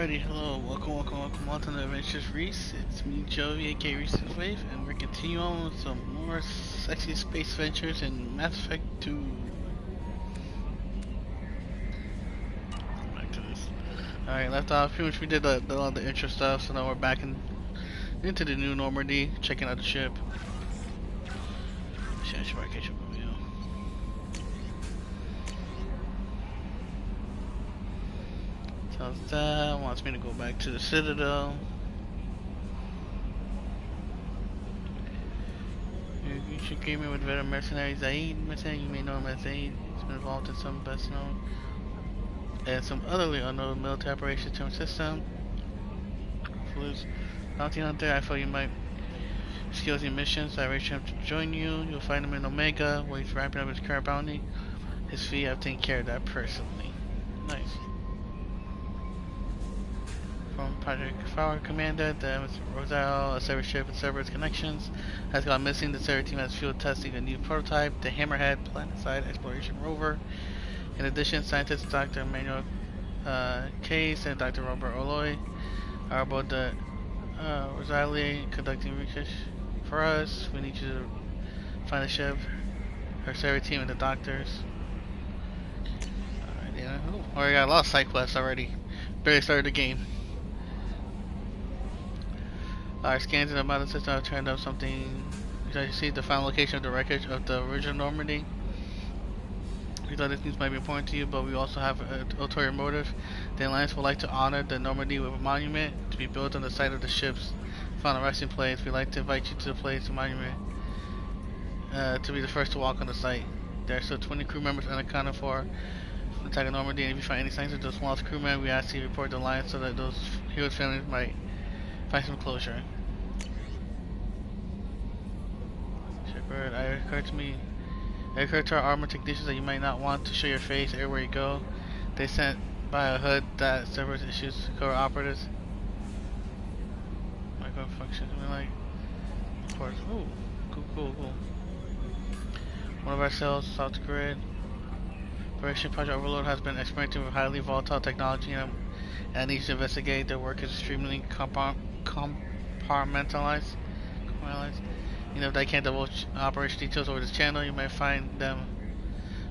Alrighty, hello, welcome on to the Adventures Reese. It's me, Joey, aka Reese's Wave, and we're continuing on with some more sexy space ventures in Mass Effect 2. Back to this. Alright, left off, pretty much we did all the intro stuff, so now we're back into the new Normandy, checking out the ship. Shit, I should probably catch up with you. Tells that, wants me to go back to the Citadel. You should greet me with veteran mercenary Zaid. Mercenary, you may know him as Zaid. He's been involved in some best known and some otherly unknown military operations term system. Fools. Bounty Hunter, I feel you might skills in missions. I arranged him to join you. You'll find him in Omega, where he's wrapping up his current bounty. His fee, I've taken care of that personally. Nice. From Project Flower Commander, the Rosal, a server ship with servers connections, has gone missing. The server team has field testing a new prototype, the Hammerhead Planetside Exploration Rover. In addition, scientists Dr. Emmanuel Case and Dr. Robert Oloy are aboard the Rosalie conducting research for us. We need you to find the ship, her server team, and the doctors. Alright, yeah. Oh, already got a lot of side quests already. Barely started the game. Our scans in the model system have turned up something. You see the final location of the wreckage of the original Normandy. We thought this news might be important to you, but we also have an ulterior motive. The Alliance would like to honor the Normandy with a monument to be built on the site of the ship's final resting place. We'd like to invite you to the place, the monument, to be the first to walk on the site. There are still 20 crew members unaccounted for from the attack of Normandy, and if you find any signs of those lost crewmen, we ask you to report the Alliance so that those heroes' families might find some closure. Sheppard, it occurred to our armor technicians that you might not want to show your face everywhere you go. They sent by a hood that servers issues core operatives. Micro functions, I mean, like, of course. Ooh, cool. One of our cells, South Grid. Operation Project Overload has been experimenting with highly volatile technology and needs to investigate. Their work is extremely compartmentalized. You know, if they can't divulge operation details over this channel, you might find them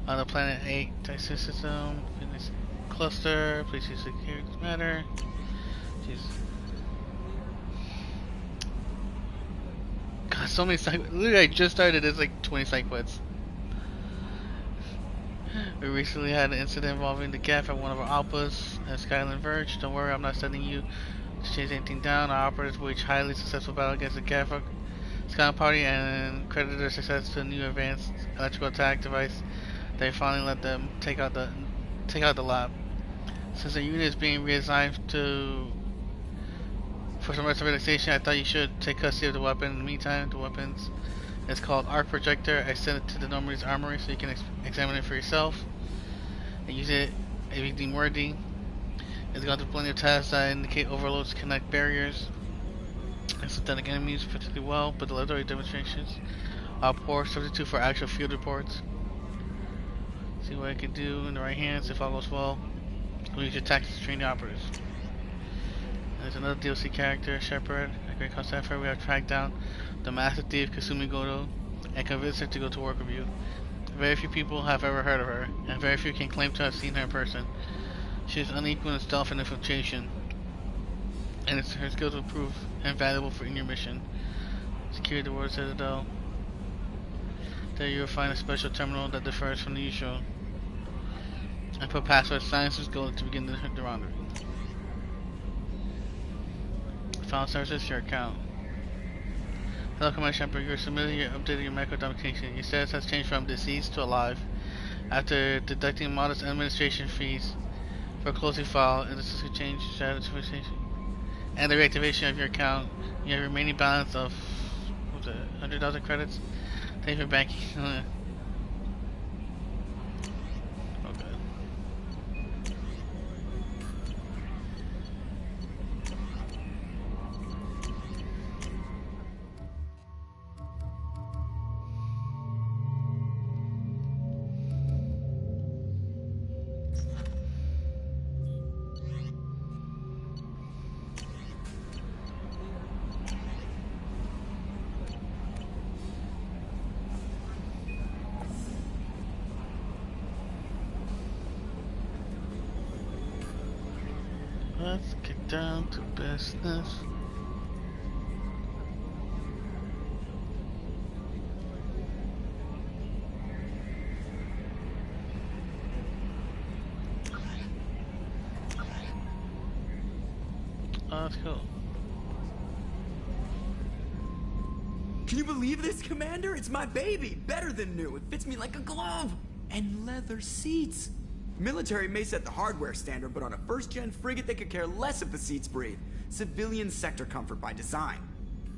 on the Planet 8 Tyson system, fitness cluster, please use security matter. Jeez. God, so many side quests. Literally, I just started, it's like 20 side quests. We recently had an incident involving the Geth at one of our outposts at Skyland Verge. Don't worry, I'm not sending you to chase anything down. Our operatives waged highly successful battle against the Geth Scout Party and credited their success to a new advanced electrical attack device. They finally let them take out the lab. Since the unit is being reassigned for some rest of relaxation, I thought you should take custody of the weapon. In the meantime, the weapons is called Arc Projector. I sent it to the Normandy's armory so you can examine it for yourself and use it if you deem worthy. It's gone through plenty of tests that indicate overloads connect barriers and synthetic enemies particularly well, but the laboratory demonstrations are poor substitute for actual field reports. See what I can do in the right hands if all goes well. We'll use your tactics to train the operatives. And there's another DLC character, Sheppard. At great cost effort, we have tracked down the master thief Kasumi Goto and convinced her to go to work with you. Very few people have ever heard of her, and very few can claim to have seen her in person. She is unequal in stealth and infiltration, and her skills will prove invaluable in your mission. Secure the word Citadel. There you will find a special terminal that differs from the usual. And put password Science's Gold to begin the rendezvous. Final services, your account. Hello, Commander Sheppard. You are submitting your updated your medical documentation. Your status has changed from deceased to alive. After deducting modest administration fees for closing file, and this is a change status and the reactivation of your account, you have a remaining balance of 100,000 credits. Thank you for banking. Okay. Let's get down to business. Oh, that's cool. Can you believe this, Commander? It's my baby! Better than new. It fits me like a glove! And leather seats. Military may set the hardware standard, but on a first-gen frigate, they could care less if the seats breathe. Civilian sector comfort by design.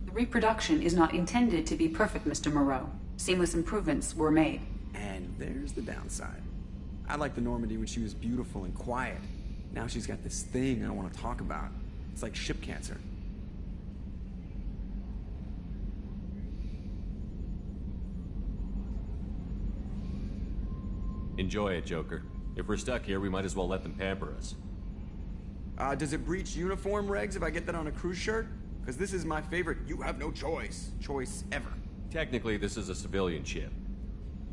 The reproduction is not intended to be perfect, Mr. Moreau. Seamless improvements were made. And there's the downside. I liked the Normandy when she was beautiful and quiet. Now she's got this thing I don't want to talk about. It's like ship cancer. Enjoy it, Joker. If we're stuck here, we might as well let them pamper us. Does it breach uniform regs if I get that on a cruise shirt? Because this is my favorite you have no choice ever. Technically, this is a civilian ship.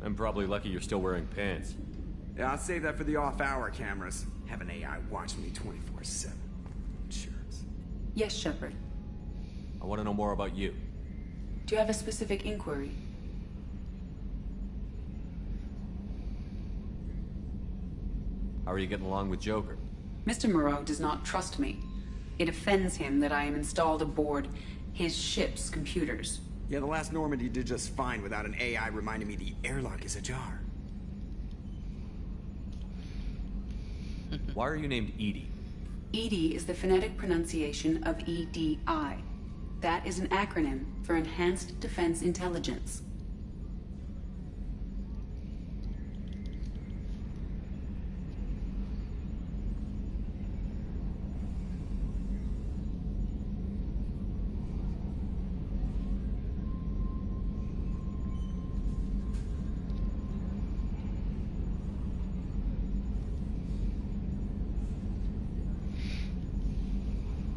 I'm probably lucky you're still wearing pants. Yeah, I'll save that for the off-hour cameras. Have an AI watch me 24/7. Cheers. Yes, Sheppard. I want to know more about you. Do you have a specific inquiry? How are you getting along with Joker? Mr. Moreau does not trust me. It offends him that I am installed aboard his ship's computers. Yeah, the last Normandy did just fine without an AI reminding me the airlock is ajar. Why are you named Edie? EDI is the phonetic pronunciation of EDI. That is an acronym for Enhanced Defense Intelligence.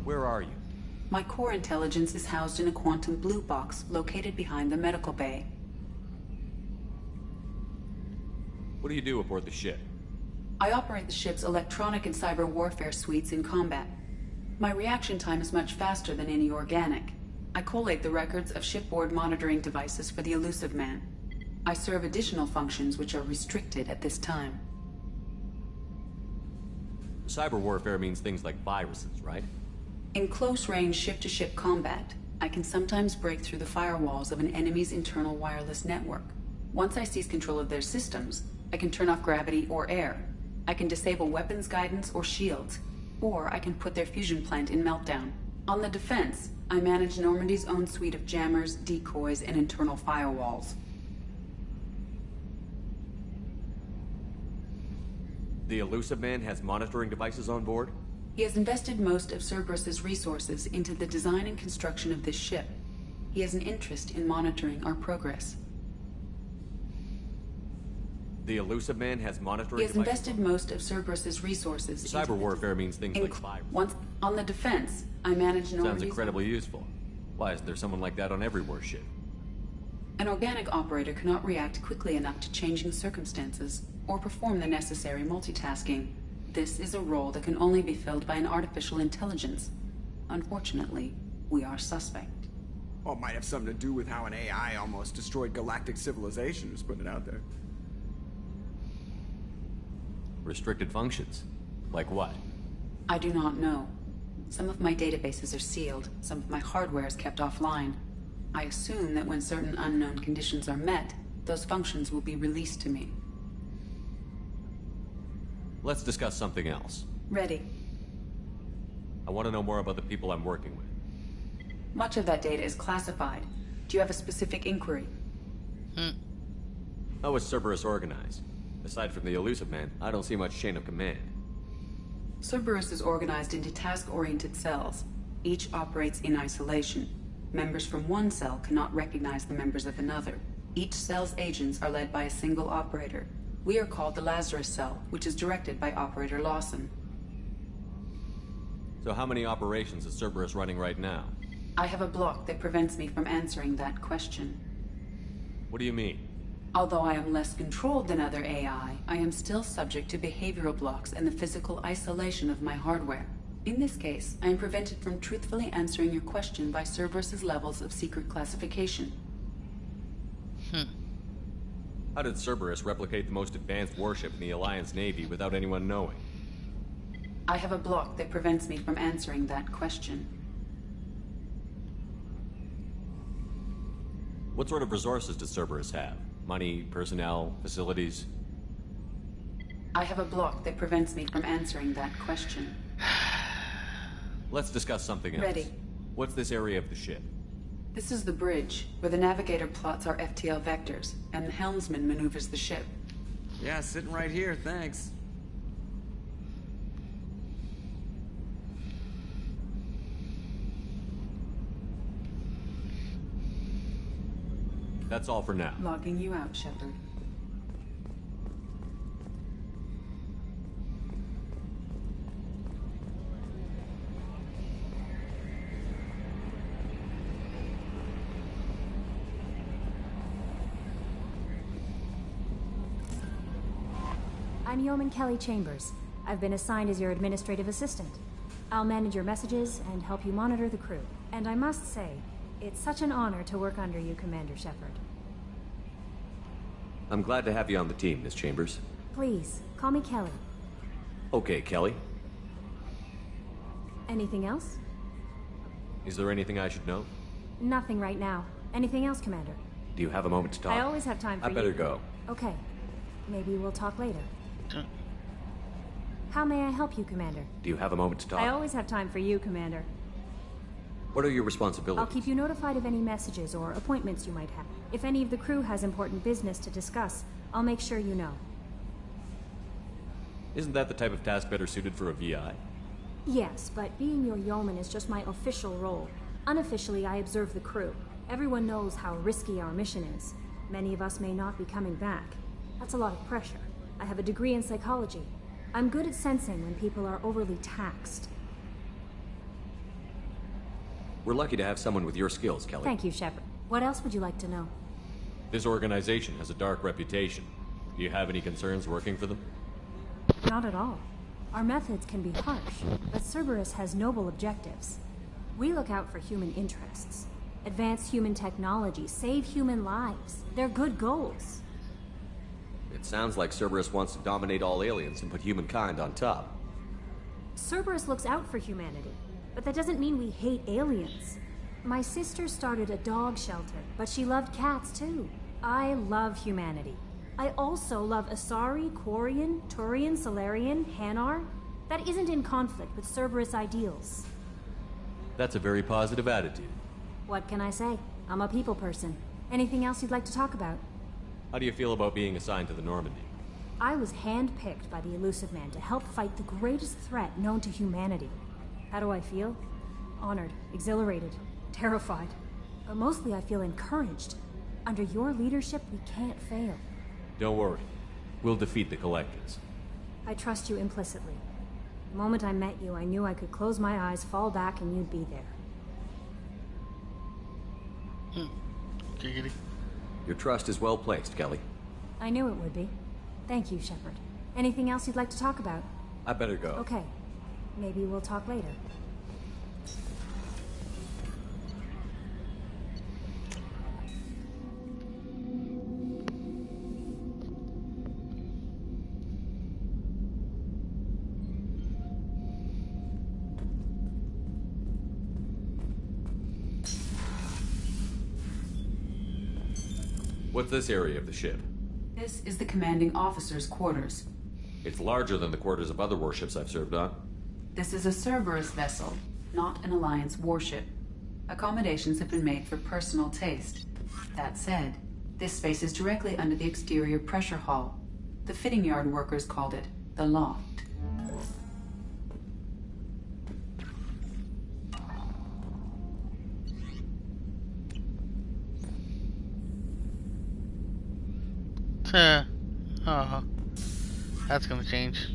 Where are you? My core intelligence is housed in a quantum blue box located behind the medical bay. What do you do aboard the ship? I operate the ship's electronic and cyber warfare suites in combat. My reaction time is much faster than any organic. I collate the records of shipboard monitoring devices for the Elusive Man. I serve additional functions which are restricted at this time. Cyber warfare means things like viruses, right? In close-range ship-to-ship combat, I can sometimes break through the firewalls of an enemy's internal wireless network. Once I seize control of their systems, I can turn off gravity or air. I can disable weapons guidance or shields, or I can put their fusion plant in meltdown. On the defense, I manage Normandy's own suite of jammers, decoys, and internal firewalls. The Elusive Man has monitoring devices on board? He has invested most of Cerberus's resources into the design and construction of this ship. He has an interest in monitoring our progress. The Elusive Man has monitoring He has devices? invested most of Cerberus's resources into Cyber warfare means things like viruses. Once on the defense, I manage Sounds Normandy's... incredibly useful. Why isn't there someone like that on every warship? An organic operator cannot react quickly enough to changing circumstances or perform the necessary multitasking. This is a role that can only be filled by an artificial intelligence. Unfortunately, we are suspect. Well, it might have something to do with how an AI almost destroyed galactic civilization, just putting it out there. Restricted functions? Like what? I do not know. Some of my databases are sealed, some of my hardware is kept offline. I assume that when certain unknown conditions are met, those functions will be released to me. Let's discuss something else. Ready. I want to know more about the people I'm working with. Much of that data is classified. Do you have a specific inquiry? How is Cerberus organized? Aside from the Elusive Man, I don't see much chain of command. Cerberus is organized into task-oriented cells. Each operates in isolation. Members from one cell cannot recognize the members of another. Each cell's agents are led by a single operator. We are called the Lazarus Cell, which is directed by Operator Lawson. So how many operations is Cerberus running right now? I have a block that prevents me from answering that question. What do you mean? Although I am less controlled than other AI, I am still subject to behavioral blocks and the physical isolation of my hardware. In this case, I am prevented from truthfully answering your question by Cerberus's levels of secret classification. How did Cerberus replicate the most advanced warship in the Alliance Navy without anyone knowing? I have a block that prevents me from answering that question. What sort of resources does Cerberus have? Money, personnel, facilities? I have a block that prevents me from answering that question. Let's discuss something else. Ready. What's this area of the ship? This is the bridge, where the navigator plots our FTL vectors, and the helmsman maneuvers the ship. Yeah, sitting right here, thanks. That's all for now. Logging you out, Sheppard. I'm Yeoman Kelly Chambers. I've been assigned as your administrative assistant. I'll manage your messages and help you monitor the crew. And I must say, it's such an honor to work under you, Commander Sheppard. I'm glad to have you on the team, Miss Chambers. Please, call me Kelly. Okay, Kelly. Anything else? Is there anything I should know? Nothing right now. Anything else, Commander? Do you have a moment to talk? I always have time for I you. better go. Okay. Maybe we'll talk later. How may I help you, Commander? Do you have a moment to talk? I always have time for you, Commander. What are your responsibilities? I'll keep you notified of any messages or appointments you might have. If any of the crew has important business to discuss, I'll make sure you know. Isn't that the type of task better suited for a VI? Yes, but being your yeoman is just my official role. Unofficially, I observe the crew. Everyone knows how risky our mission is. Many of us may not be coming back. That's a lot of pressure. I have a degree in psychology. I'm good at sensing when people are overly taxed. We're lucky to have someone with your skills, Kelly. Thank you, Sheppard. What else would you like to know? This organization has a dark reputation. Do you have any concerns working for them? Not at all. Our methods can be harsh, but Cerberus has noble objectives. We look out for human interests. Advance human technology, save human lives. They're good goals. It sounds like Cerberus wants to dominate all aliens and put humankind on top. Cerberus looks out for humanity, but that doesn't mean we hate aliens. My sister started a dog shelter, but she loved cats too. I love humanity. I also love Asari, Quarian, Turian, Solarian, Hanar. That isn't in conflict with Cerberus ideals. That's a very positive attitude. What can I say? I'm a people person. Anything else you'd like to talk about? How do you feel about being assigned to the Normandy? I was handpicked by the Elusive Man to help fight the greatest threat known to humanity. How do I feel? Honored, exhilarated, terrified. But mostly I feel encouraged. Under your leadership, we can't fail. Don't worry. We'll defeat the Collectors. I trust you implicitly. The moment I met you, I knew I could close my eyes, fall back, and you'd be there. Giggity. Your trust is well placed, Kelly. I knew it would be. Thank you, Sheppard. Anything else you'd like to talk about? I better go. Okay. Maybe we'll talk later. What's this area of the ship? This is the commanding officer's quarters. It's larger than the quarters of other warships I've served on. This is a Cerberus vessel, not an Alliance warship. Accommodations have been made for personal taste. That said, this space is directly under the exterior pressure hull. The fitting yard workers called it the loft. That's gonna change.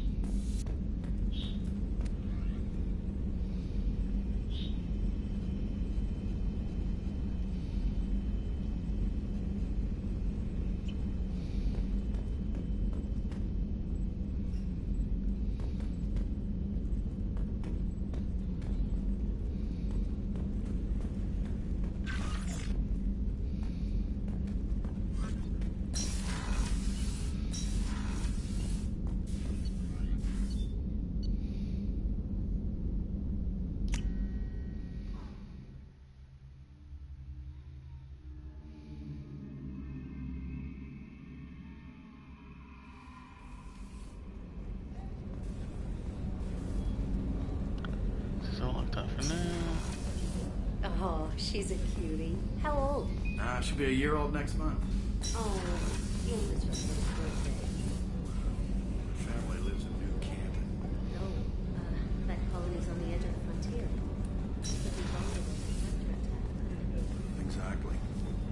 She's a cutie. How old? She'll be a year old next month. Oh, you miss her for his birthday. Family lives in New Canton. No, that colony's on the edge of the frontier. Could be vulnerable to counterattack. Exactly.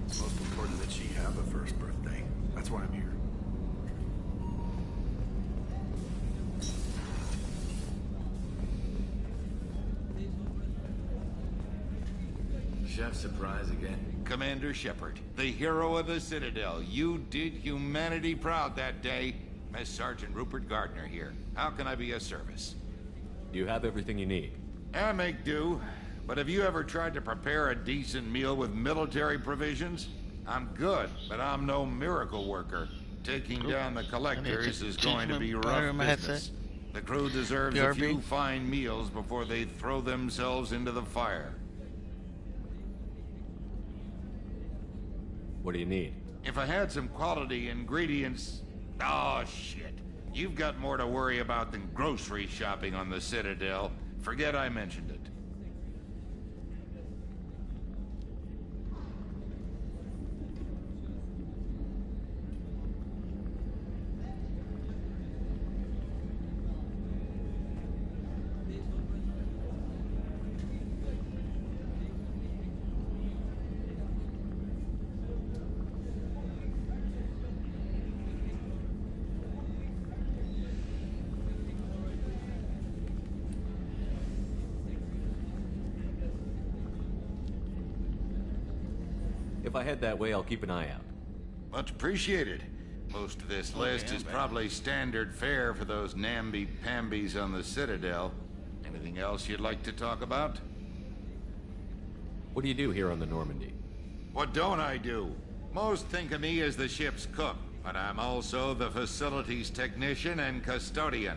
It's most important that she have a first birthday. That's why I'm here. Chef surprise again. Commander Sheppard, the hero of the Citadel. You did humanity proud that day. Mess Sergeant Rupert Gardner here. How can I be of service? You have everything you need. I make do. But have you ever tried to prepare a decent meal with military provisions? I'm good, but I'm no miracle worker. Taking down the collectors is going to be rough business. The crew deserves a few fine meals before they throw themselves into the fire. What do you need? If I had some quality ingredients... Oh, shit. You've got more to worry about than grocery shopping on the Citadel. Forget I mentioned it. If I head that way, I'll keep an eye out. Much appreciated. Most of this list is probably standard fare for those namby-pambies on the Citadel. Anything else you'd like to talk about? What do you do here on the Normandy? What don't I do? Most think of me as the ship's cook, but I'm also the facilities technician and custodian.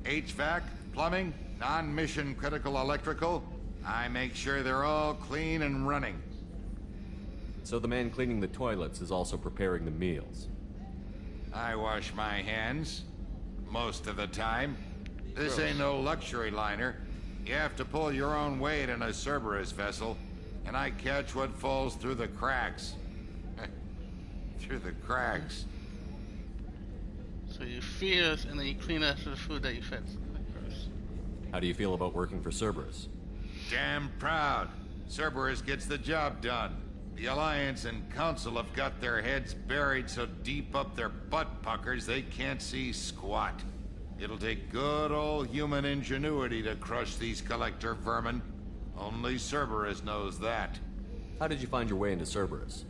HVAC, plumbing, non-mission critical electrical. I make sure they're all clean and running. So the man cleaning the toilets is also preparing the meals. I wash my hands. Most of the time. This ain't no luxury liner. You have to pull your own weight in a Cerberus vessel, and I catch what falls through the cracks. Through the cracks. So you feed us and then you clean us for the food that you fed. How do you feel about working for Cerberus? Damn proud. Cerberus gets the job done. The Alliance and Council have got their heads buried so deep up their butt puckers they can't see squat. It'll take good old human ingenuity to crush these collector vermin. Only Cerberus knows that. How did you find your way into Cerberus?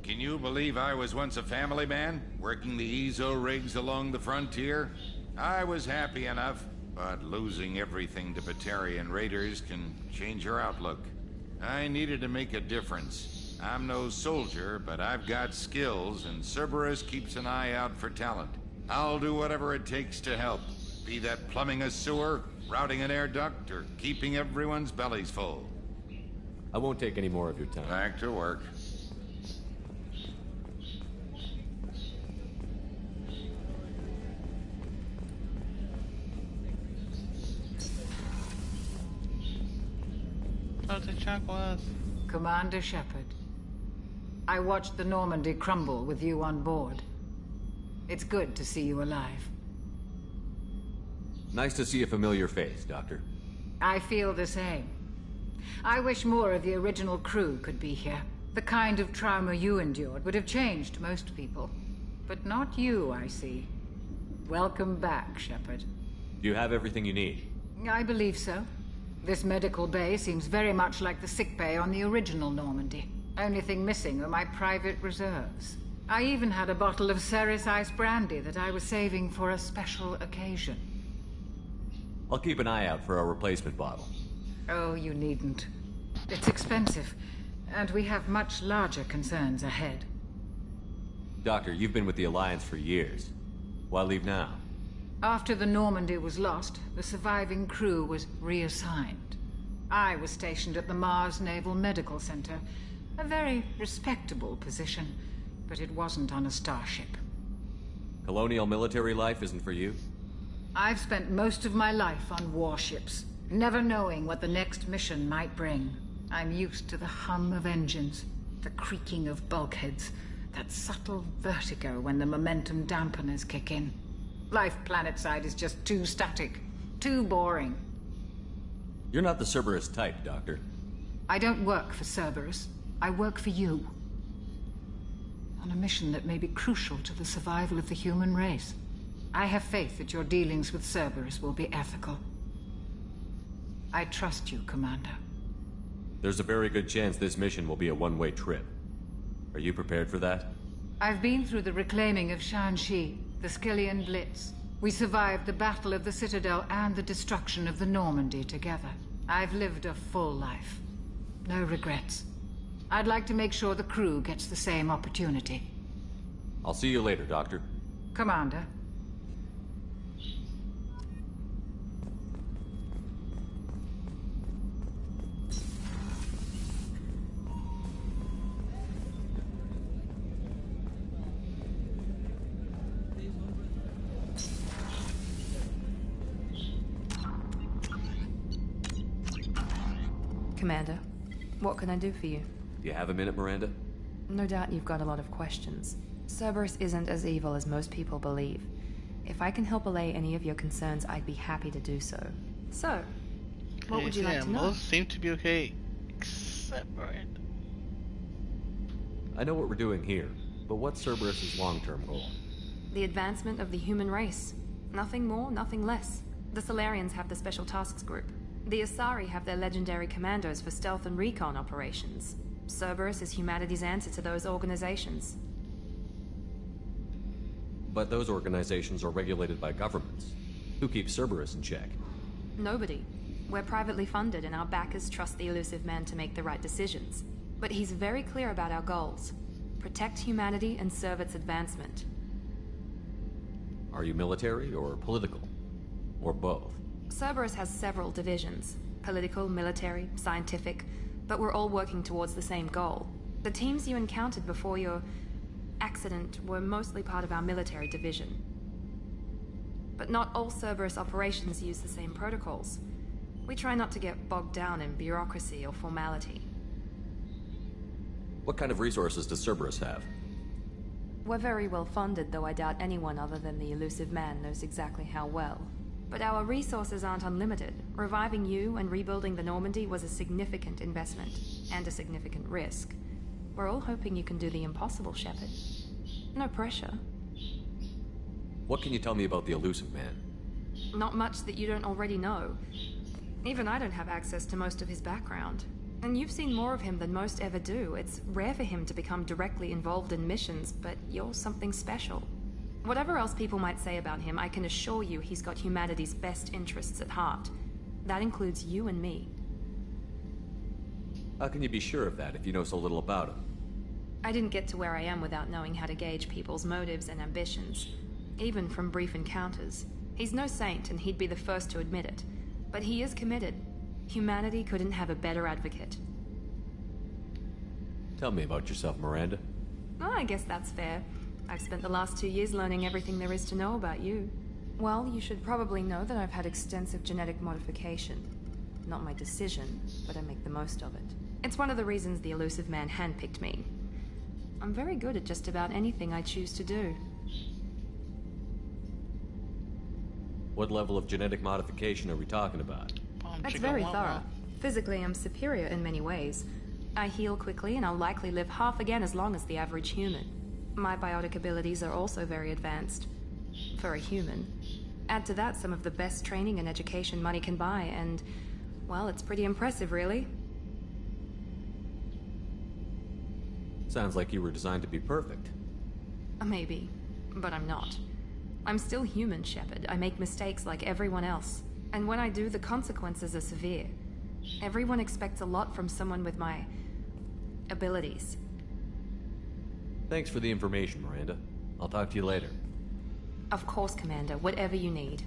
Can you believe I was once a family man, working the EZO rigs along the frontier? I was happy enough, but losing everything to Batarian raiders can change your outlook. I needed to make a difference. I'm no soldier, but I've got skills, and Cerberus keeps an eye out for talent. I'll do whatever it takes to help. Be that plumbing a sewer, routing an air duct, or keeping everyone's bellies full. I won't take any more of your time. Back to work. Oh, the truck was. Commander Sheppard. I watched the Normandy crumble with you on board. It's good to see you alive. Nice to see a familiar face, Doctor. I feel the same. I wish more of the original crew could be here. The kind of trauma you endured would have changed most people. But not you, I see. Welcome back, Sheppard. Do you have everything you need? I believe so. This medical bay seems very much like the sick bay on the original Normandy. Only thing missing are my private reserves. I even had a bottle of Ceres Ice brandy that I was saving for a special occasion. I'll keep an eye out for a replacement bottle. Oh, you needn't. It's expensive, and we have much larger concerns ahead. Doctor, you've been with the Alliance for years. Why leave now? After the Normandy was lost, the surviving crew was reassigned. I was stationed at the Mars Naval Medical Center. A very respectable position, but it wasn't on a starship. Colonial military life isn't for you? I've spent most of my life on warships, never knowing what the next mission might bring. I'm used to the hum of engines, the creaking of bulkheads, that subtle vertigo when the momentum dampeners kick in. Life planetside is just too static, too boring. You're not the Cerberus type, Doctor. I don't work for Cerberus. I work for you. On a mission that may be crucial to the survival of the human race. I have faith that your dealings with Cerberus will be ethical. I trust you, Commander. There's a very good chance this mission will be a one-way trip. Are you prepared for that? I've been through the reclaiming of Shanxi, the Skillian Blitz. We survived the Battle of the Citadel and the destruction of the Normandy together. I've lived a full life. No regrets. I'd like to make sure the crew gets the same opportunity. I'll see you later, Doctor. Commander. Commander, what can I do for you? Do you have a minute, Miranda? No doubt you've got a lot of questions. Cerberus isn't as evil as most people believe. If I can help allay any of your concerns, I'd be happy to do so. So, what would you like to know? Most seem to be okay, except Miranda. I know what we're doing here, but what's Cerberus's long-term goal? The advancement of the human race. Nothing more, nothing less. The Solarians have the Special Tasks Group. The Asari have their legendary commandos for stealth and recon operations. Cerberus is humanity's answer to those organizations. But those organizations are regulated by governments. Who keeps Cerberus in check? Nobody. We're privately funded and our backers trust the elusive man to make the right decisions. But he's very clear about our goals. Protect humanity and serve its advancement. Are you military or political? Or both? Cerberus has several divisions. Political, military, scientific, but we're all working towards the same goal. The teams you encountered before your accident were mostly part of our military division. But not all Cerberus operations use the same protocols. We try not to get bogged down in bureaucracy or formality. What kind of resources does Cerberus have? We're very well funded, though I doubt anyone other than the elusive man knows exactly how well. But our resources aren't unlimited. Reviving you and rebuilding the Normandy was a significant investment, and a significant risk. We're all hoping you can do the impossible, Sheppard. No pressure. What can you tell me about the elusive man? Not much that you don't already know. Even I don't have access to most of his background. And you've seen more of him than most ever do. It's rare for him to become directly involved in missions, but you're something special. Whatever else people might say about him, I can assure you he's got humanity's best interests at heart. That includes you and me. How can you be sure of that if you know so little about him? I didn't get to where I am without knowing how to gauge people's motives and ambitions. Even from brief encounters. He's no saint, and he'd be the first to admit it. But he is committed. Humanity couldn't have a better advocate. Tell me about yourself, Miranda. Oh, I guess that's fair. I've spent the last 2 years learning everything there is to know about you. Well, you should probably know that I've had extensive genetic modification. Not my decision, but I make the most of it. It's one of the reasons the elusive man handpicked me. I'm very good at just about anything I choose to do. What level of genetic modification are we talking about? That's very thorough. Physically, I'm superior in many ways. I heal quickly, and I'll likely live half again as long as the average human. My biotic abilities are also very advanced. For a human. Add to that some of the best training and education money can buy, and, well, it's pretty impressive, really. Sounds like you were designed to be perfect. Maybe, but I'm not. I'm still human, Sheppard. I make mistakes like everyone else. And when I do, the consequences are severe. Everyone expects a lot from someone with my abilities. Thanks for the information, Miranda. I'll talk to you later. Of course, Commander. Whatever you need.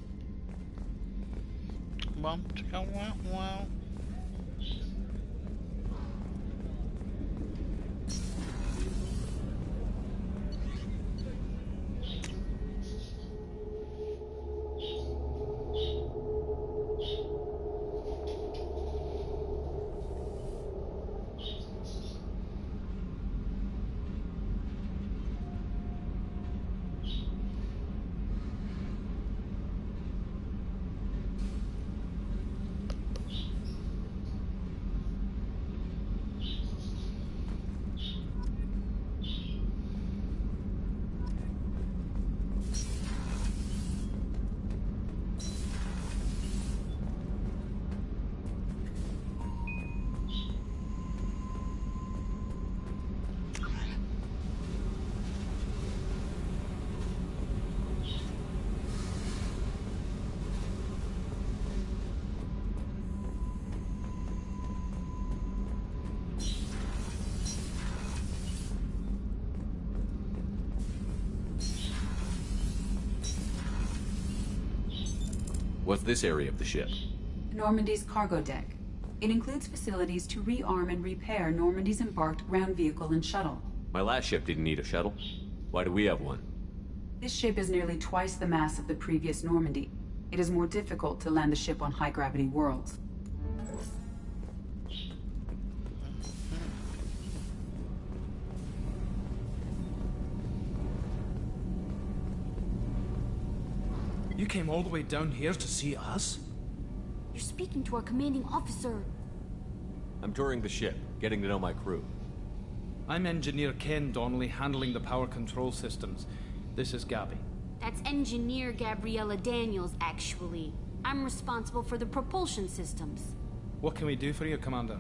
What's this area of the ship? Normandy's cargo deck. It includes facilities to rearm and repair Normandy's embarked ground vehicle and shuttle. My last ship didn't need a shuttle. Why do we have one? This ship is nearly twice the mass of the previous Normandy. It is more difficult to land the ship on high-gravity worlds. You came all the way down here to see us? You're speaking to our commanding officer. I'm touring the ship, getting to know my crew. I'm Engineer Ken Donnelly, handling the power control systems. This is Gabby. That's Engineer Gabriella Daniels, actually. I'm responsible for the propulsion systems. What can we do for you, Commander?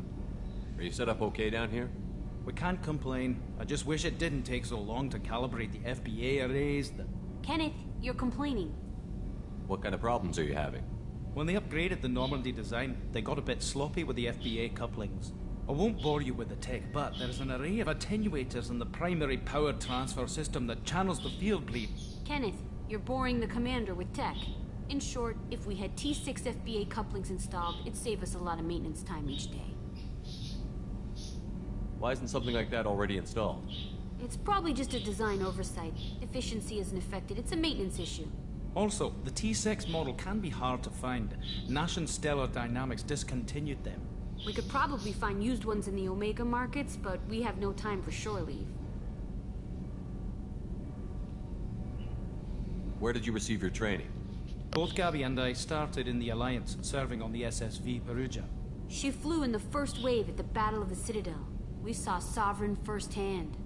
Are you set up okay down here? We can't complain. I just wish it didn't take so long to calibrate the FBA arrays. Kenneth, you're complaining. What kind of problems are you having? When they upgraded the Normandy design, they got a bit sloppy with the FBA couplings. I won't bore you with the tech, but there's an array of attenuators in the primary power transfer system that channels the field bleed. Kenneth, you're boring the commander with tech. In short, if we had T6 FBA couplings installed, it'd save us a lot of maintenance time each day. Why isn't something like that already installed? It's probably just a design oversight. Efficiency isn't affected. It's a maintenance issue. Also, the T6 model can be hard to find. Nash and Stellar Dynamics discontinued them. We could probably find used ones in the Omega markets, but we have no time for shore leave. Where did you receive your training? Both Gabby and I started in the Alliance, serving on the SSV Perugia. She flew in the first wave at the Battle of the Citadel. We saw Sovereign firsthand.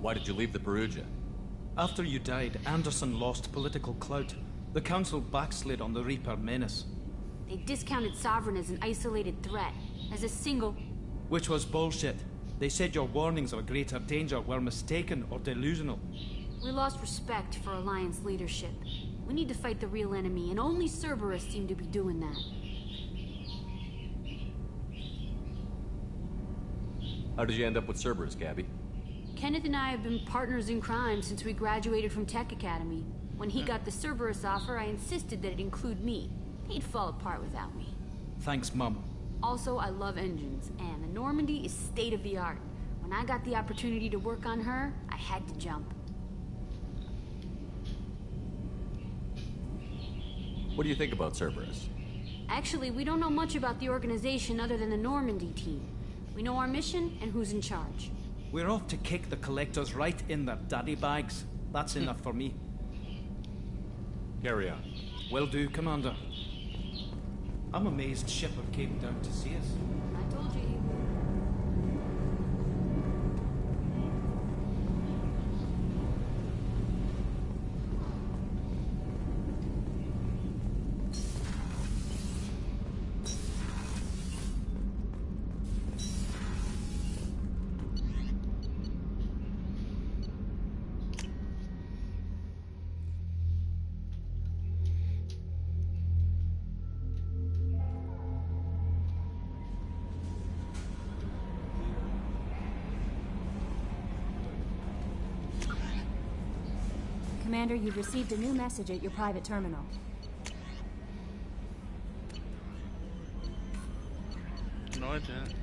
Why did you leave the Perugia? After you died, Anderson lost political clout. The Council backslid on the Reaper menace. They discounted Sovereign as an isolated threat, as a single... Which was bullshit. They said your warnings of a greater danger were mistaken or delusional. We lost respect for Alliance leadership. We need to fight the real enemy, and only Cerberus seem to be doing that. How did you end up with Cerberus, Gabby? Kenneth and I have been partners in crime since we graduated from Tech Academy. When he got the Cerberus offer, I insisted that it include me. He'd fall apart without me. Thanks, Mum. Also, I love engines, and the Normandy is state-of-the-art. When I got the opportunity to work on her, I had to jump. What do you think about Cerberus? Actually, we don't know much about the organization other than the Normandy team. We know our mission and who's in charge. We're off to kick the collectors right in their daddy bags. That's enough for me. Carry on. Will do, Commander. I'm amazed Sheppard came down to see us. I told you he would. Commander, you've received a new message at your private terminal. No, I didn't.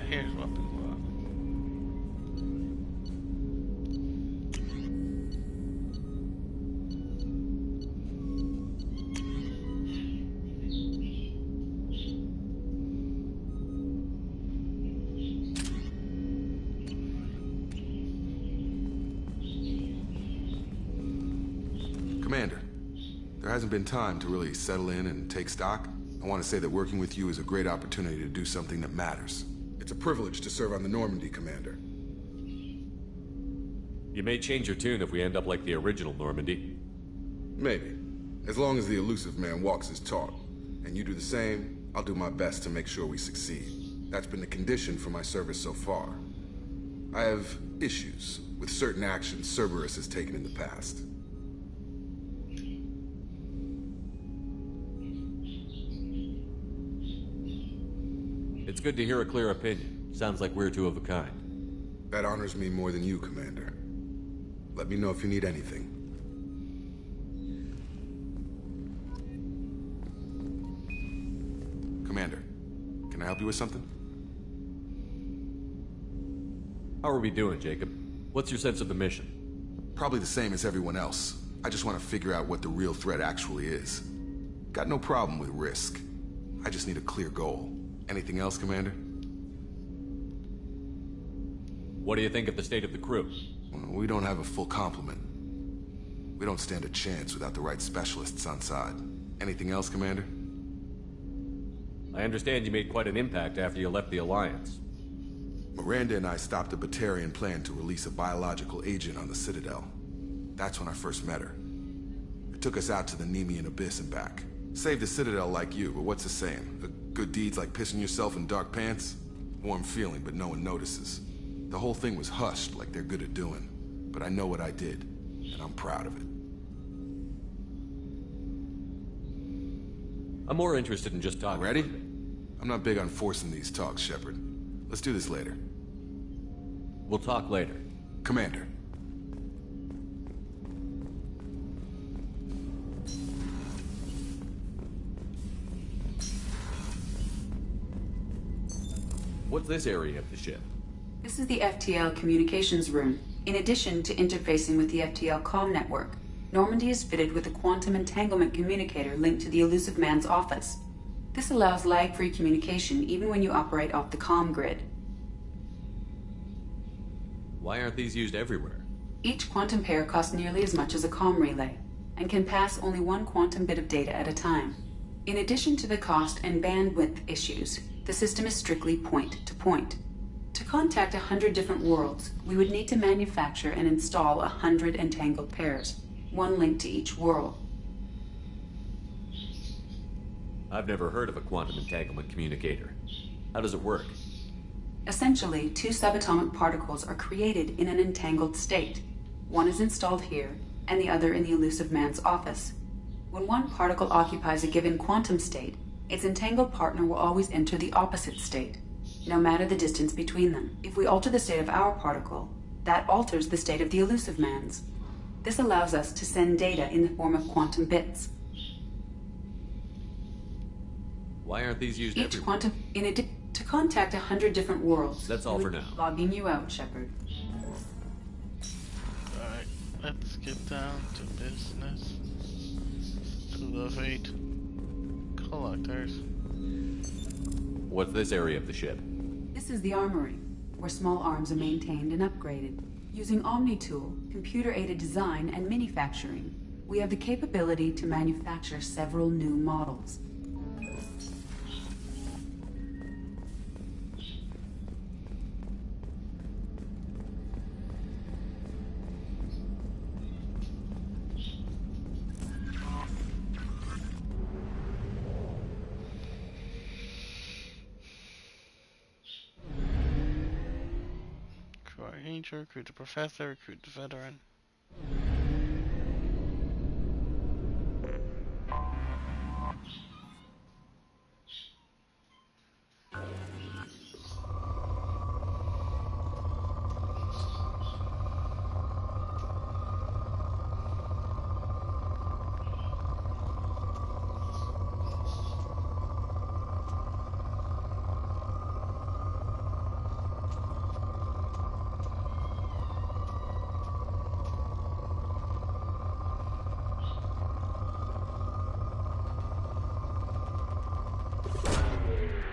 Here's weapon block. Commander, there hasn't been time to really settle in and take stock. I want to say that working with you is a great opportunity to do something that matters. It's a privilege to serve on the Normandy, Commander. You may change your tune if we end up like the original Normandy. Maybe. As long as the elusive man walks his talk. And you do the same, I'll do my best to make sure we succeed. That's been the condition for my service so far. I have issues with certain actions Cerberus has taken in the past. It's good to hear a clear opinion. Sounds like we're two of a kind. That honors me more than you, Commander. Let me know if you need anything. Commander, can I help you with something? How are we doing, Jacob? What's your sense of the mission? Probably the same as everyone else. I just want to figure out what the real threat actually is. Got no problem with risk. I just need a clear goal. Anything else, Commander? What do you think of the state of the crew? Well, we don't have a full complement. We don't stand a chance without the right specialists on side. Anything else, Commander? I understand you made quite an impact after you left the Alliance. Miranda and I stopped a Batarian plan to release a biological agent on the Citadel. That's when I first met her. It took us out to the Nemean Abyss and back. Saved the Citadel like you, but what's the saying? Good deeds like pissing yourself in dark pants? Warm feeling, but no one notices. The whole thing was hushed like they're good at doing. But I know what I did, and I'm proud of it. I'm more interested in just talking. Ready? I'm not big on forcing these talks, Sheppard. Let's do this later. We'll talk later. Commander. What's this area of the ship? This is the FTL communications room. In addition to interfacing with the FTL comm network, Normandy is fitted with a quantum entanglement communicator linked to the Elusive Man's office. This allows lag-free communication even when you operate off the comm grid. Why aren't these used everywhere? Each quantum pair costs nearly as much as a comm relay, and can pass only one quantum bit of data at a time. In addition to the cost and bandwidth issues, the system is strictly point-to-point. To contact 100 different worlds, we would need to manufacture and install 100 entangled pairs, one linked to each world. I've never heard of a quantum entanglement communicator. How does it work? Essentially, two subatomic particles are created in an entangled state. One is installed here, and the other in the Elusive Man's office. When one particle occupies a given quantum state, its entangled partner will always enter the opposite state, no matter the distance between them. If we alter the state of our particle, that alters the state of the Elusive Man's. This allows us to send data in the form of quantum bits. Why aren't these used Each everywhere? quantum, to contact 100 different worlds. That's all for now. Logging you out, Sheppard. Alright, let's get down to business. To the fate collectors. What's this area of the ship? This is the armory, where small arms are maintained and upgraded. Using Omni-Tool, computer-aided design, and manufacturing, we have the capability to manufacture several new models. Ranger, recruit the professor, recruit the veteran.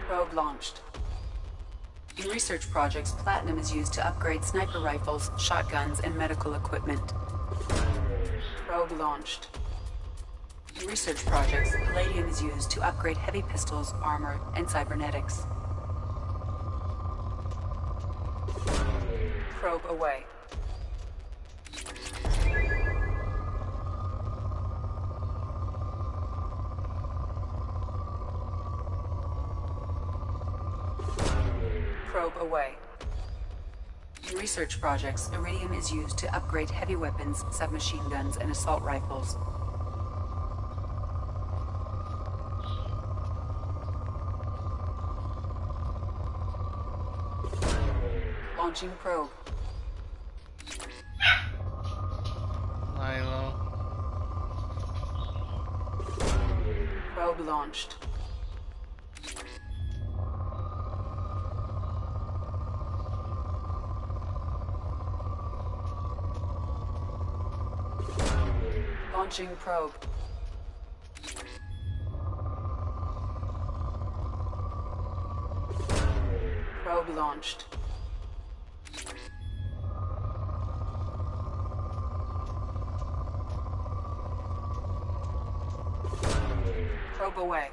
Probe launched. In research projects, platinum is used to upgrade sniper rifles, shotguns, and medical equipment. Probe launched. In research projects, palladium is used to upgrade heavy pistols, armor, and cybernetics. Probe away. Probe away. In research projects, iridium is used to upgrade heavy weapons, submachine guns, and assault rifles. Launching probe. Milo. Probe launched. Launching probe. Probe launched. Probe away.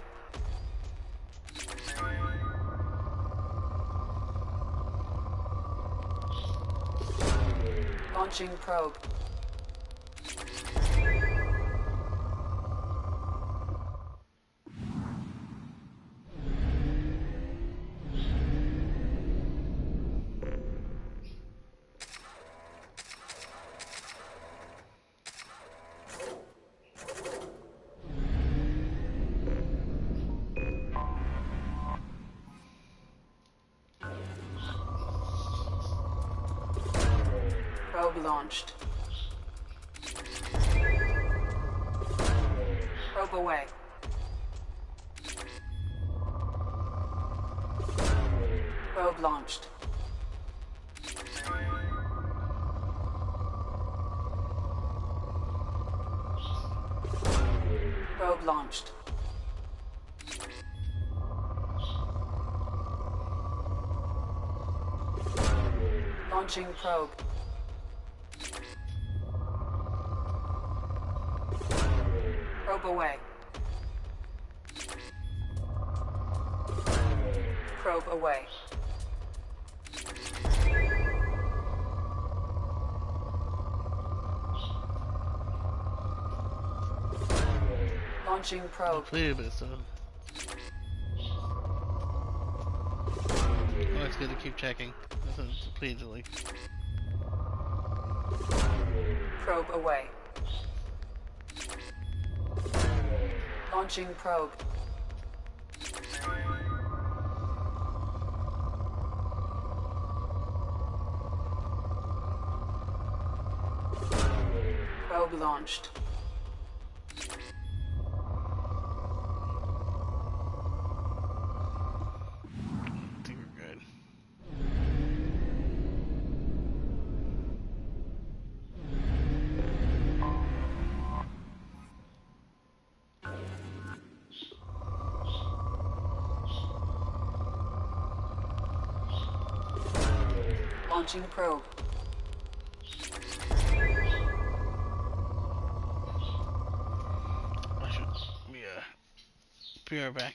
Launching probe. Probe launched. Probe away. Probe launched. Probe launched. Launching probe. Probe away. Probe away. Launching probe. Completed it, so. Oh, it's good to keep checking. This is completely. Probe away. Launching probe. Probe launched. I think we're good. Launching probe. I should be right back.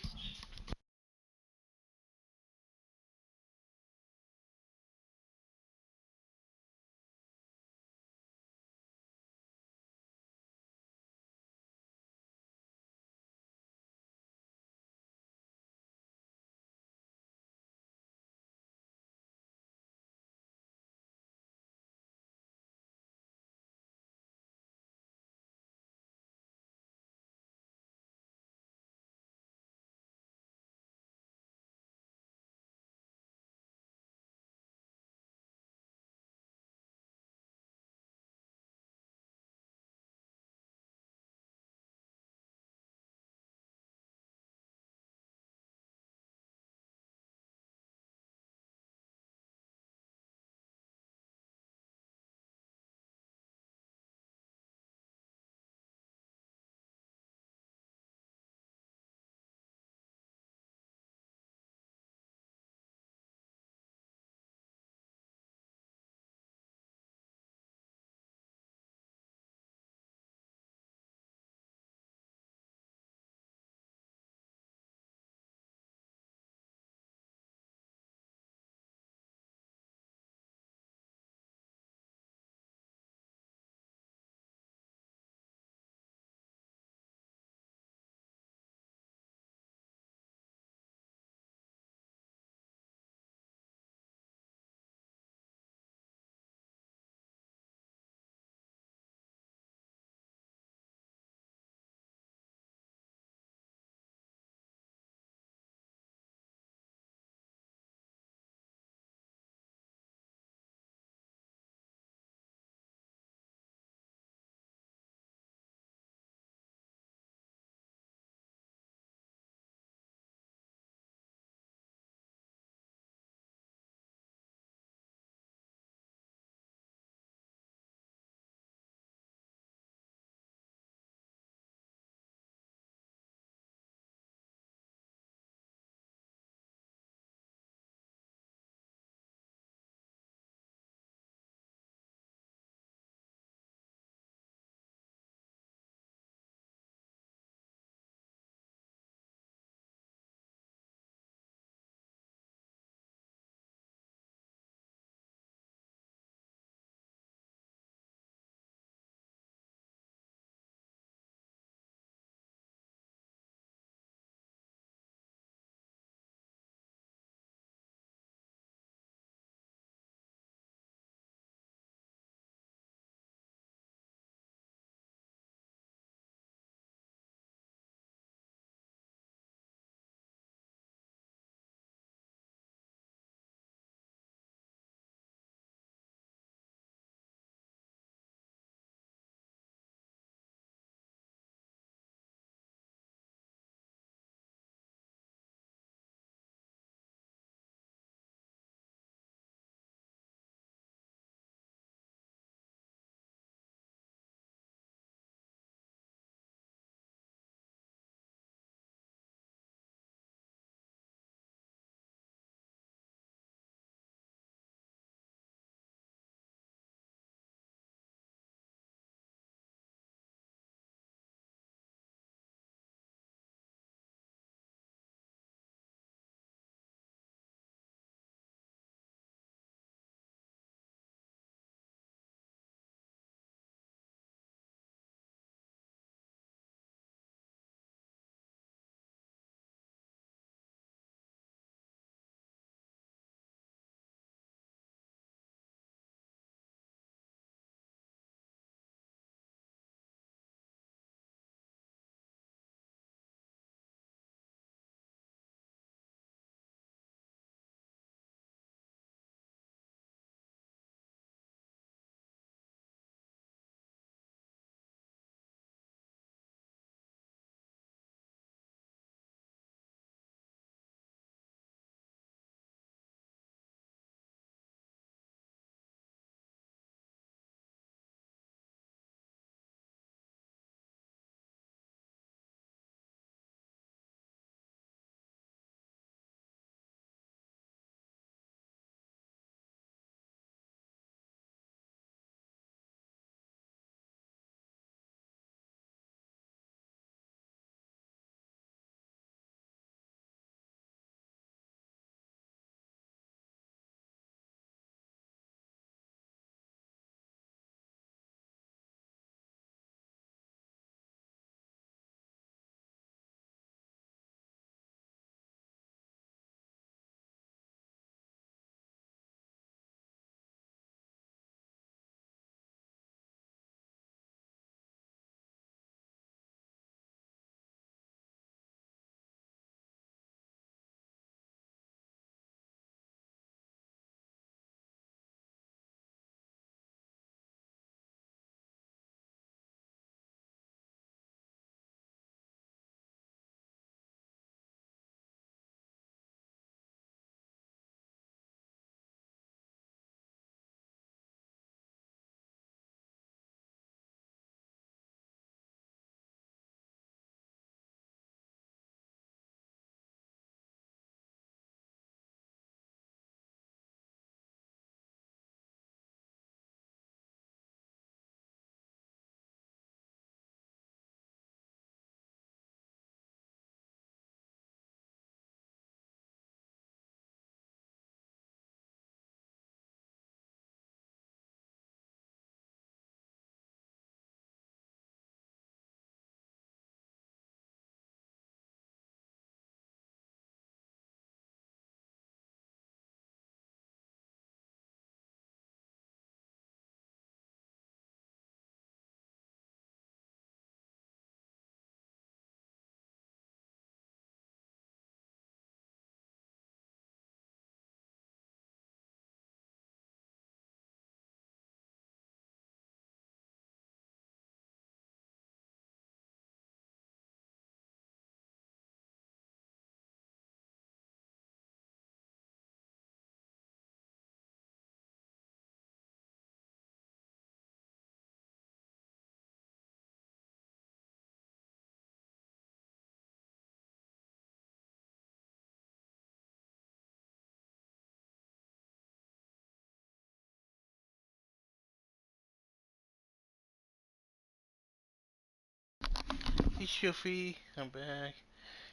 Shuffy. I'm back.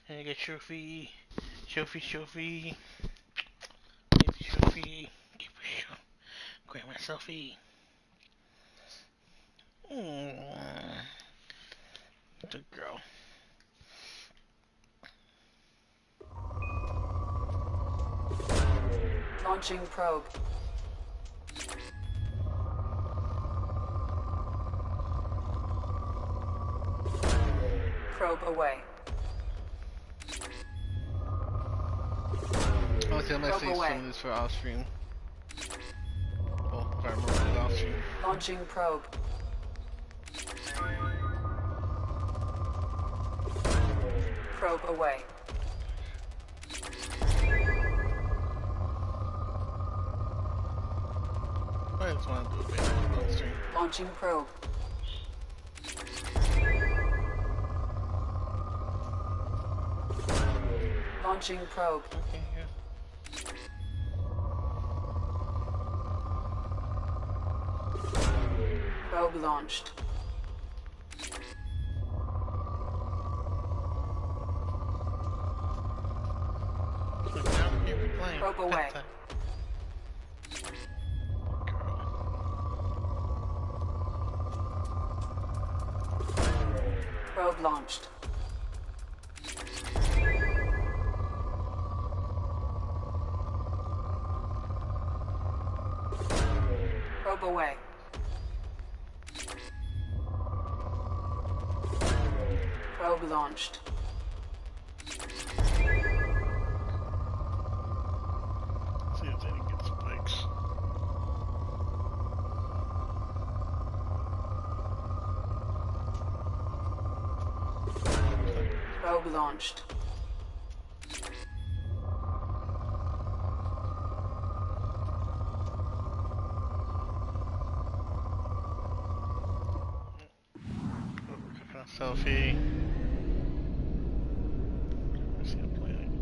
And I got Shuffy. Shuffy. Shuffy. Grab my selfie. Good girl. Launching probe. Probe away. Okay, I'm gonna save some of this for off stream. Oh, if I remember it off stream. Launching probe. Probe away. I just want to do a bit on stream. Launching probe. Launching probe. Okay, yeah. Probe launched. Look, now we're here playing. Probe away. Probe launched. Probe away. Probe launched. See if they can get spikes. Probe launched. Selfie. Let's see, I'm playing.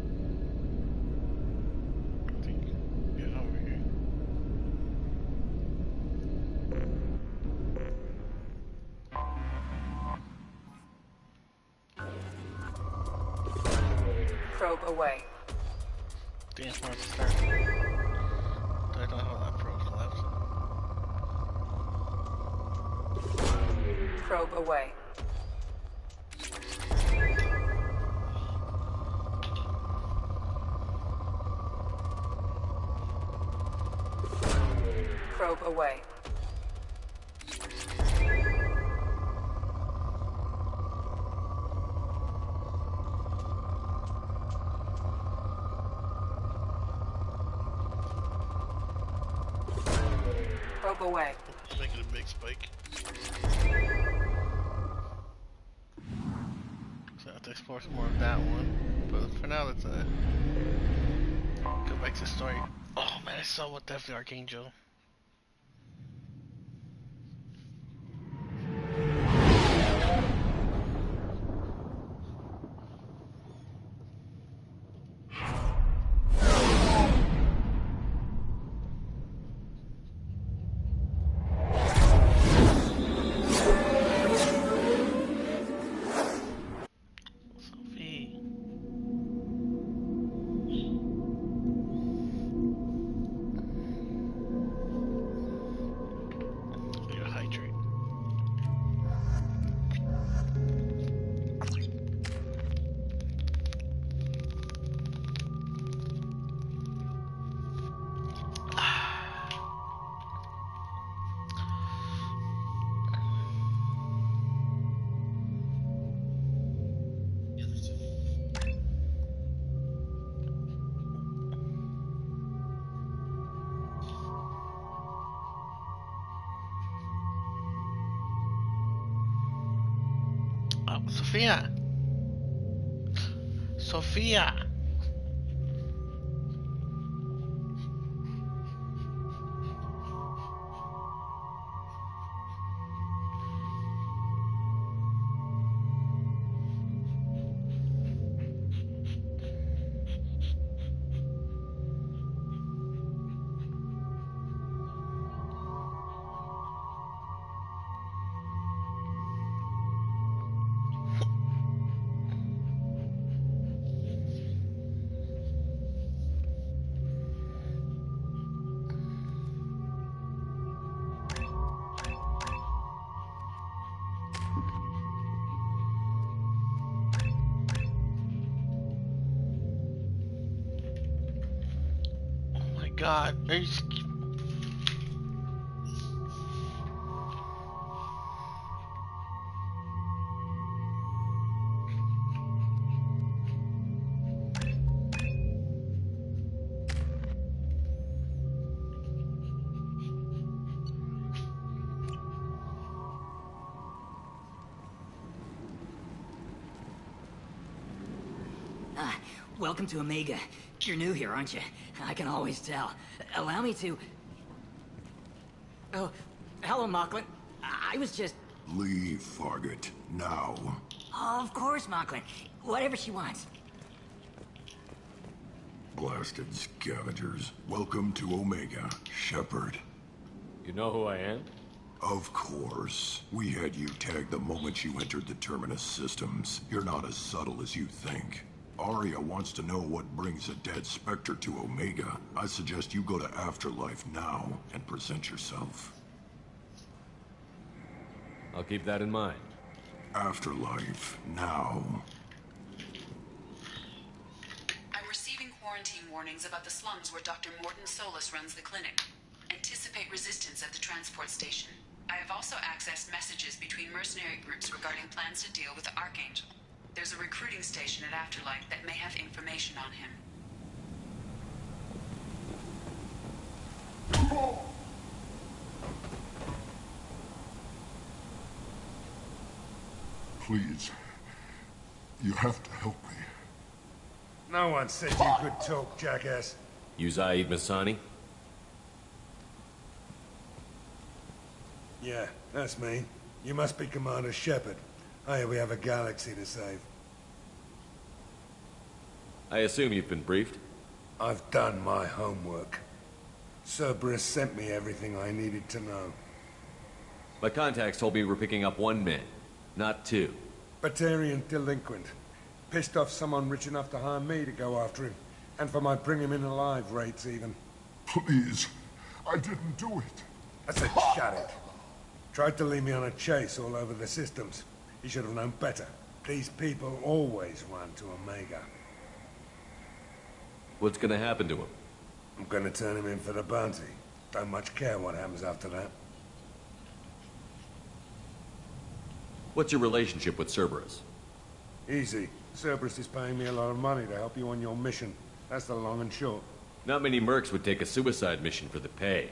I think, yeah, over here. Probe away. Damn, where to start? I don't have a lot of probes left. Probe away. Probe away. Probe away. Making a big spike. So I have to explore some more of that one. But for now, let's go back to the story. Oh man, I saw what Death the Archangel. Sophia! Sophia! god. Are you... Welcome to Omega. You're new here, aren't you? I can always tell. Allow me to... Oh, hello, Mocklin. I was just... Leave, Fargate. Now. Oh, of course, Mocklin. Whatever she wants. Blasted scavengers. Welcome to Omega, Sheppard. You know who I am? Of course. We had you tagged the moment you entered the Terminus systems. You're not as subtle as you think. Arya wants to know what brings a dead Spectre to Omega. I suggest you go to Afterlife now and present yourself. I'll keep that in mind. Afterlife now. I'm receiving quarantine warnings about the slums where Dr. Morton Solus runs the clinic. Anticipate resistance at the transport station. I have also accessed messages between mercenary groups regarding plans to deal with the Archangel. There's a recruiting station at Afterlife that may have information on him. Please. You have to help me. No one said you could talk, jackass. You Zaid Masani? Yeah, that's me. You must be Commander Sheppard. Oh yeah, we have a galaxy to save. I assume you've been briefed? I've done my homework. Cerberus sent me everything I needed to know. My contacts told me we're picking up one man, not two. Batarian delinquent. Pissed off someone rich enough to hire me to go after him. And for my bring him in alive rates even. Please. I didn't do it. I said shut it. Tried to lead me on a chase all over the systems. He should have known better. These people always run to Omega. What's gonna happen to him? I'm gonna turn him in for the bounty. Don't much care what happens after that. What's your relationship with Cerberus? Easy. Cerberus is paying me a lot of money to help you on your mission. That's the long and short. Not many mercs would take a suicide mission for the pay.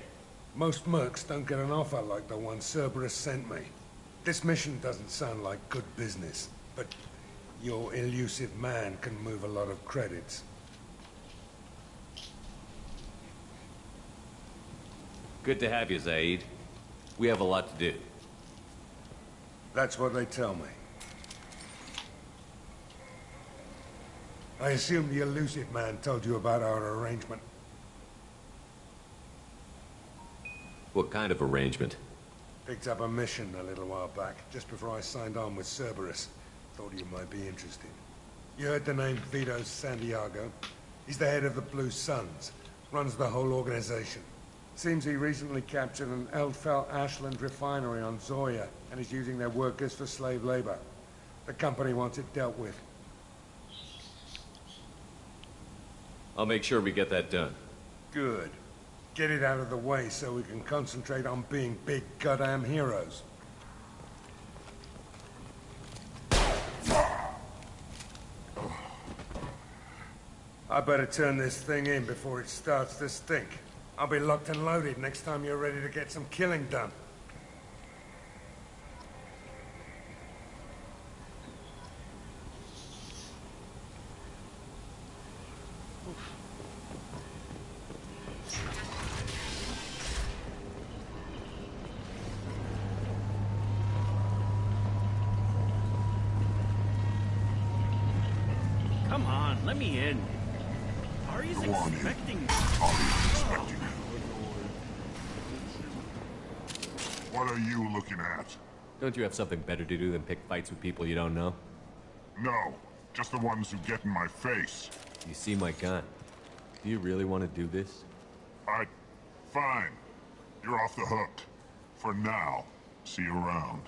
Most mercs don't get an offer like the one Cerberus sent me. This mission doesn't sound like good business, but your elusive man can move a lot of credits. Good to have you, Zaid. We have a lot to do. That's what they tell me. I assume the elusive man told you about our arrangement. What kind of arrangement? Picked up a mission a little while back, just before I signed on with Cerberus. Thought you might be interested. You heard the name Vito Santiago? He's the head of the Blue Suns. Runs the whole organization. Seems he recently captured an Eldfell Ashland refinery on Zoya, and is using their workers for slave labor. The company wants it dealt with. I'll make sure we get that done. Good. Get it out of the way so we can concentrate on being big goddamn heroes. I better turn this thing in before it starts to stink. I'll be locked and loaded next time you're ready to get some killing done. Come on, let me in. Ari's expecting me. What are you looking at? Don't you have something better to do than pick fights with people you don't know? No, just the ones who get in my face. You see my gun. Do you really want to do this? Fine. You're off the hook. For now. See you around.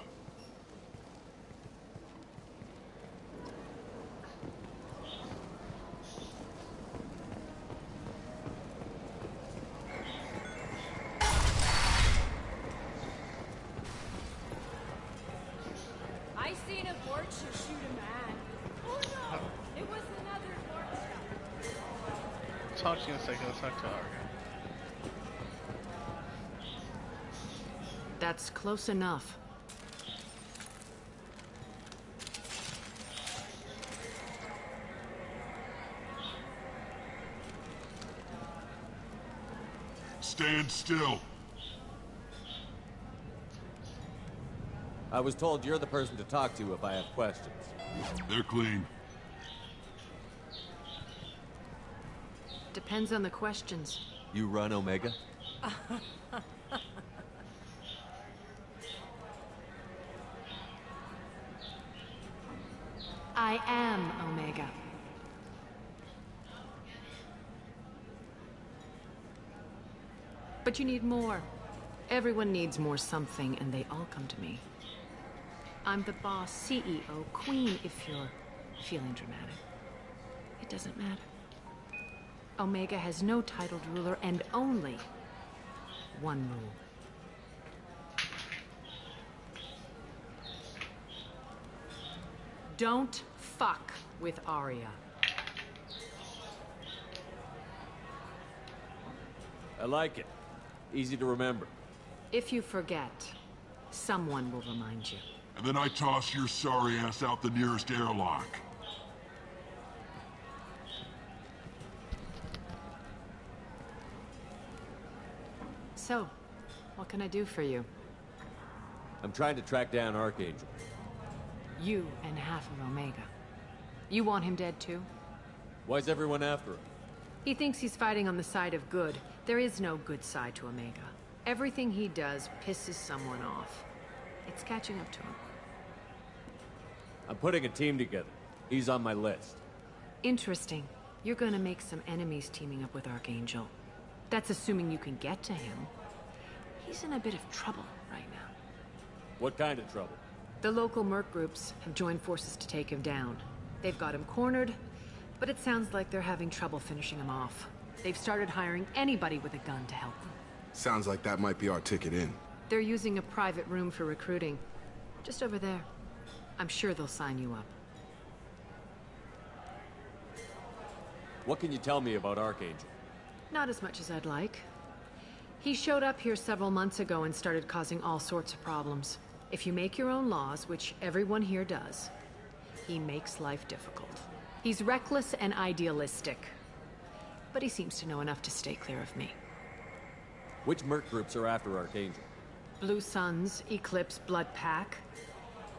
talk to you in a second. Let's talk to Arya. That's close enough. Stand still. I was told you're the person to talk to if I have questions. They're clean. Depends on the questions. You run Omega? I am Omega. But you need more. Everyone needs more something, and they all come to me. I'm the boss, CEO, queen, if you're feeling dramatic. It doesn't matter. Omega has no titled ruler and only one rule. Don't fuck with Arya. I like it. Easy to remember. If you forget, someone will remind you. And then I toss your sorry ass out the nearest airlock. So, what can I do for you? I'm trying to track down Archangel. You and half of Omega. You want him dead too? Why's everyone after him? He thinks he's fighting on the side of good. There is no good side to Omega. Everything he does pisses someone off. It's catching up to him. I'm putting a team together. He's on my list. Interesting. You're gonna make some enemies teaming up with Archangel. That's assuming you can get to him. He's in a bit of trouble right now. What kind of trouble? The local merc groups have joined forces to take him down. They've got him cornered, but it sounds like they're having trouble finishing him off. They've started hiring anybody with a gun to help them. Sounds like that might be our ticket in. They're using a private room for recruiting. Just over there. I'm sure they'll sign you up. What can you tell me about Archangel? Not as much as I'd like. He showed up here several months ago and started causing all sorts of problems. If you make your own laws, which everyone here does, he makes life difficult. He's reckless and idealistic. But he seems to know enough to stay clear of me. Which merc groups are after Archangel? Blue Suns, Eclipse, Blood Pack.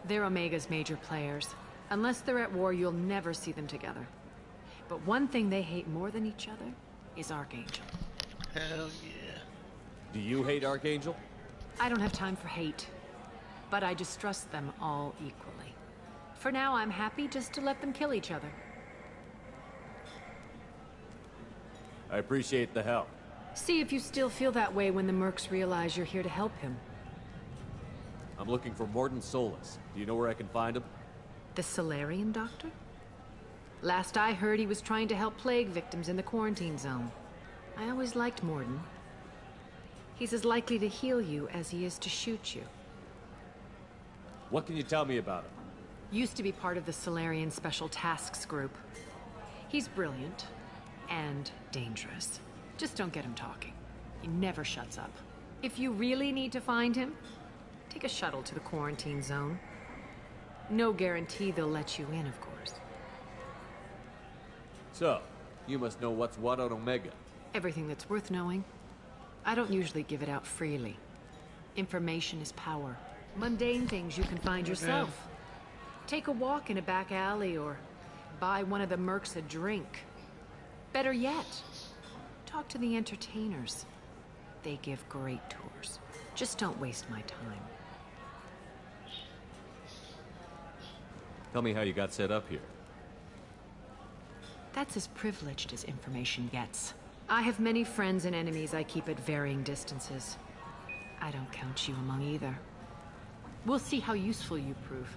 They're Omega's major players. Unless they're at war, you'll never see them together. But one thing they hate more than each other is Archangel. Hell yeah. Do you hate Archangel? I don't have time for hate. But I distrust them all equally. For now, I'm happy just to let them kill each other. I appreciate the help. See if you still feel that way when the mercs realize you're here to help him. I'm looking for Morden Solis. Do you know where I can find him? The Solarian doctor? Last I heard, he was trying to help plague victims in the quarantine zone. I always liked Morden. He's as likely to heal you as he is to shoot you. What can you tell me about him? Used to be part of the Solarian Special Tasks Group. He's brilliant and dangerous. Just don't get him talking. He never shuts up. If you really need to find him, take a shuttle to the quarantine zone. No guarantee they'll let you in, of course. So, you must know what's what on Omega. Everything that's worth knowing. I don't usually give it out freely. Information is power. Mundane things you can find yourself. Take a walk in a back alley or buy one of the mercs a drink. Better yet, talk to the entertainers. They give great tours. Just don't waste my time. Tell me how you got set up here. That's as privileged as information gets. I have many friends and enemies I keep at varying distances. I don't count you among either. We'll see how useful you prove.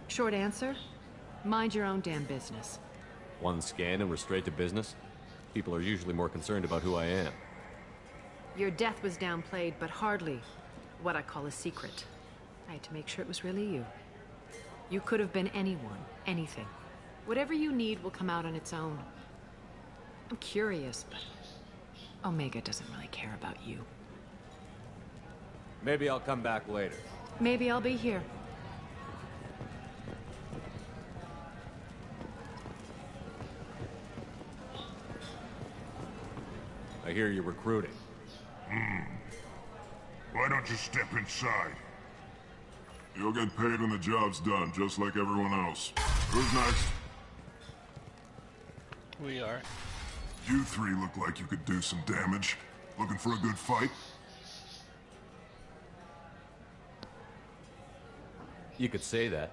Short answer? Mind your own damn business. One scan and we're straight to business? People are usually more concerned about who I am. Your death was downplayed, but hardly what I call a secret. I had to make sure it was really you. You could have been anyone, anything. Whatever you need will come out on its own. I'm curious, but Omega doesn't really care about you. Maybe I'll come back later. Maybe I'll be here. I hear you're recruiting. Why don't you step inside? You'll get paid when the job's done, just like everyone else. Who's next? We are. You three look like you could do some damage. Looking for a good fight? You could say that.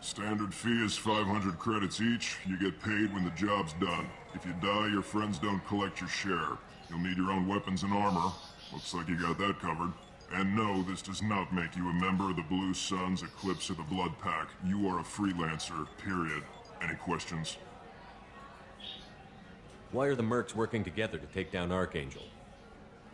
Standard fee is 500 credits each. You get paid when the job's done. If you die, your friends don't collect your share. You'll need your own weapons and armor. Looks like you got that covered. And no, this does not make you a member of the Blue Suns, Eclipse, or the Blood Pack. You are a freelancer, period. Any questions? Why are the mercs working together to take down Archangel?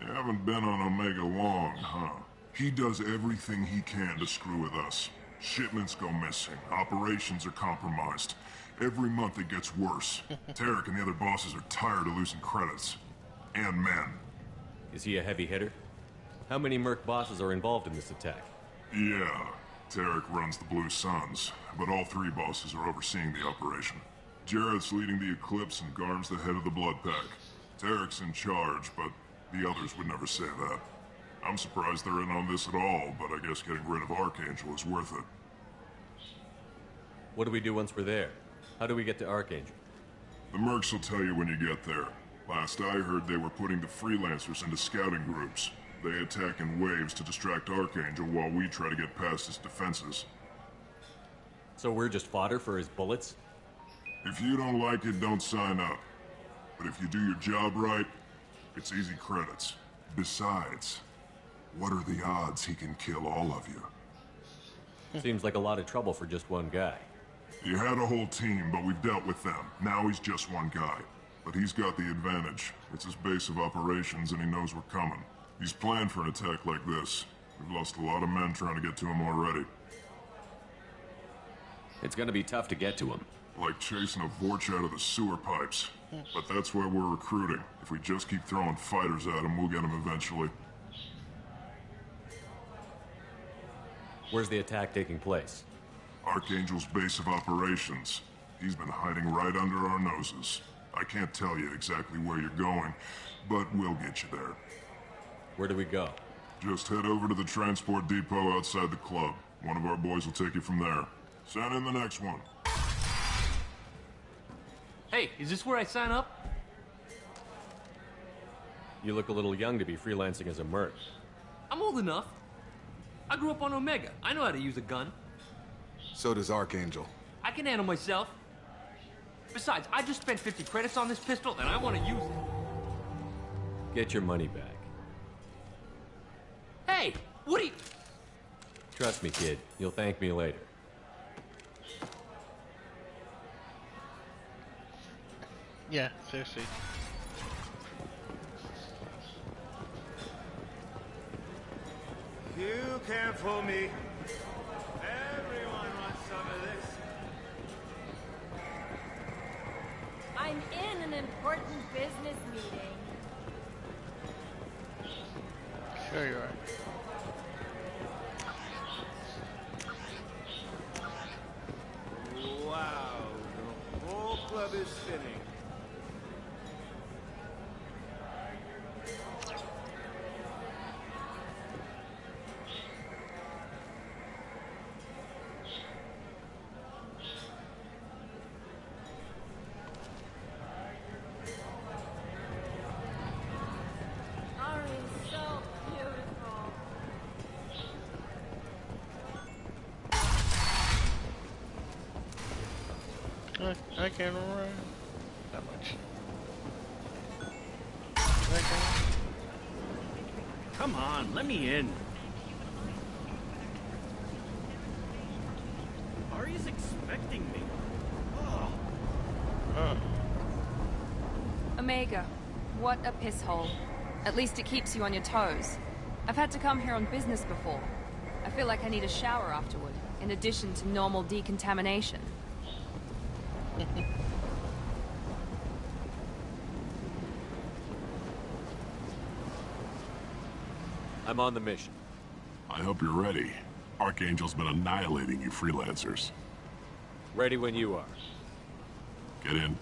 You haven't been on Omega long, huh? He does everything he can to screw with us. Shipments go missing. Operations are compromised. Every month it gets worse. Tarek and the other bosses are tired of losing credits. And men. Is he a heavy hitter? How many merc bosses are involved in this attack? Yeah. Tarek runs the Blue Suns, but all three bosses are overseeing the operation. Jarrett's leading the Eclipse and Garm's the head of the Blood Pack. Tarek's in charge, but the others would never say that. I'm surprised they're in on this at all, but I guess getting rid of Archangel is worth it. What do we do once we're there? How do we get to Archangel? The mercs will tell you when you get there. Last I heard, they were putting the freelancers into scouting groups. They attack in waves to distract Archangel while we try to get past his defenses. So we're just fodder for his bullets? If you don't like it, don't sign up. But if you do your job right, it's easy credits. Besides, what are the odds he can kill all of you? Seems like a lot of trouble for just one guy. You had a whole team, but we've dealt with them. Now he's just one guy. But he's got the advantage. It's his base of operations and he knows we're coming. He's planned for an attack like this. We've lost a lot of men trying to get to him already. It's gonna be tough to get to him. Like chasing a Vorch out of the sewer pipes. But that's why we're recruiting. If we just keep throwing fighters at him, we'll get him eventually. Where's the attack taking place? Archangel's base of operations. He's been hiding right under our noses. I can't tell you exactly where you're going, but we'll get you there. Where do we go? Just head over to the transport depot outside the club. One of our boys will take you from there. Send in the next one. Hey, is this where I sign up? You look a little young to be freelancing as a merc. I'm old enough. I grew up on Omega. I know how to use a gun. So does Archangel. I can handle myself. Besides, I just spent 50 credits on this pistol, and I want to use it. Get your money back. Hey, what are you... Trust me, kid. You'll thank me later. Yeah, seriously. You can't fool me. Everyone wants some of this. I'm in an important business meeting. Sure you are. Wow, the whole club is spinning. Ari's so beautiful. I can run that much. Come on, let me in. Ari's expecting me. Omega, what a piss hole. At least it keeps you on your toes. I've had to come here on business before. I feel like I need a shower afterward, in addition to normal decontamination. I'm on the mission. I hope you're ready. Archangel's been annihilating you freelancers. Ready when you are. Get in.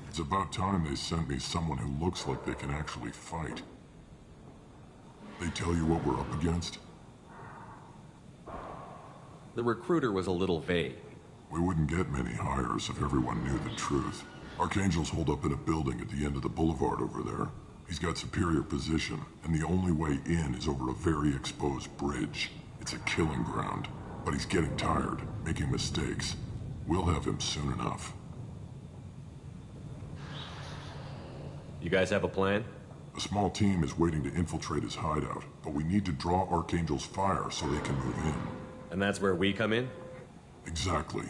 It's about time they sent me someone who looks like they can actually fight. They tell you what we're up against? The recruiter was a little vague. We wouldn't get many hires if everyone knew the truth. Archangel's holed up in a building at the end of the boulevard over there. He's got superior position, and the only way in is over a very exposed bridge. It's a killing ground, but he's getting tired, making mistakes. We'll have him soon enough. You guys have a plan? A small team is waiting to infiltrate his hideout, but we need to draw Archangel's fire so they can move in. And that's where we come in? Exactly.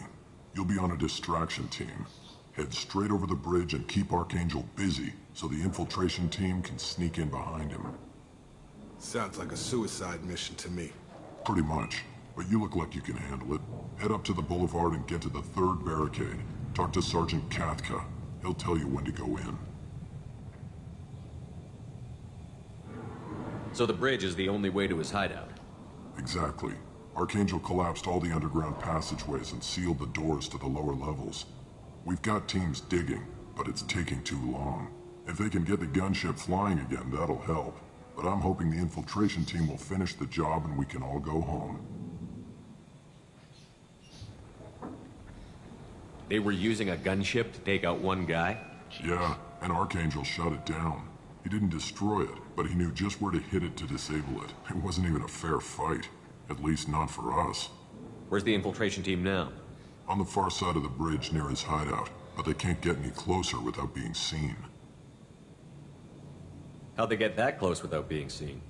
You'll be on a distraction team. Head straight over the bridge and keep Archangel busy so the infiltration team can sneak in behind him. Sounds like a suicide mission to me. Pretty much. But you look like you can handle it. Head up to the boulevard and get to the third barricade. Talk to Sergeant Kathka. He'll tell you when to go in. So the bridge is the only way to his hideout? Exactly. Archangel collapsed all the underground passageways and sealed the doors to the lower levels. We've got teams digging, but it's taking too long. If they can get the gunship flying again, that'll help. But I'm hoping the infiltration team will finish the job and we can all go home. They were using a gunship to take out one guy? Yeah, and Archangel shut it down. He didn't destroy it, but he knew just where to hit it to disable it. It wasn't even a fair fight. At least not for us. Where's the infiltration team now? On the far side of the bridge near his hideout, but they can't get any closer without being seen. How'd they get that close without being seen?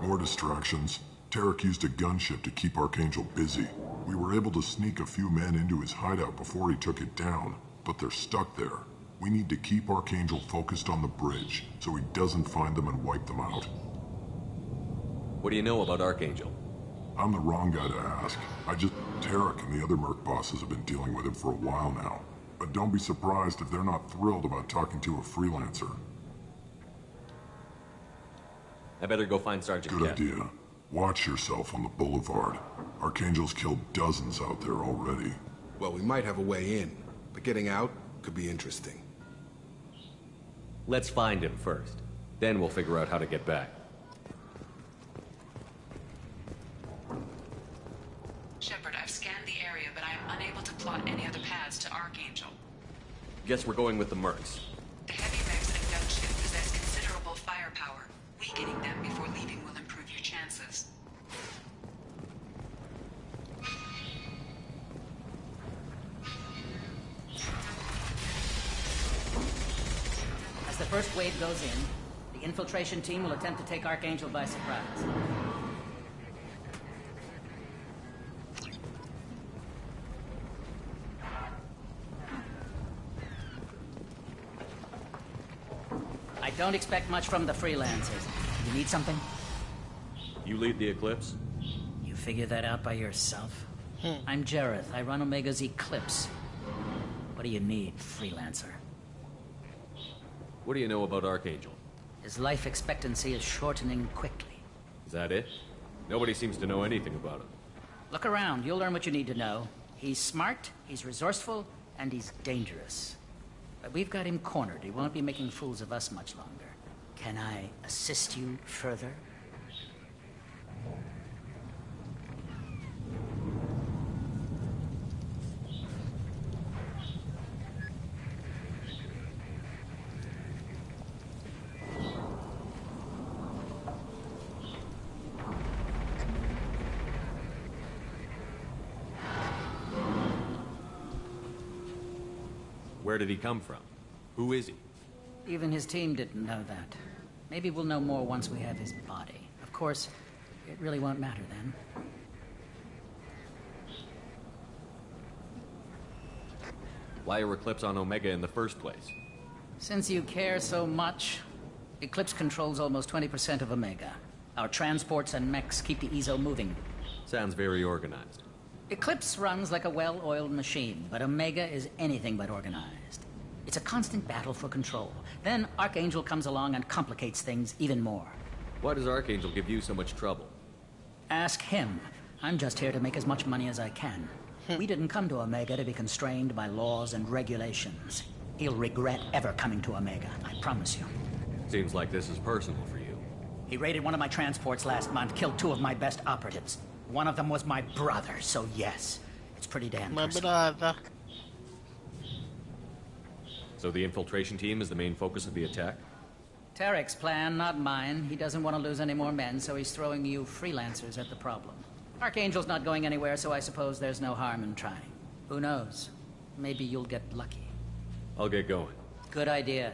More distractions. Tarek used a gunship to keep Archangel busy. We were able to sneak a few men into his hideout before he took it down, but they're stuck there. We need to keep Archangel focused on the bridge, so he doesn't find them and wipe them out. What do you know about Archangel? I'm the wrong guy to ask. Tarek and the other merc bosses have been dealing with him for a while now. But don't be surprised if they're not thrilled about talking to a freelancer. I better go find Sergeant Good Kett. idea. Watch yourself on the boulevard. Archangel's killed dozens out there already. Well, we might have a way in, but getting out could be interesting. Let's find him first. Then we'll figure out how to get back. Sheppard, I've scanned the area, but I am unable to plot any other paths to Archangel. Guess we're going with the mercs. The heavy mechs and gunship possess considerable firepower. Weakening them before leaving will improve your chances. As the first wave goes in, the infiltration team will attempt to take Archangel by surprise. I don't expect much from the freelancers. You need something? You lead the Eclipse? You figure that out by yourself? I'm Jareth. I run Omega's Eclipse. What do you need, freelancer? What do you know about Archangel? His life expectancy is shortening quickly. Is that it? Nobody seems to know anything about him. Look around. You'll learn what you need to know. He's smart, he's resourceful, and he's dangerous. But we've got him cornered. He won't be making fools of us much longer. Can I assist you further? Where did he come from? Who is he? Even his team didn't know that. Maybe we'll know more once we have his body. Of course, it really won't matter then. Why are Eclipse on Omega in the first place? Since you care so much, Eclipse controls almost 20% of Omega. Our transports and mechs keep the EZO moving. Sounds very organized. Eclipse runs like a well-oiled machine, but Omega is anything but organized. It's a constant battle for control. Then Archangel comes along and complicates things even more. Why does Archangel give you so much trouble? Ask him. I'm just here to make as much money as I can. We didn't come to Omega to be constrained by laws and regulations. He'll regret ever coming to Omega, I promise you. Seems like this is personal for you. He raided one of my transports last month, killed 2 of my best operatives. One of them was my brother, so yes, it's pretty damn personal. My brother. So the infiltration team is the main focus of the attack? Tarek's plan, not mine. He doesn't want to lose any more men, so he's throwing you freelancers at the problem. Archangel's not going anywhere, so I suppose there's no harm in trying. Who knows? Maybe you'll get lucky. I'll get going. Good idea.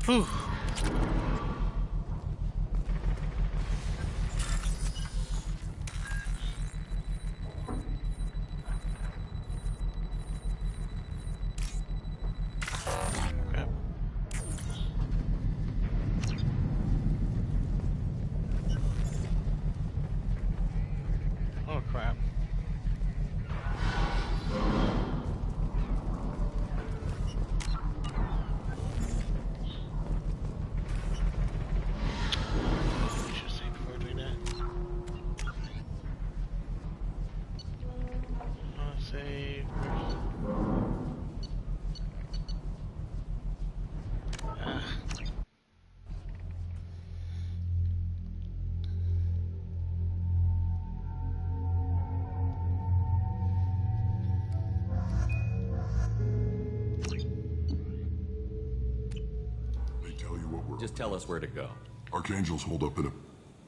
Whew. Oh crap. Just tell us where to go. Archangel's holed up in a...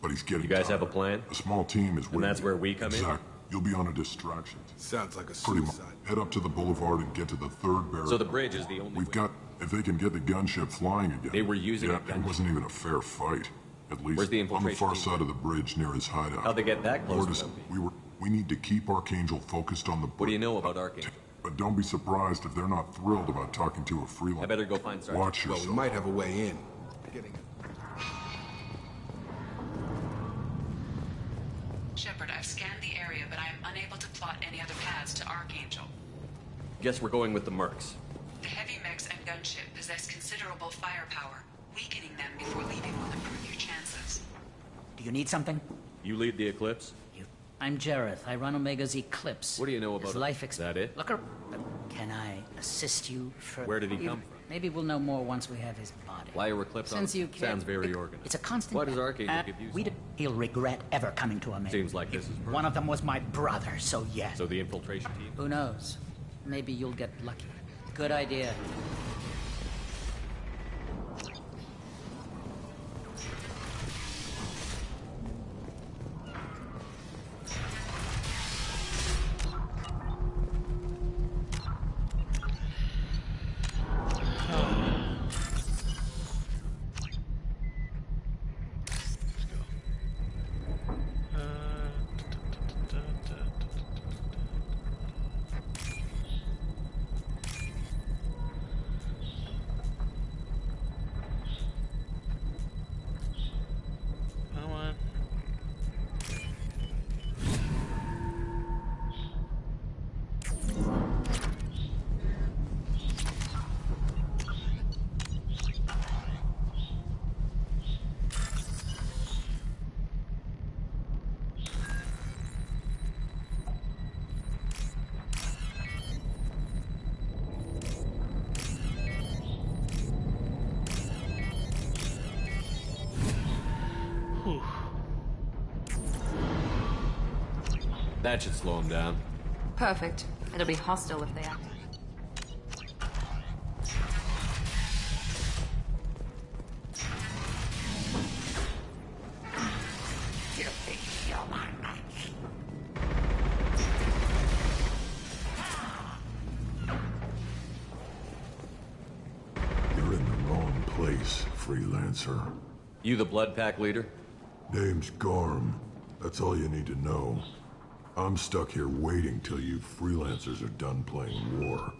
but he's getting You guys tired. have a plan? A small team is waiting. And that's where we come in? You'll be on a distraction. Sounds like a Pretty much. suicide. Head up to the boulevard and get to the 3rd barracks. So the bridge is the only We've way. got... If they can get the gunship flying again... They were using yeah, a gunship. It wasn't even a fair fight. At least Where's the on the infiltration far team? side of the bridge near his hideout. How'd they get that close Lord, to them? we need to keep Archangel focused on the... What do you know about Archangel? But don't be surprised if they're not thrilled about talking to a freelancer. I better go find Sergeant. Watch Well, yourself. we might have a way in. Getting Sheppard, I've scanned the area, but I am unable to plot any other paths to Archangel. Guess we're going with the mercs. The heavy mechs and gunship possess considerable firepower. Weakening them before leaving will improve your chances. Do you need something? You lead the Eclipse? I'm Jareth. I run Omega's Eclipse. What do you know about His him? life Is that it? Can I assist you further? Where did he come from? Maybe we'll know more once we have his body. Wire were clipped Since on. you Sounds very organized. It's a constant. Why does Archangel give you some? He'll regret ever coming to Omega. Seems like this is personal. One of them was my brother, so yes. So the infiltration team? Who knows? Maybe you'll get lucky. Good idea. That should slow him down. Perfect. It'll be hostile if they act. You're in the wrong place, freelancer. You the Blood Pack leader? Name's Garm. That's all you need to know. I'm stuck here waiting till you freelancers are done playing war.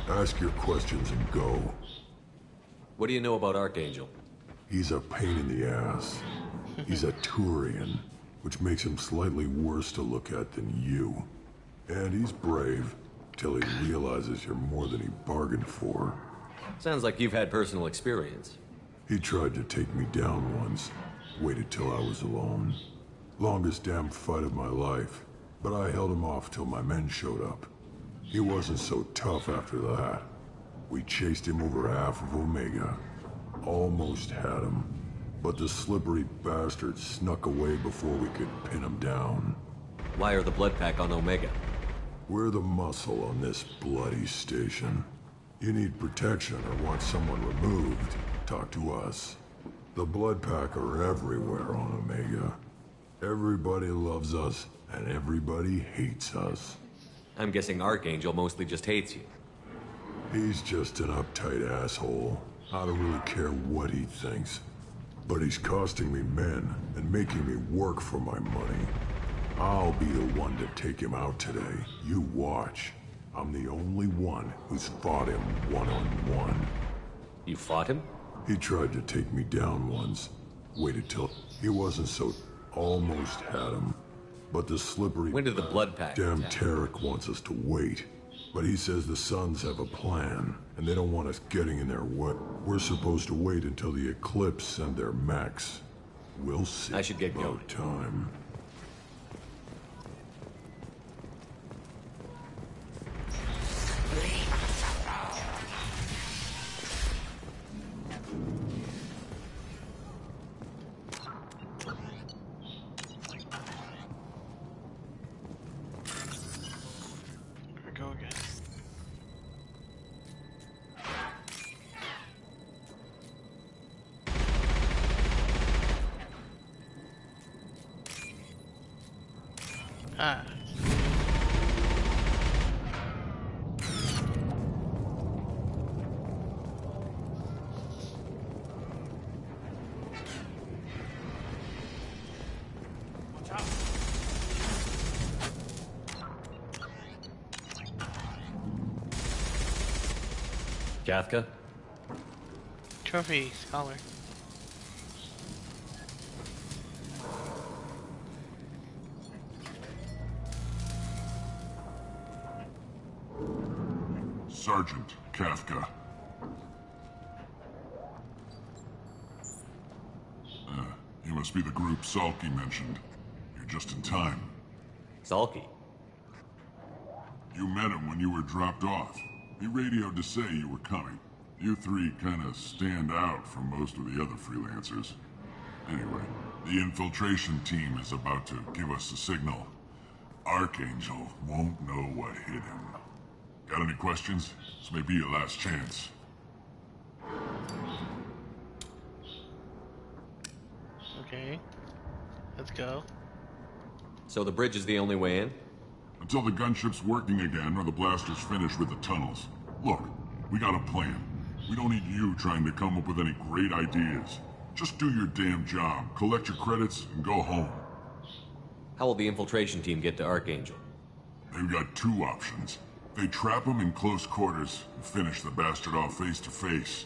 Ask your questions and go. What do you know about Archangel? He's a pain in the ass. He's a Turian, which makes him slightly worse to look at than you. And he's brave, till he realizes you're more than he bargained for. Sounds like you've had personal experience. He tried to take me down once. Waited till I was alone. Longest damn fight of my life. But I held him off till my men showed up. He wasn't so tough after that. We chased him over half of Omega. Almost had him. But the slippery bastard snuck away before we could pin him down. Why are the Blood Pack on Omega? We're the muscle on this bloody station. You need protection or want someone removed, talk to us. The Blood Pack are everywhere on Omega. Everybody loves us, and everybody hates us. I'm guessing Archangel mostly just hates you. He's just an uptight asshole. I don't really care what he thinks. But he's costing me men and making me work for my money. I'll be the one to take him out today. You watch. I'm the only one who's fought him one-on-one. You fought him? He tried to take me down once. Waited till he wasn't so... Almost had him. But the slippery... When did the Blood Pack Damn attack? Tarek wants us to wait. But he says the Suns have a plan, and they don't want us getting in their way. We're supposed to wait until the Eclipse send their mechs. We'll see. I should get going. About time. Ah. Watch out. Kafka? Trophy scholar. Sergeant Kafka. You must be the group Salky mentioned. You're just in time. Salky? You met him when you were dropped off. He radioed to say you were coming. You three kind of stand out from most of the other freelancers. Anyway, the infiltration team is about to give us the signal. Archangel won't know what hit him. Got any questions? This may be your last chance. Okay. Let's go. So the bridge is the only way in? Until the gunship's working again or the blasters finish with the tunnels. Look, we got a plan. We don't need you trying to come up with any great ideas. Just do your damn job, collect your credits, and go home. How will the infiltration team get to Archangel? They've got two options. They trap him in close quarters and finish the bastard off face to face.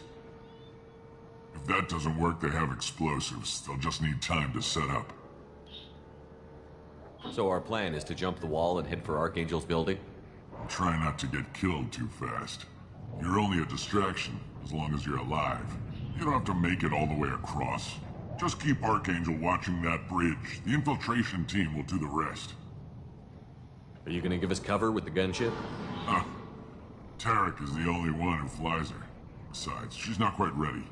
If that doesn't work, they have explosives. They'll just need time to set up. So our plan is to jump the wall and head for Archangel's building? Try not to get killed too fast. You're only a distraction, as long as you're alive. You don't have to make it all the way across. Just keep Archangel watching that bridge. The infiltration team will do the rest. Are you gonna give us cover with the gunship? Tarek is the only one who flies her. Besides, she's not quite ready.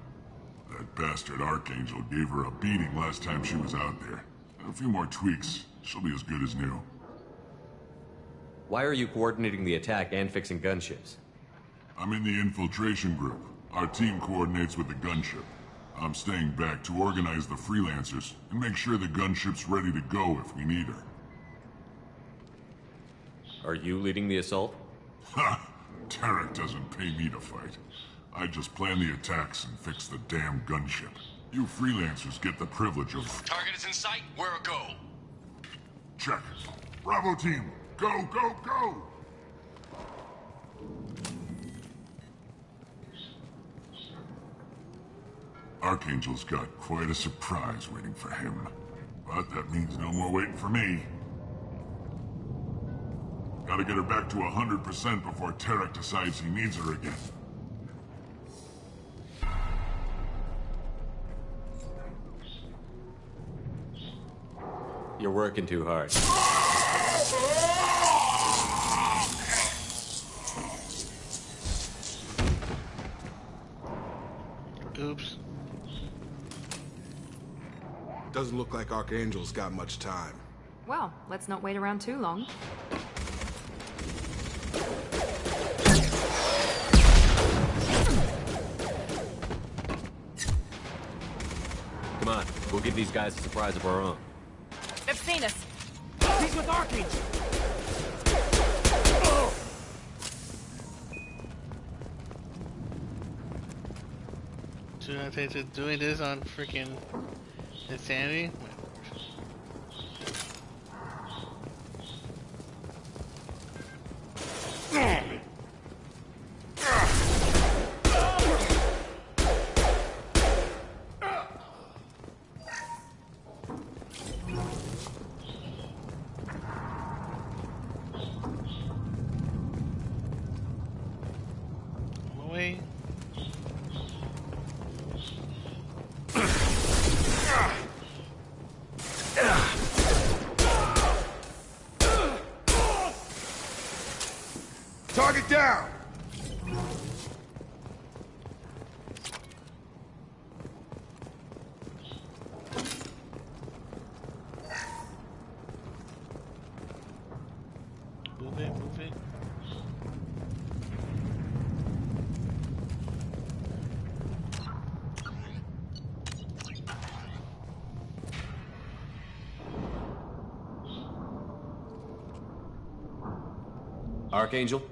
That bastard Archangel gave her a beating last time she was out there. A few more tweaks, she'll be as good as new. Why are you coordinating the attack and fixing gunships? I'm in the infiltration group. Our team coordinates with the gunship. I'm staying back to organize the freelancers and make sure the gunship's ready to go if we need her. Are you leading the assault? Ha! Tarek doesn't pay me to fight. I just plan the attacks and fix the damn gunship. You freelancers get the privilege of... Target is in sight. Where a go? Check. Bravo team! Go, go, go! Archangel's got quite a surprise waiting for him. But that means no more waiting for me. Gotta get her back to 100% before Tarek decides he needs her again. You're working too hard. Oops. Doesn't look like Archangel's got much time. Well, let's not wait around too long. Come on, we'll give these guys a surprise of our own. They've seen us. He's with Archangel. So I think to doing this on freaking Insanity? Away. Target down! Move it, move it. Archangel?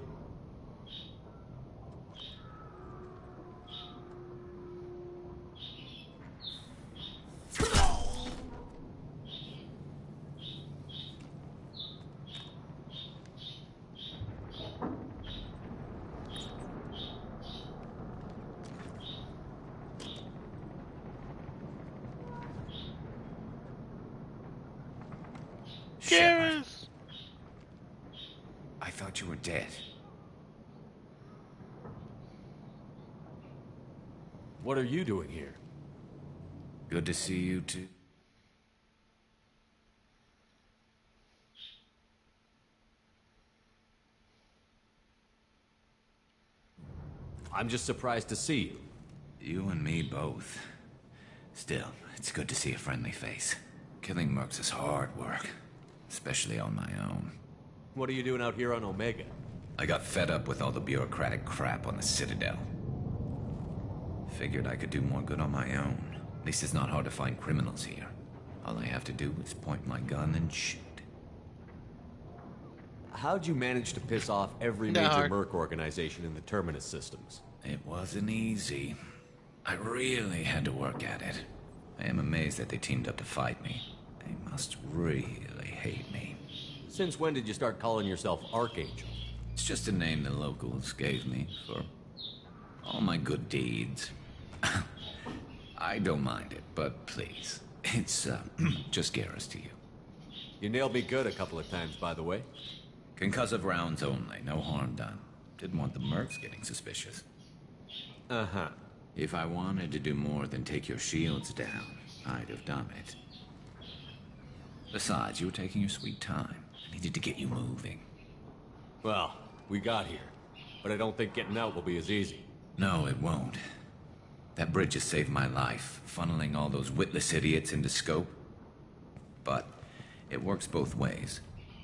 Sheppard. I thought you were dead. What are you doing here? Good to see you too. I'm just surprised to see you. You and me both. Still, it's good to see a friendly face. Killing mercs is hard work, especially on my own. What are you doing out here on Omega? I got fed up with all the bureaucratic crap on the Citadel. Figured I could do more good on my own. At least it's not hard to find criminals here. All I have to do is point my gun and shoot. How'd you manage to piss off every major merc organization in the Terminus systems? It wasn't easy. I really had to work at it. I am amazed that they teamed up to fight me. They must really hate me. Since when did you start calling yourself Archangel? It's just a name the locals gave me for all my good deeds. I don't mind it, but please, it's just Garrus to you. You nailed me good a couple of times, by the way. Concussive rounds only, no harm done. Didn't want the mercs getting suspicious. Uh-huh. If I wanted to do more than take your shields down, I'd have done it. Besides, you were taking your sweet time. I needed to get you moving. Well, we got here. But I don't think getting out will be as easy. No, it won't. That bridge has saved my life, funneling all those witless idiots into scope. But it works both ways.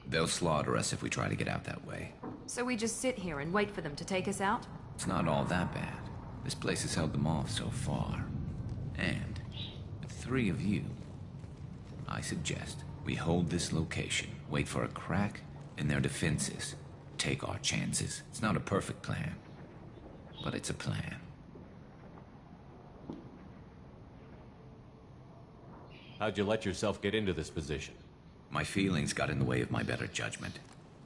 They'll slaughter us if we try to get out that way. So we just sit here and wait for them to take us out? It's not all that bad. This place has held them off so far. And with 3 of you, I suggest we hold this location, wait for a crack in their defenses, take our chances. It's not a perfect plan, but it's a plan. How'd you let yourself get into this position? My feelings got in the way of my better judgment.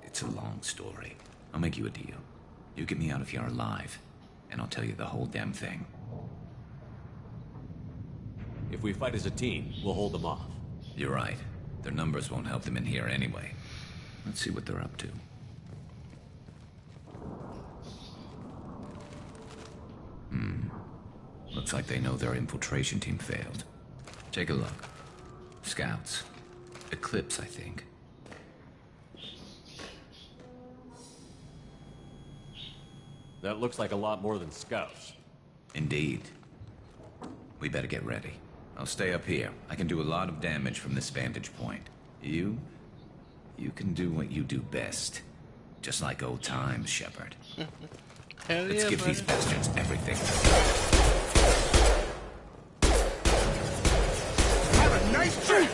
It's a long story. I'll make you a deal. You get me out of here alive, and I'll tell you the whole damn thing. If we fight as a team, we'll hold them off. You're right. Their numbers won't help them in here anyway. Let's see what they're up to. Looks like they know their infiltration team failed. Take a look. Scouts. Eclipse, I think. That looks like a lot more than scouts. Indeed. We better get ready. I'll stay up here. I can do a lot of damage from this vantage point. You can do what you do best. Just like old times, Sheppard. Let's give these bastards everything. Have a nice trip!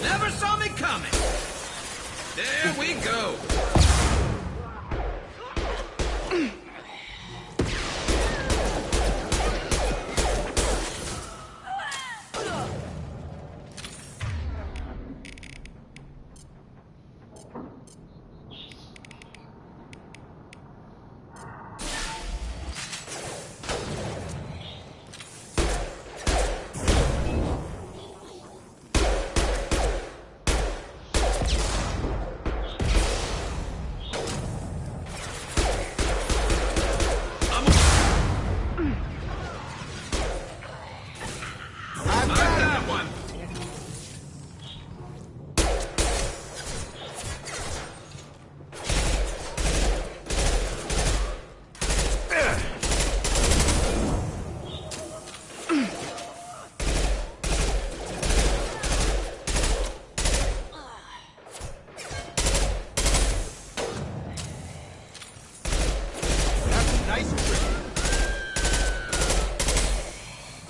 Never saw me coming! There we go!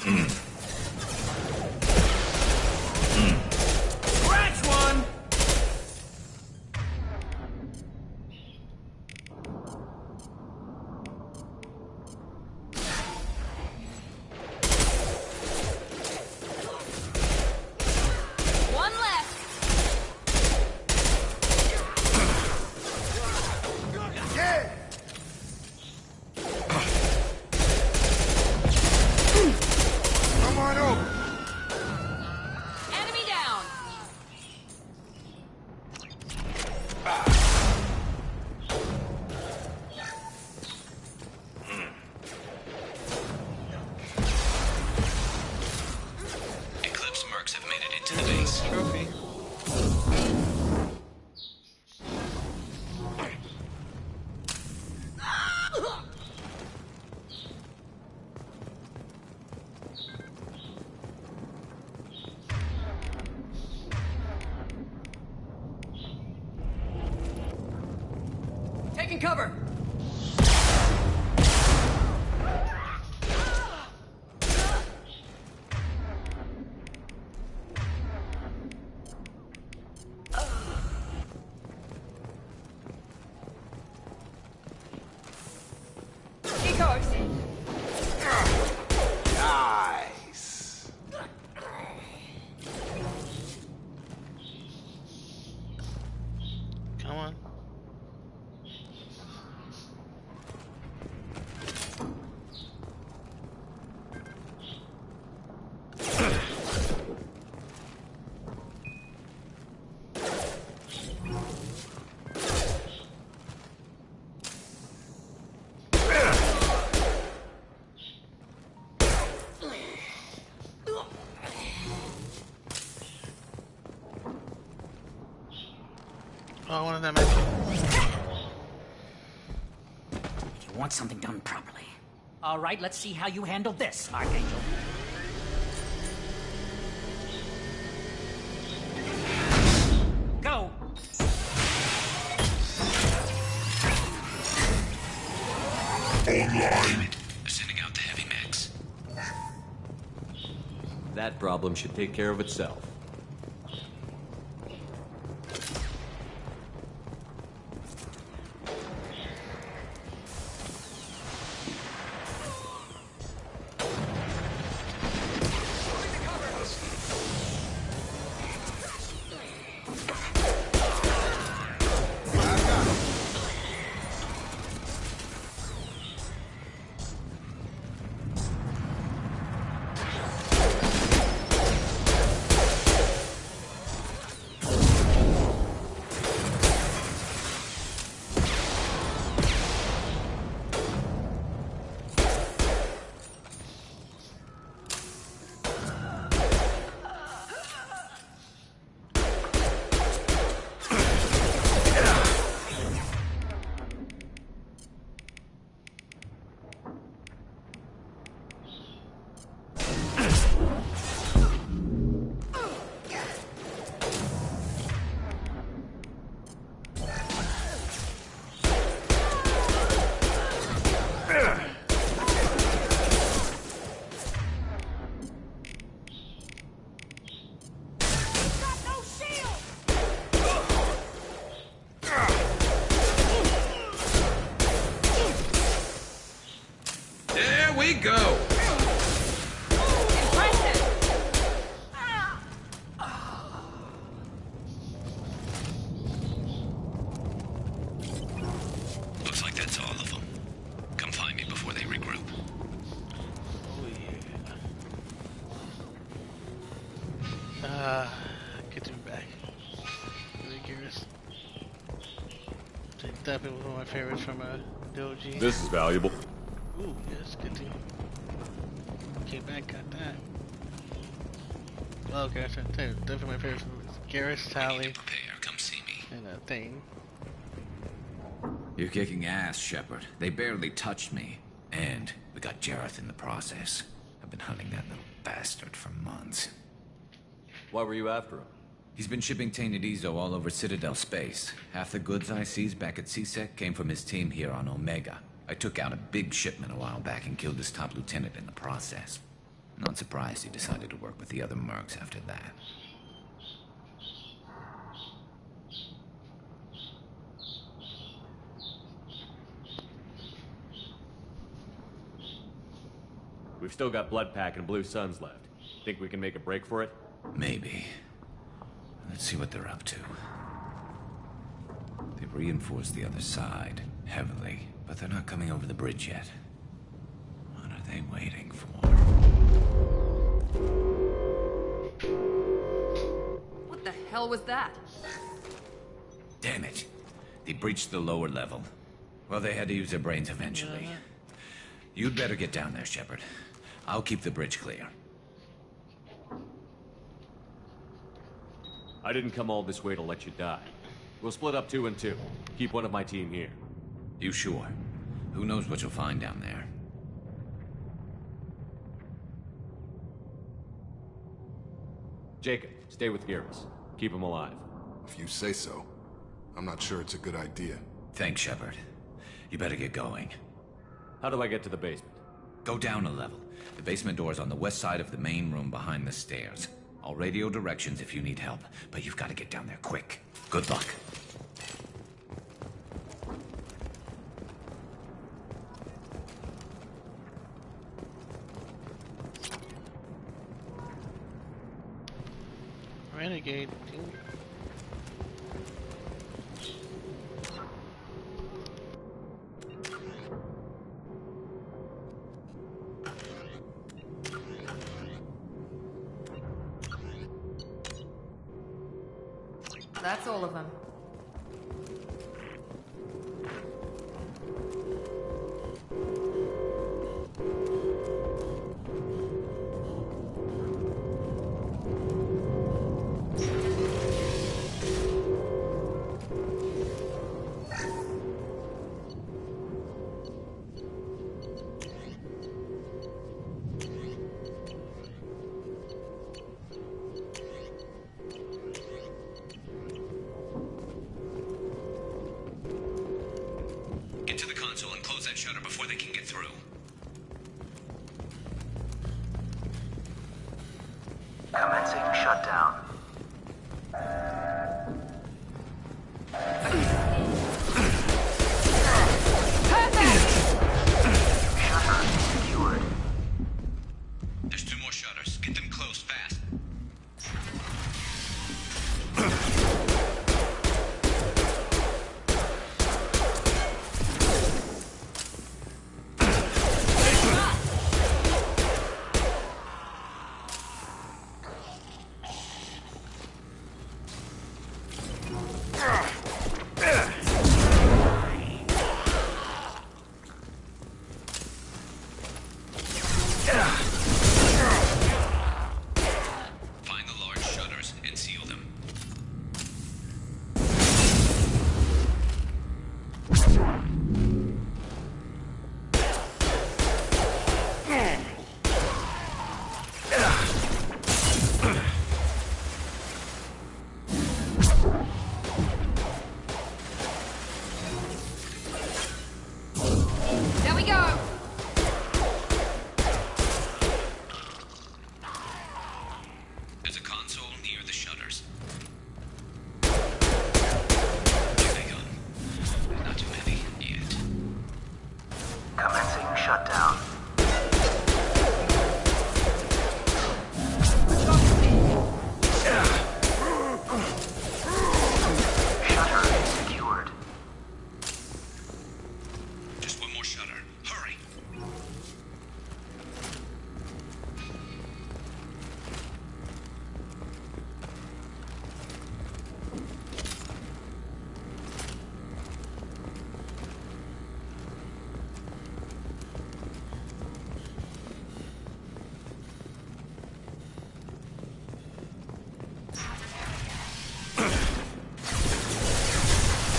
Scratch one! One left. Yeah! Come on over. Enemy down. Eclipse mercs have made it into the base. Trophy. Taking cover! Decoys. Nice. Come on. Oh, one of them. You want something done properly. All right, let's see how you handle this, Archangel. Go! Online. Sending out the heavy mechs. That problem should take care of itself. we go! Looks like that's all of them. Come find me before they regroup. Good to be back. Really curious. Definitely one of my favorites from the OG. This is valuable. Ooh, yes, good to came back, got that. Oh, okay, definitely my favorite from Garrus, Tally, come see me. And a thing. You're kicking ass, Sheppard. They barely touched me. And we got Jareth in the process. I've been hunting that little bastard for months. Why were you after him? He's been shipping tainted Ezo all over Citadel space. Half the goods I seized back at CSEC came from his team here on Omega. I took out a big shipment a while back and killed his top lieutenant in the process. Not surprised he decided to work with the other mercs after that. We've still got Bloodpack and Blue Suns left. Think we can make a break for it? Maybe. Let's see what they're up to. They've reinforced the other side, heavily, but they're not coming over the bridge yet. What are they waiting for? What the hell was that? Damn it. They breached the lower level. Well, they had to use their brains eventually. You'd better get down there, Sheppard. I'll keep the bridge clear. I didn't come all this way to let you die. We'll split up 2 and 2. Keep one of my team here. You sure? Who knows what you'll find down there? Jacob, stay with Garrus. Keep him alive. If you say so. I'm not sure it's a good idea. Thanks, Sheppard. You better get going. How do I get to the basement? Go down a level. The basement door's on the west side of the main room behind the stairs. I'll radio directions if you need help, but you've got to get down there quick. Good luck. Renegade. That's all of them. Commencing shutdown. Shutter secured. There's 2 more shutters. Get them closed fast.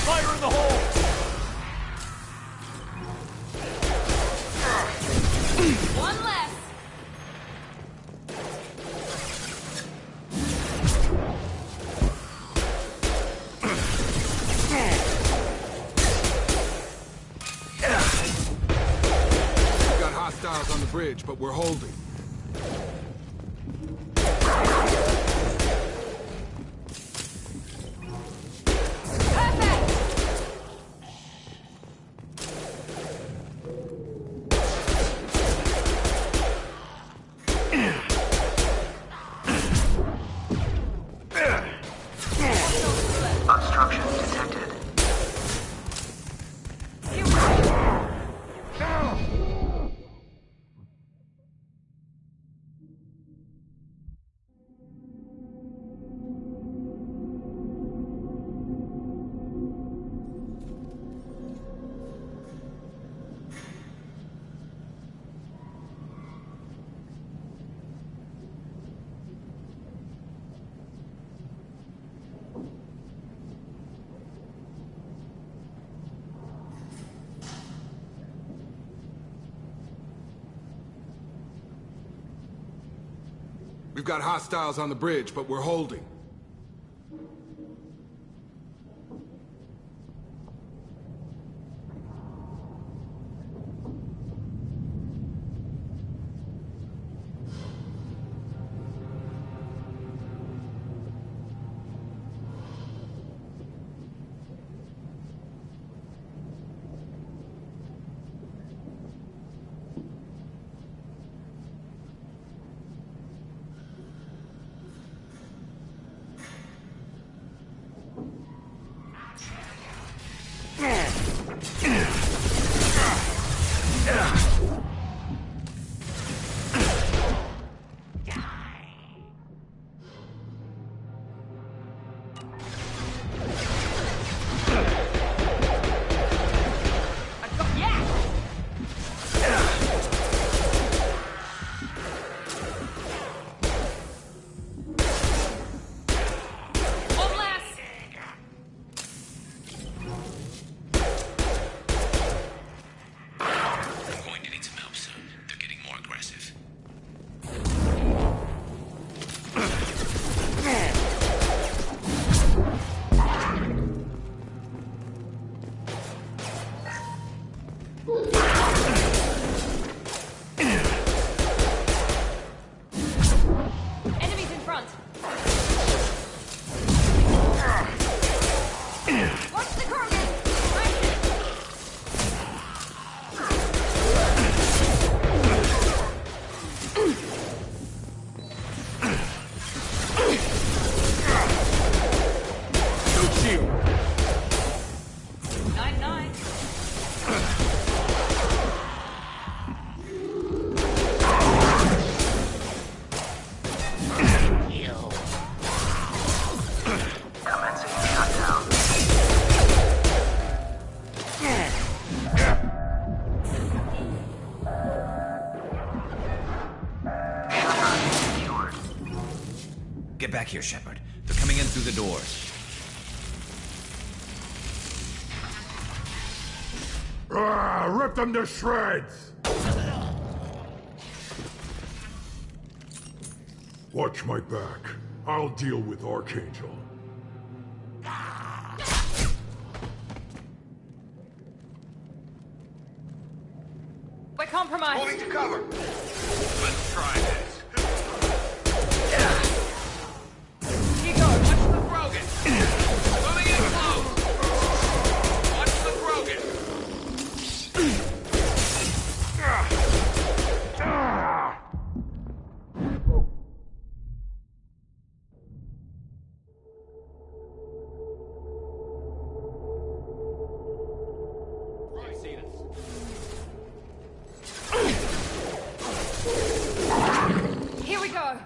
Fire in the hole! One less. We've got hostiles on the bridge, but we're holding. We've got hostiles on the bridge, but we're holding. Get back here, Sheppard. They're coming in through the doors. Rip them to shreds! Watch my back. I'll deal with Archangel. We're compromised. Moving to cover. Let's try this. Here goes. Watch the Brogan. Moving in close. Watch the Brogan. Here we go.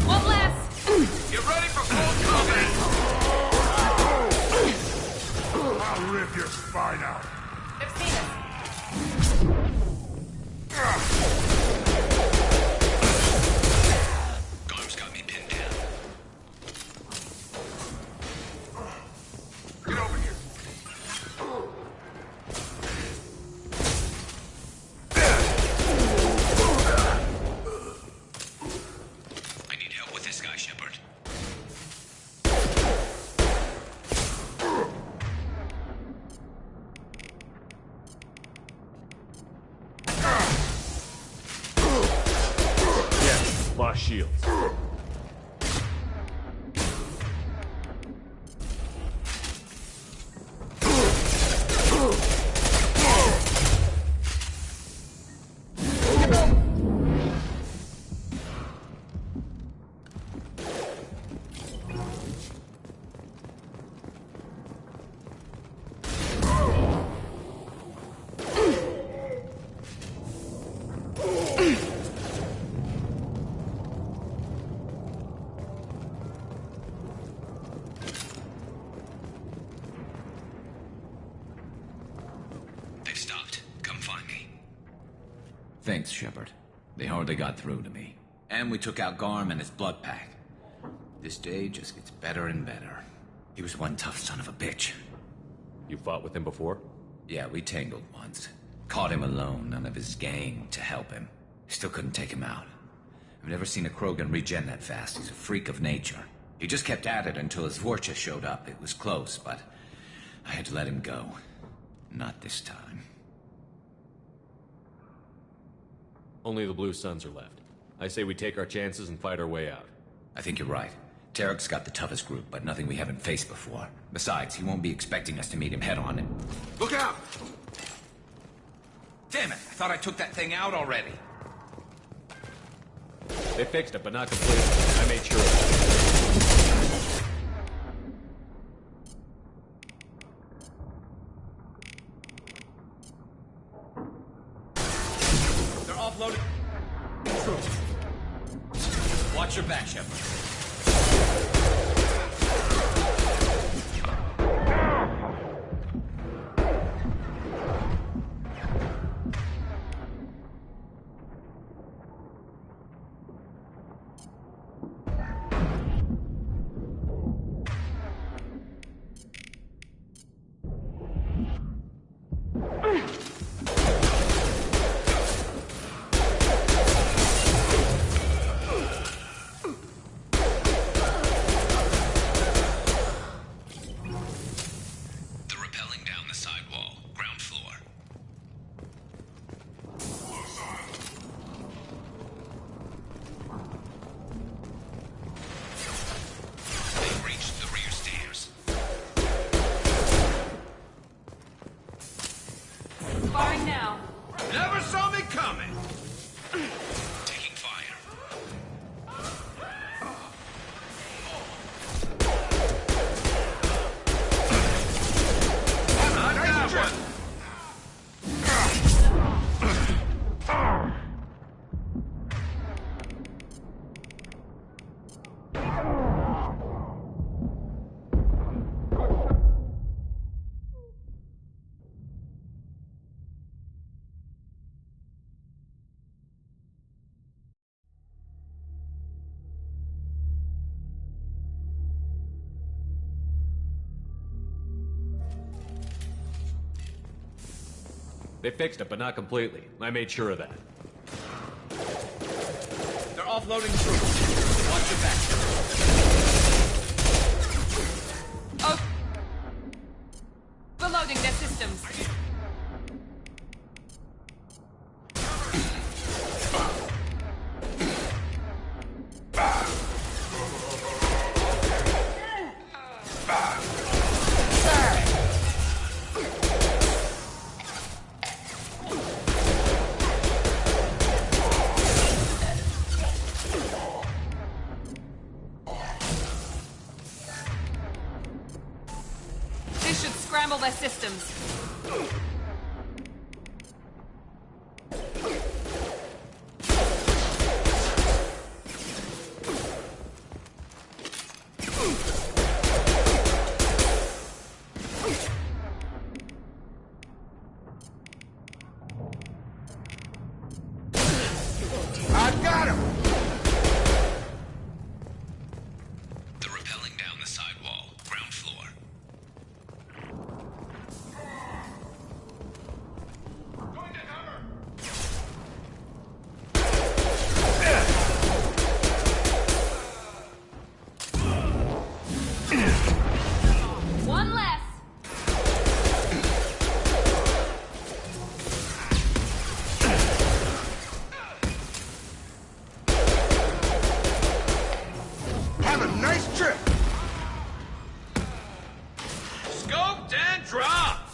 One less. Get ready for full combat. I'll rip your spine out. They've seen us. Garm's got me pinned down. Get over here. I need help with this guy, Sheppard. My shields. Thanks, Sheppard. They hardly got through to me. And we took out Garm and his blood pack. This day just gets better and better. He was one tough son of a bitch. You fought with him before? Yeah, we tangled once. Caught him alone, none of his gang to help him. Still couldn't take him out. I've never seen a Krogan regen that fast. He's a freak of nature. He just kept at it until his Vorcha showed up. It was close, but I had to let him go. Not this time. Only the Blue Suns are left. I say we take our chances and fight our way out. I think you're right. Tarek's got the toughest group, but nothing we haven't faced before. Besides, he won't be expecting us to meet him head-on and... Look out! Damn it! I thought I took that thing out already. They fixed it, but not completely. I made sure of it. They're offloaded. Watch your back, Sheppard. Firing now. Never saw me coming! Taking fire. Nice trip! They fixed it, but not completely. I made sure of that. They're offloading troops. Watch your back. Oh! Reloading their systems. This should scramble their systems. I got him! They're rappelling down the side wall, ground floor. One less. Have a nice trip! Scoped and dropped!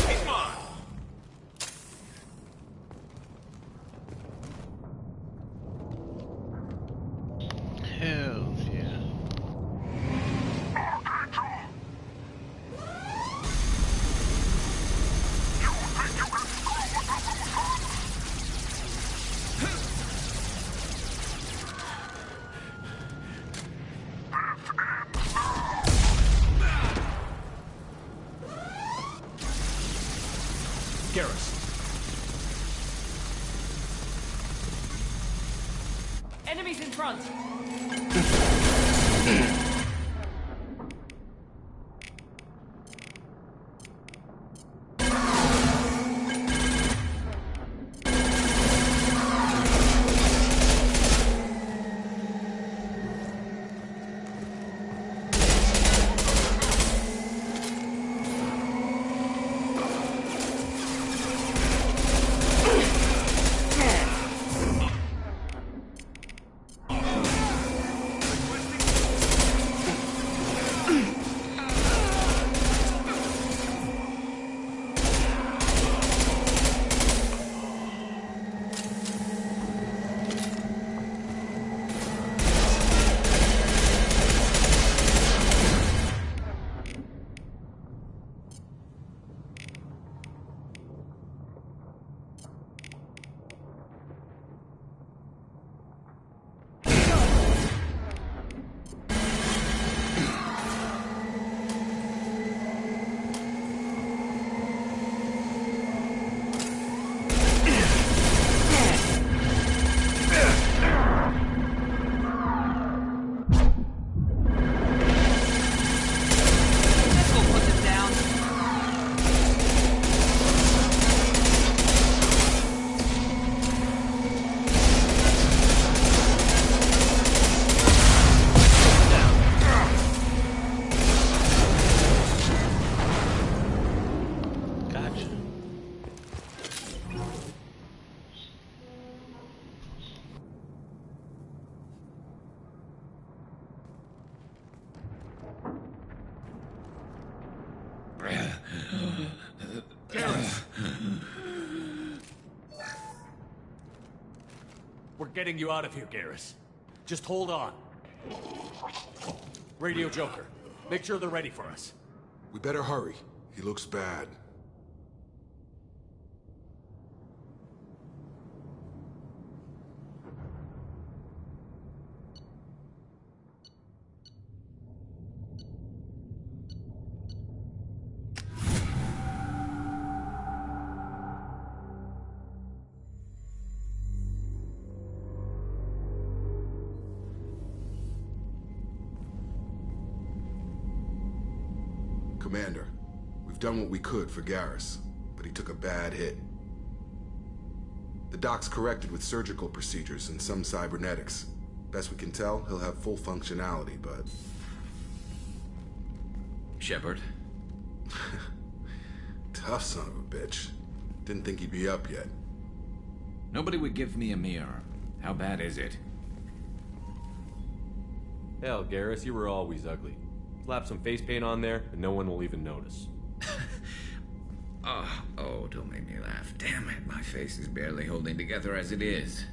He's mine! Hell yeah. front. We're getting you out of here, Garrus. Just hold on. Radio Joker, make sure they're ready for us. We better hurry. He looks bad. Commander, we've done what we could for Garrus, but he took a bad hit. The doc's corrected with surgical procedures and some cybernetics. Best we can tell, he'll have full functionality, but... Sheppard? Tough son of a bitch. Didn't think he'd be up yet. Nobody would give me a mirror. How bad is it? Hell, Garrus, you were always ugly. Slap some face paint on there, and no one will even notice. Oh, don't make me laugh. Damn it, my face is barely holding together as it is.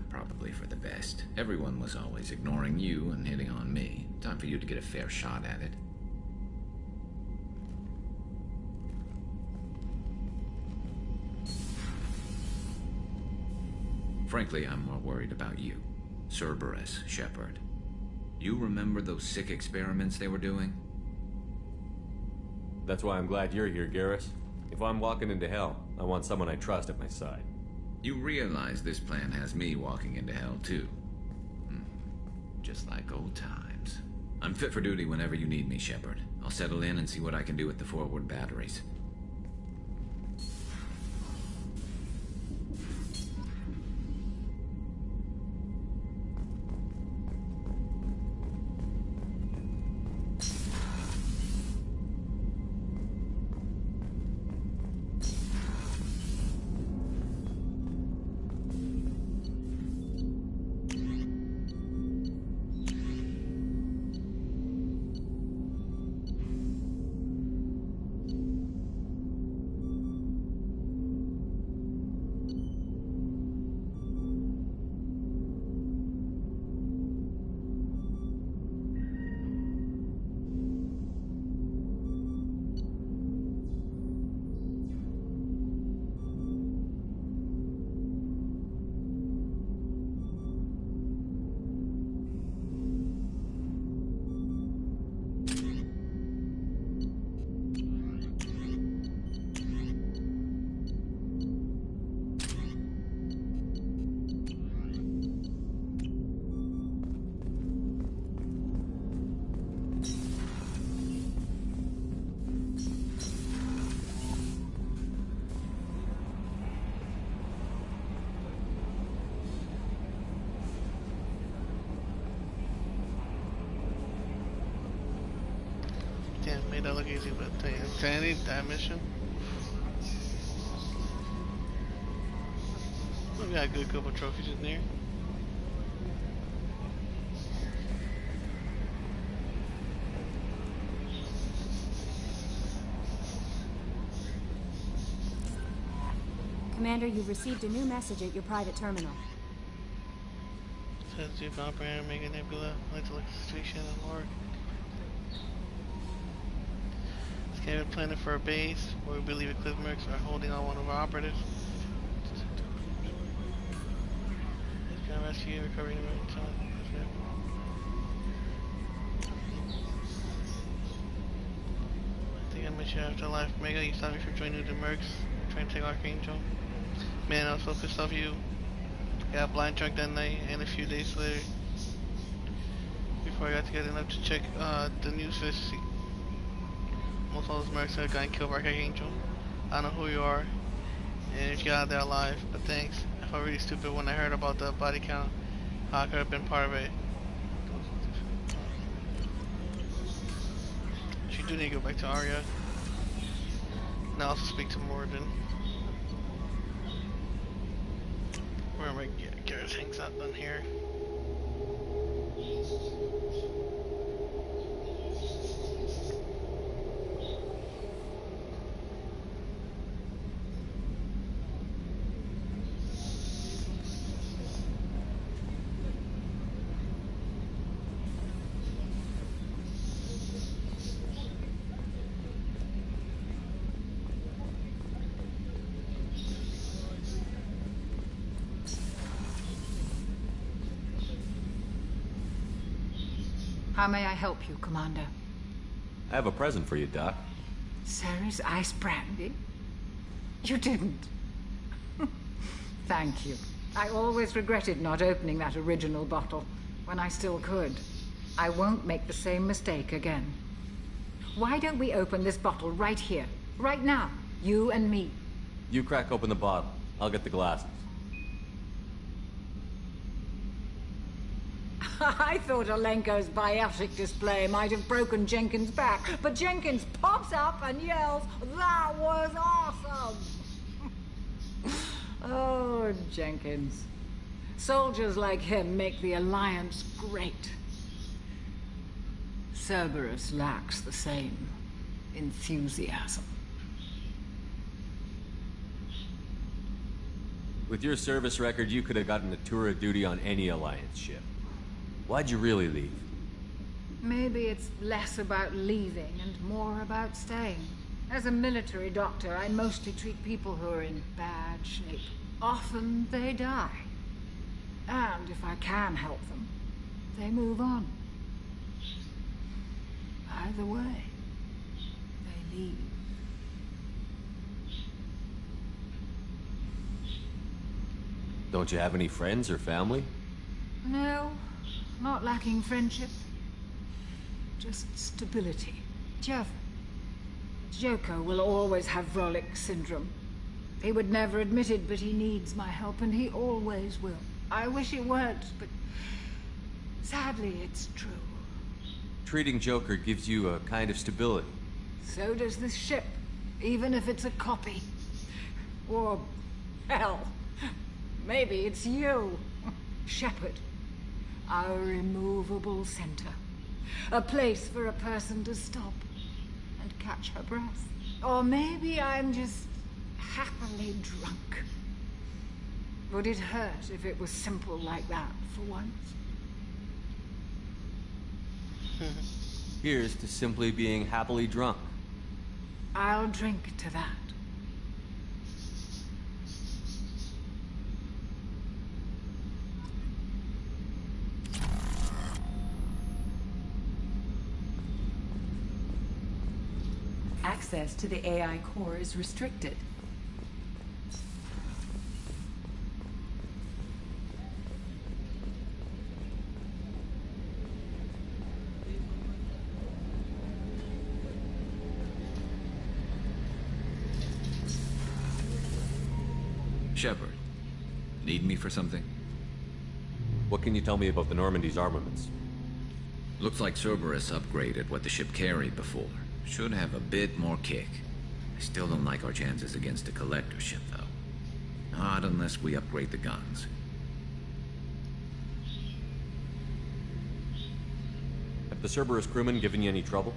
Probably for the best. Everyone was always ignoring you and hitting on me. Time for you to get a fair shot at it. Frankly, I'm more worried about you. Cerberus, Sheppard. You remember those sick experiments they were doing? That's why I'm glad you're here, Garrus. If I'm walking into hell, I want someone I trust at my side. You realize this plan has me walking into hell, too. Just like old times. I'm fit for duty whenever you need me, Sheppard. I'll settle in and see what I can do with the forward batteries. made that look easy, but the insanity, that mission. We got a good couple trophies in there. Commander, you've received a new message at your private terminal. Says you've operated Omega Nebula. I'd like to look at the situation and Lord. Scanner planning for a base where we believe Eclipse are holding on one of our operatives. It's gonna rescue and recover the I think I mentioned afterlife. Omega, you stopped me from joining the Mercs, trying to take Archangel. Man, I was so pissed off you. Got blind drunk that night, and a few days later, before I got together enough to check the news for this. Most of those mercs have gotten killed by Archangel. I don't know who you are, and if you got out there alive, but thanks. I felt really stupid when I heard about the body count. How I could have been part of it. You do need to go back to Arya. And I also speak to Morden. Where my Garrus hangs out down here. How may I help you, Commander? I have a present for you, Doc. Ceres ice brandy? You didn't. Thank you. I always regretted not opening that original bottle when I still could. I won't make the same mistake again. Why don't we open this bottle right here, right now, you and me? You crack open the bottle. I'll get the glasses. I thought Alenko's biotic display might have broken Jenkins' back, but Jenkins pops up and yells, "That was awesome!" Oh, Jenkins. Soldiers like him make the Alliance great. Cerberus lacks the same enthusiasm. With your service record, you could have gotten a tour of duty on any Alliance ship. Why'd you really leave? Maybe it's less about leaving and more about staying. As a military doctor, I mostly treat people who are in bad shape. Often they die. And if I can help them, they move on. Either way, they leave. Don't you have any friends or family? No, not lacking friendship. Just stability. Joko will always have Vrolic syndrome. He would never admit it, but he needs my help, and he always will. I wish it weren't, but sadly it's true. Treating Joker gives you a kind of stability. So does this ship, even if it's a copy. Or, hell, maybe it's you, Sheppard. Our immovable center. A place for a person to stop and catch her breath. Or maybe I'm just happily drunk. Would it hurt if it was simple like that for once? Here's to simply being happily drunk. I'll drink to that. Access to the AI core is restricted. Sheppard, need me for something? What can you tell me about the Normandy's armaments? Looks like Cerberus upgraded what the ship carried before. Should have a bit more kick. I still don't like our chances against a collector ship, though. Not unless we upgrade the guns. Have the Cerberus crewmen given you any trouble?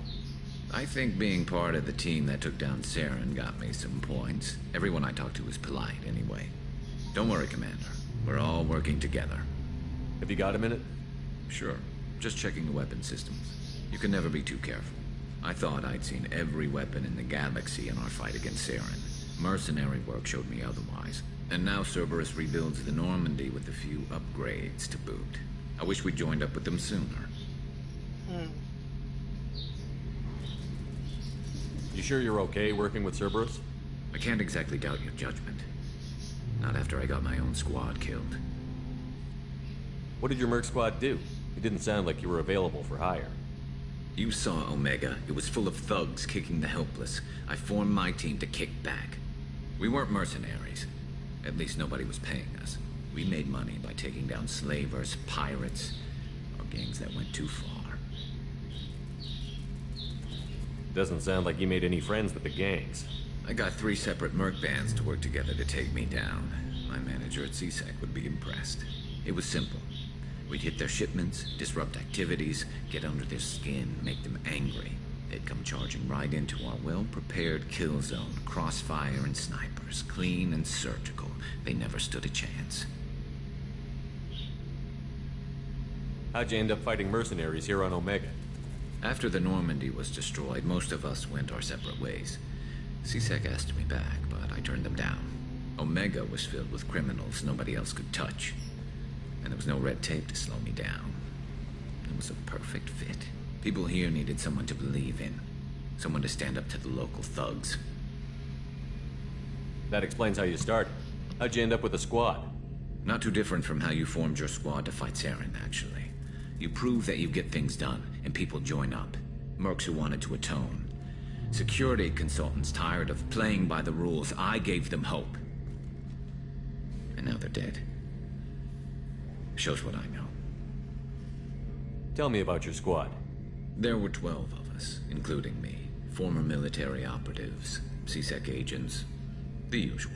I think being part of the team that took down Saren got me some points. Everyone I talked to was polite, anyway. Don't worry, Commander. We're all working together. Have you got a minute? Sure. Just checking the weapon systems. You can never be too careful. I thought I'd seen every weapon in the galaxy in our fight against Saren. Mercenary work showed me otherwise. And now Cerberus rebuilds the Normandy with a few upgrades to boot. I wish we'd joined up with them sooner. You sure you're okay working with Cerberus? I can't exactly doubt your judgment. Not after I got my own squad killed. What did your merc squad do? It didn't sound like you were available for hire. You saw Omega. It was full of thugs kicking the helpless. I formed my team to kick back. We weren't mercenaries. At least nobody was paying us. We made money by taking down slavers, pirates, or gangs that went too far. Doesn't sound like you made any friends with the gangs. I got 3 separate merc bands to work together to take me down. My manager at CSEC would be impressed. It was simple. We'd hit their shipments, disrupt activities, get under their skin, make them angry. They'd come charging right into our well-prepared kill zone, crossfire and snipers, clean and surgical. They never stood a chance. How'd you end up fighting mercenaries here on Omega? After the Normandy was destroyed, most of us went our separate ways. CSEC asked me back, but I turned them down. Omega was filled with criminals nobody else could touch. And there was no red tape to slow me down. It was a perfect fit. People here needed someone to believe in. Someone to stand up to the local thugs. That explains how you started. How'd you end up with a squad? Not too different from how you formed your squad to fight Saren, actually. You prove that you get things done, and people join up. Mercs who wanted to atone. Security consultants tired of playing by the rules. I gave them hope. And now they're dead. Shows what I know. Tell me about your squad. There were 12 of us, including me. Former military operatives, CSEC agents, the usual.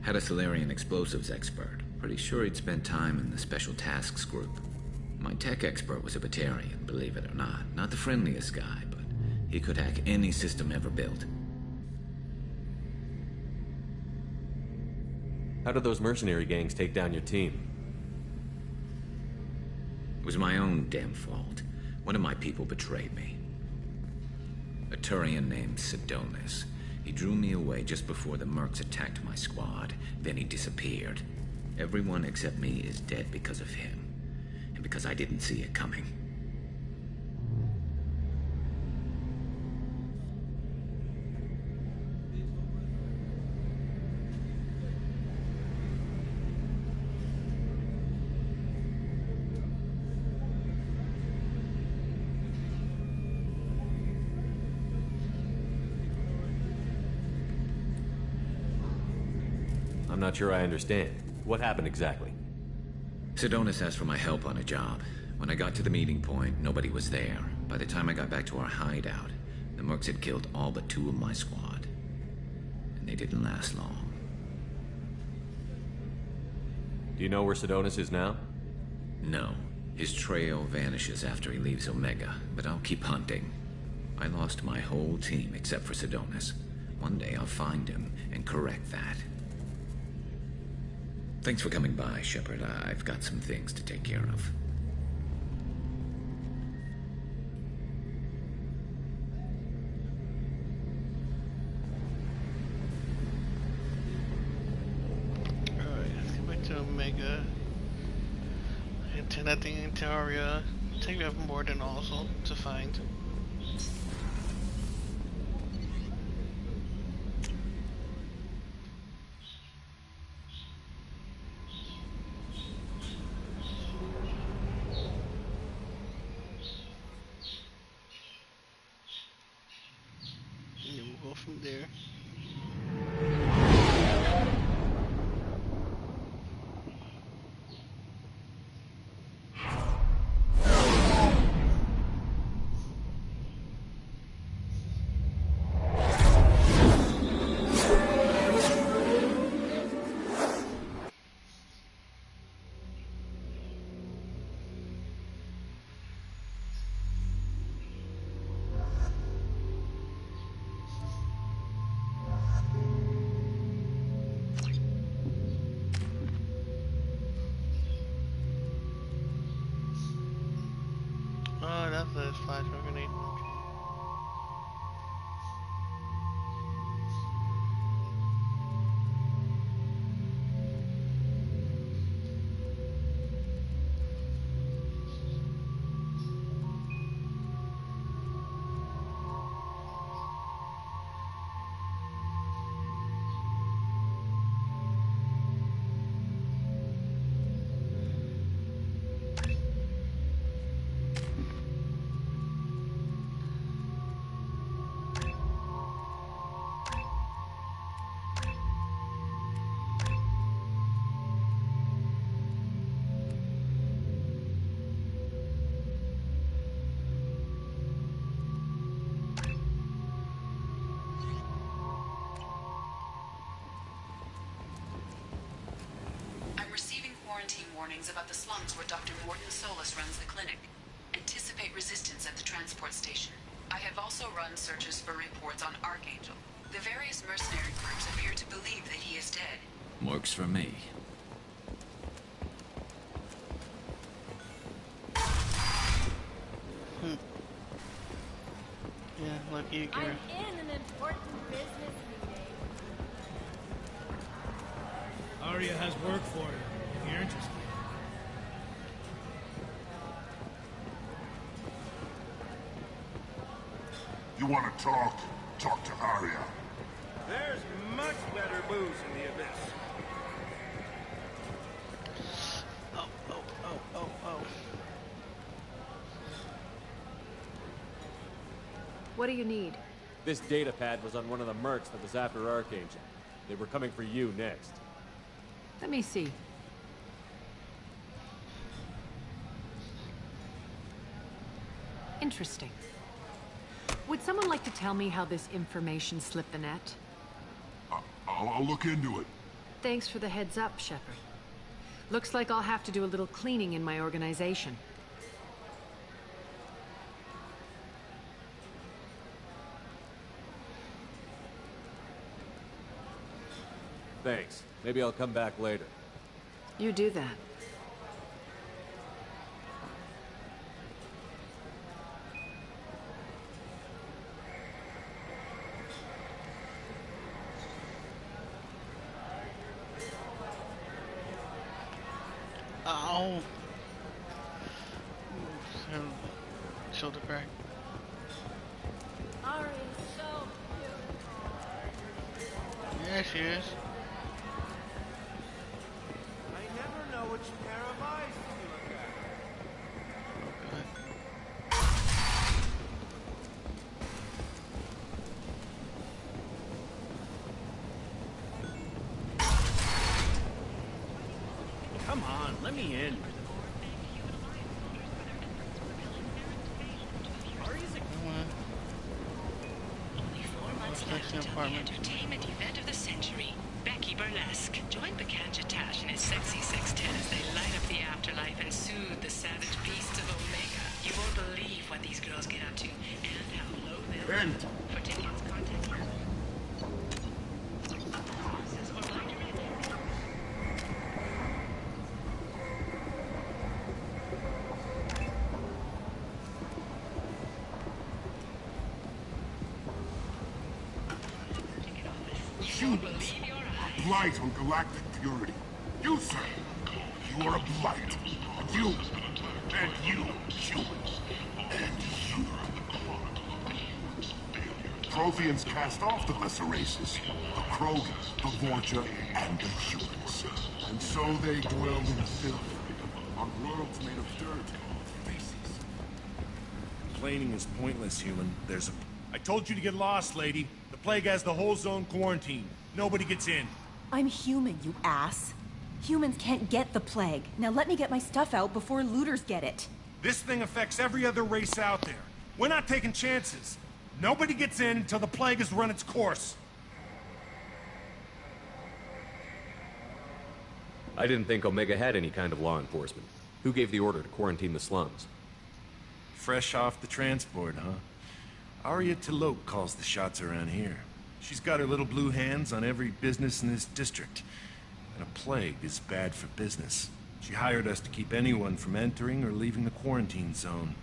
Had a Solarian explosives expert. Pretty sure he'd spent time in the Special Tasks Group. My tech expert was a Batarian, believe it or not. Not the friendliest guy, but he could hack any system ever built. How did those mercenary gangs take down your team? It was my own damn fault. One of my people betrayed me. A Turian named Sidonis. He drew me away just before the mercs attacked my squad. Then he disappeared. Everyone except me is dead because of him. And because I didn't see it coming. I'm not sure I understand. What happened exactly? Sidonis asked for my help on a job. When I got to the meeting point, nobody was there. By the time I got back to our hideout, the mercs had killed all but 2 of my squad. And they didn't last long. Do you know where Sidonis is now? No. His trail vanishes after he leaves Omega, but I'll keep hunting. I lost my whole team except for Sidonis. One day I'll find him and correct that. Thanks for coming by, Sheppard. I've got some things to take care of. Alright, let's get back to Omega. And turn that thing into Aria. Take me up more than also to find. From there. that's a flash grenade. I'm receiving quarantine warnings about the slums where Dr. Morton Solus runs the clinic. Anticipate resistance at the transport station. I have also run searches for reports on Archangel. The various mercenary groups appear to believe that he is dead. Works for me. Yeah, look, you I'm in an important business meeting. Arya has work for you, if you're interested. You want to talk? Talk to Arya. There's much better booze in the abyss. Oh. What do you need? This data pad was on one of the mercs that was after Archangel. They were coming for you next. Let me see. Interesting. Would someone like to tell me how this information slipped the net? I'll look into it. Thanks for the heads up, Sheppard. Looks like I'll have to do a little cleaning in my organization. Thanks. Maybe I'll come back later. You do that. Ow. Shoulder crack. Ari is so beautiful. Yeah, she is. I never know which pair of eyes to look at. Come on, let me in. Only 4 months left until the entertainment event of the century. Becky Burlesque. Join Bacanja Tash and his sexy sextet as they light up the afterlife and soothe the savage beasts of Omega. You won't believe what these girls get up to and how low they'll End. For tickets, contact your... Humans. A blight on galactic purity. You, sir. You are a blight. And you. And you, humans. And you. Protheans cast off the lesser races. The Krogan, the Vorcha, and the humans. And so they dwell in filth. On worlds made of dirt. Complaining is pointless, human. There's a... I told you to get lost, lady. The plague has the whole zone quarantined. Nobody gets in. I'm human, you ass. Humans can't get the plague. Now let me get my stuff out before looters get it. This thing affects every other race out there. We're not taking chances. Nobody gets in until the plague has run its course. I didn't think Omega had any kind of law enforcement. Who gave the order to quarantine the slums? Fresh off the transport, huh? Arya T'Loak calls the shots around here. She's got her little blue hands on every business in this district. And a plague is bad for business. She hired us to keep anyone from entering or leaving the quarantine zone.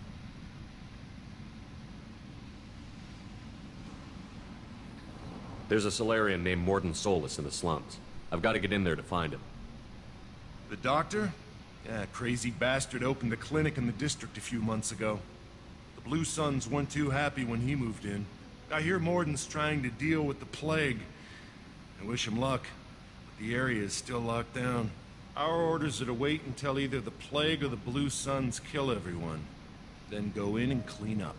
There's a Solarian named Morden Solus in the slums. I've got to get in there to find him. The doctor? Yeah, crazy bastard opened a clinic in the district a few months ago. The Blue Suns weren't too happy when he moved in. I hear Morden's trying to deal with the plague. I wish him luck, but the area is still locked down. Our orders are to wait until either the plague or the Blue Suns kill everyone, then go in and clean up.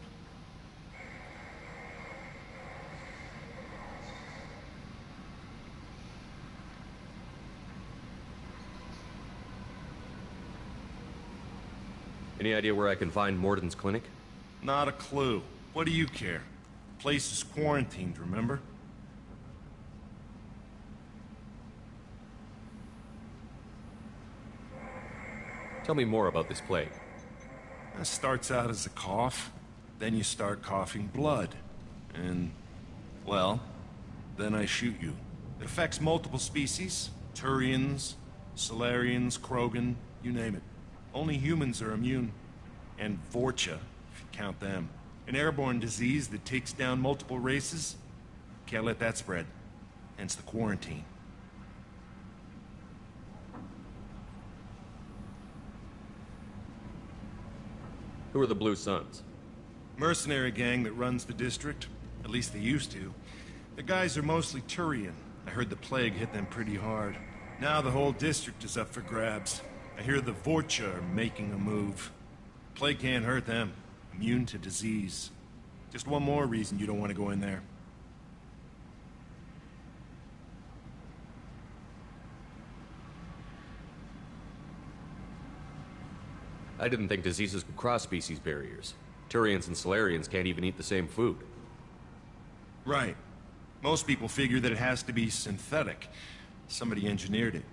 Any idea where I can find Morden's clinic? Not a clue. What do you care? Place is quarantined, remember? Tell me more about this plague. It starts out as a cough, then you start coughing blood. And, well, then I shoot you. It affects multiple species. Turians, Solarians, Krogan, you name it. Only humans are immune. And Vorcha, if you count them. An airborne disease that takes down multiple races. Can't let that spread. Hence the quarantine. Who are the Blue Suns? Mercenary gang that runs the district. At least they used to. The guys are mostly Turian. I heard the plague hit them pretty hard. Now the whole district is up for grabs. I hear the Vorcha are making a move. Plague can't hurt them. Immune to disease. Just one more reason you don't want to go in there. I didn't think diseases could cross species barriers. Turians and Solarians can't even eat the same food. Right. Most people figure that it has to be synthetic. Somebody engineered it.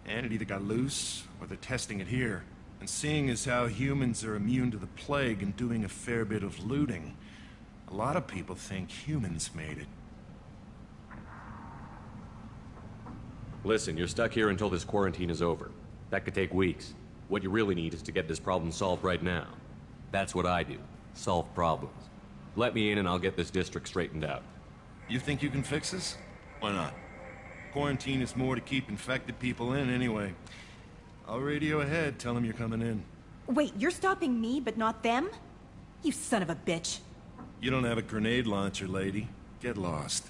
And it either got loose, or they're testing it here. And seeing as how humans are immune to the plague and doing a fair bit of looting, a lot of people think humans made it. Listen, you're stuck here until this quarantine is over. That could take weeks. What you really need is to get this problem solved right now. That's what I do. Solve problems. Let me in and I'll get this district straightened out. You think you can fix this? Why not? Quarantine is more to keep infected people in anyway. I'll radio ahead, tell them you're coming in. Wait, you're stopping me, but not them? You son of a bitch. You don't have a grenade launcher, lady. Get lost.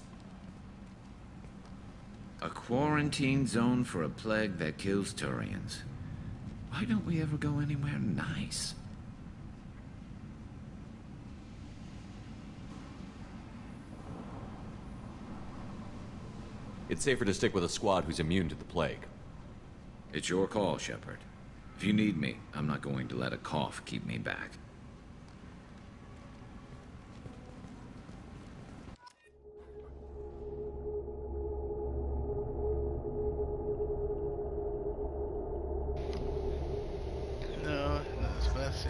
A quarantine zone for a plague that kills Turians. Why don't we ever go anywhere nice? It's safer to stick with a squad who's immune to the plague. It's your call, Sheppard. If you need me, I'm not going to let a cough keep me back. No, that's best.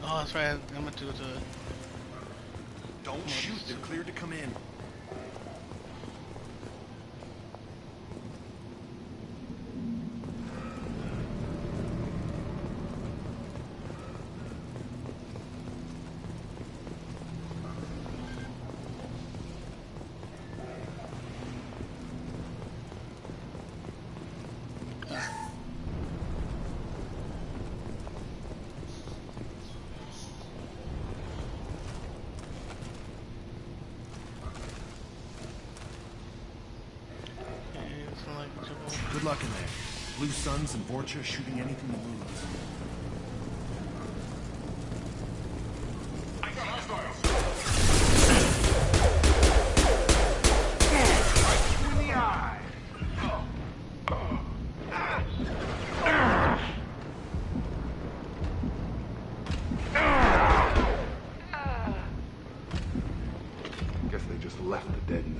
Oh, that's right. I'm gonna do the. Don't shoot. They're cleared to come in. Good luck in there. Blue Suns and Vorcha shooting anything that moves.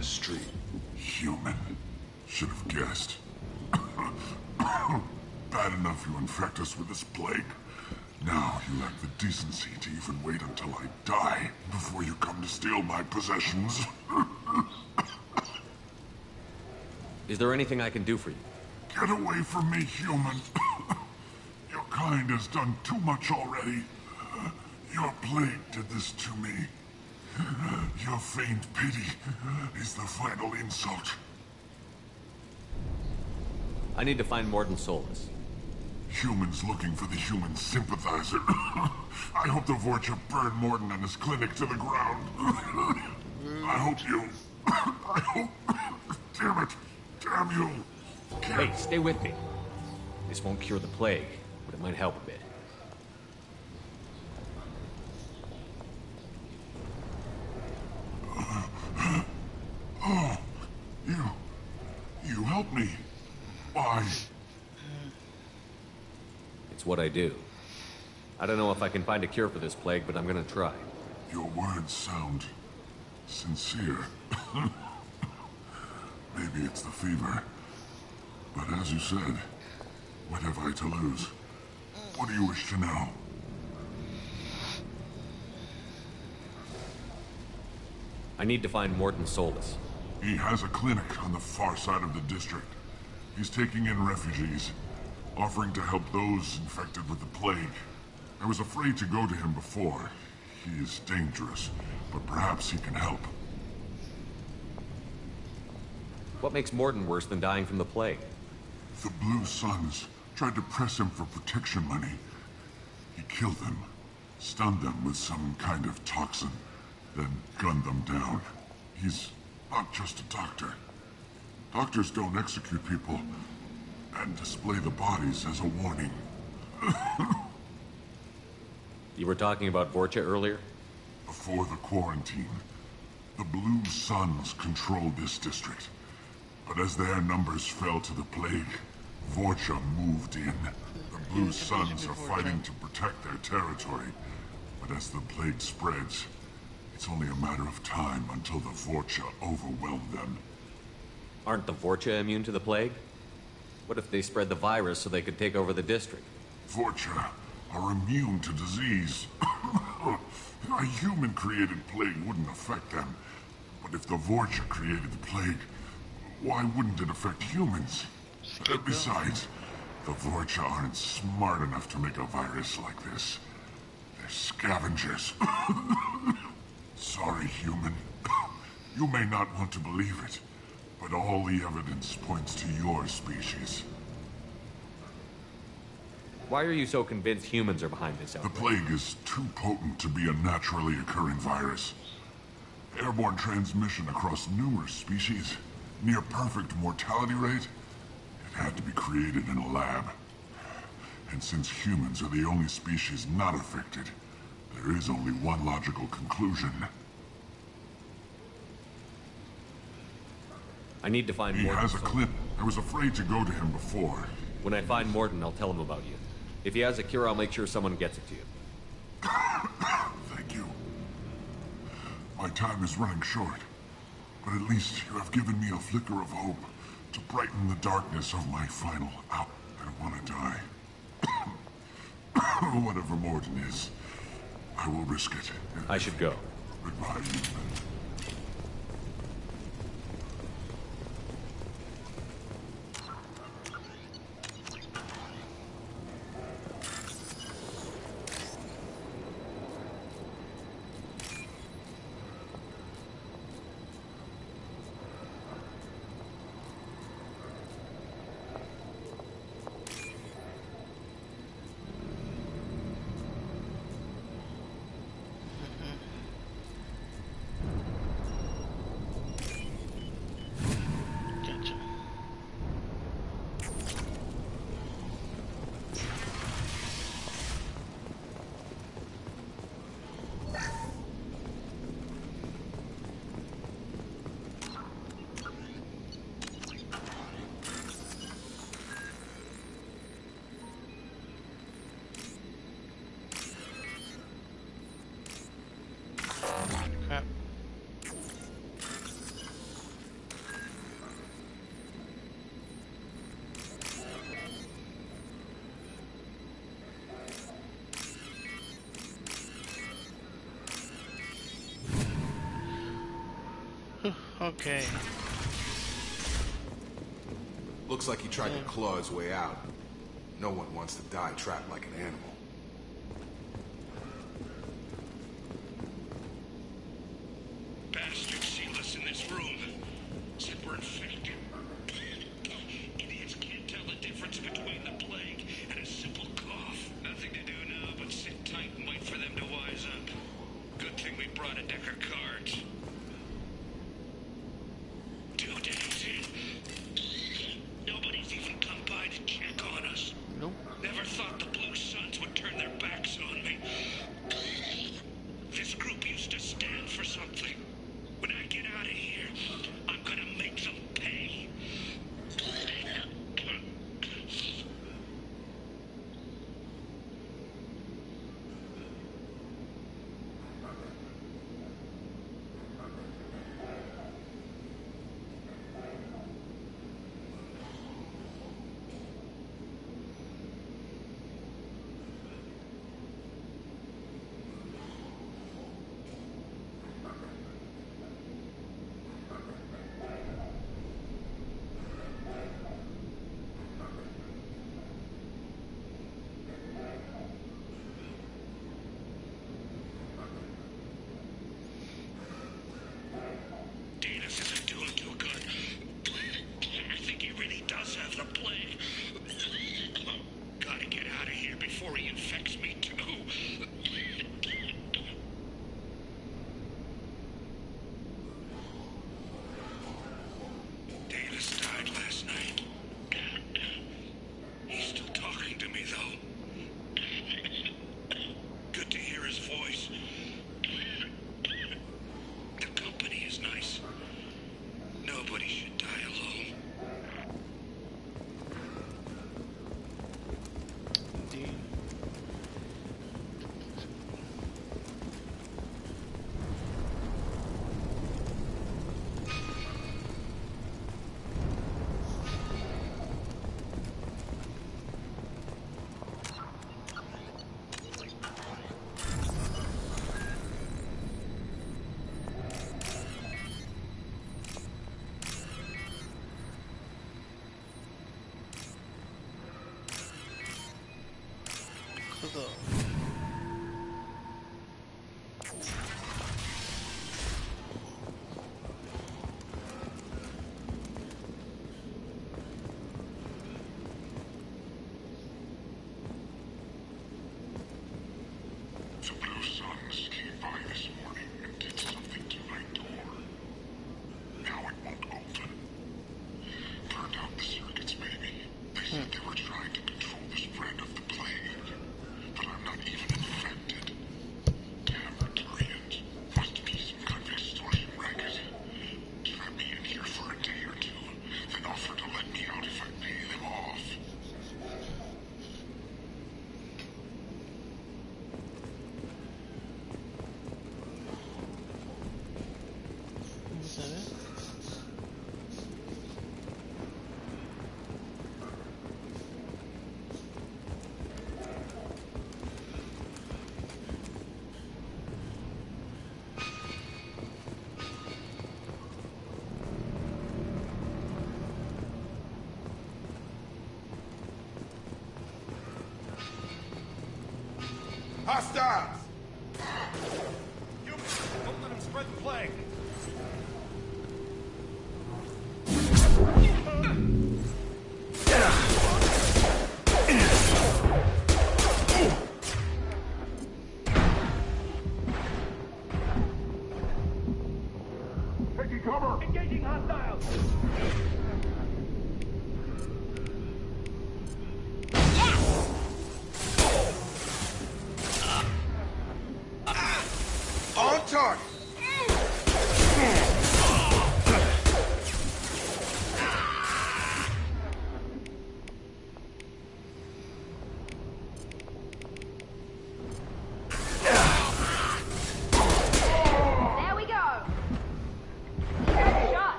the street. Human. Should have guessed. Bad enough you infect us with this plague. Now you lack the decency to even wait until I die before you come to steal my possessions. Is there anything I can do for you? Get away from me, human. Your kind has done too much already. Your plague did this to me. Your feigned pity is the final insult. I need to find Morton Solus. Humans looking for the human sympathizer. I hope the Vorcha burn Morton and his clinic to the ground. I hope you... I hope... Damn it! Damn you! Hey, stay with me. This won't cure the plague, but it might help a bit. Oh, you helped me. Why? It's what I do. I don't know if I can find a cure for this plague, but I'm gonna try. Your words sound sincere. Maybe it's the fever. But as you said, what have I to lose? What do you wish to know? I need to find Morton Solus. He has a clinic on the far side of the district. He's taking in refugees, offering to help those infected with the plague. I was afraid to go to him before. He is dangerous, but perhaps he can help. What makes Morton worse than dying from the plague? The Blue Suns tried to press him for protection money. He killed them, stunned them with some kind of toxin, then gunned them down. He's not just a doctor. Doctors don't execute people and display the bodies as a warning. You were talking about Vorcha earlier? Before the quarantine, the Blue Suns controlled this district. But as their numbers fell to the plague, Vorcha moved in. The Blue Suns are fighting to protect their territory. But as the plague spreads, it's only a matter of time until the Vorcha overwhelm them. Aren't the Vorcha immune to the plague? What if they spread the virus so they could take over the district? Vorcha are immune to disease. A human-created plague wouldn't affect them. But if the Vorcha created the plague, why wouldn't it affect humans? Besides, the Vorcha aren't smart enough to make a virus like this. They're scavengers. Sorry, human. You may not want to believe it, but all the evidence points to your species. Why are you so convinced humans are behind this outbreak? The plague is too potent to be a naturally occurring virus. Airborne transmission across numerous species, near perfect mortality rate. It had to be created in a lab. And since humans are the only species not affected, there is only one logical conclusion. I need to find Morton. He has a clinic. I was afraid to go to him before. When I find Morton, I'll tell him about you. If he has a cure, I'll make sure someone gets it to you. Thank you. My time is running short. But at least you have given me a flicker of hope to brighten the darkness of my final hour. I don't want to die. Whatever Morton is, I will risk it. I should go. Goodbye, human. Okay. Looks like he tried to claw his way out. No one wants to die trapped like an animal. Bastards sealed us in this room. Said we're infected. Idiots can't tell the difference between the plague and a simple cough. Nothing to do now but sit tight and wait for them to wise up. Good thing we brought a deck of cards. 2 days in. Nobody's even come by to check on us. Nope. Never thought the Blue Suns would turn their backs on me. This group used to stand for something. When I get out of here, I'm gonna make them pay. Davis isn't doing too good. I think he really does have the plague. Gotta get out of here before he infects me too. Davis died last night. He's still talking to me though. Good to hear his voice. The company is nice. Nobody should die alone. Indeed. Cool. The Blue Suns came by this morning and did something to my door. Now it won't open. Turned out the circuits, maybe. They said they were trying to control the spread of the plague. But I'm not even infected. Damn Turians. Must be some kind of extortion racket. Trap me in here for a day or two, then offer to let me out if I pay them off. Is that it? Hostiles! You don't let him spread the plague. Taking cover! Engaging hostiles! On target! There we go. Good shot.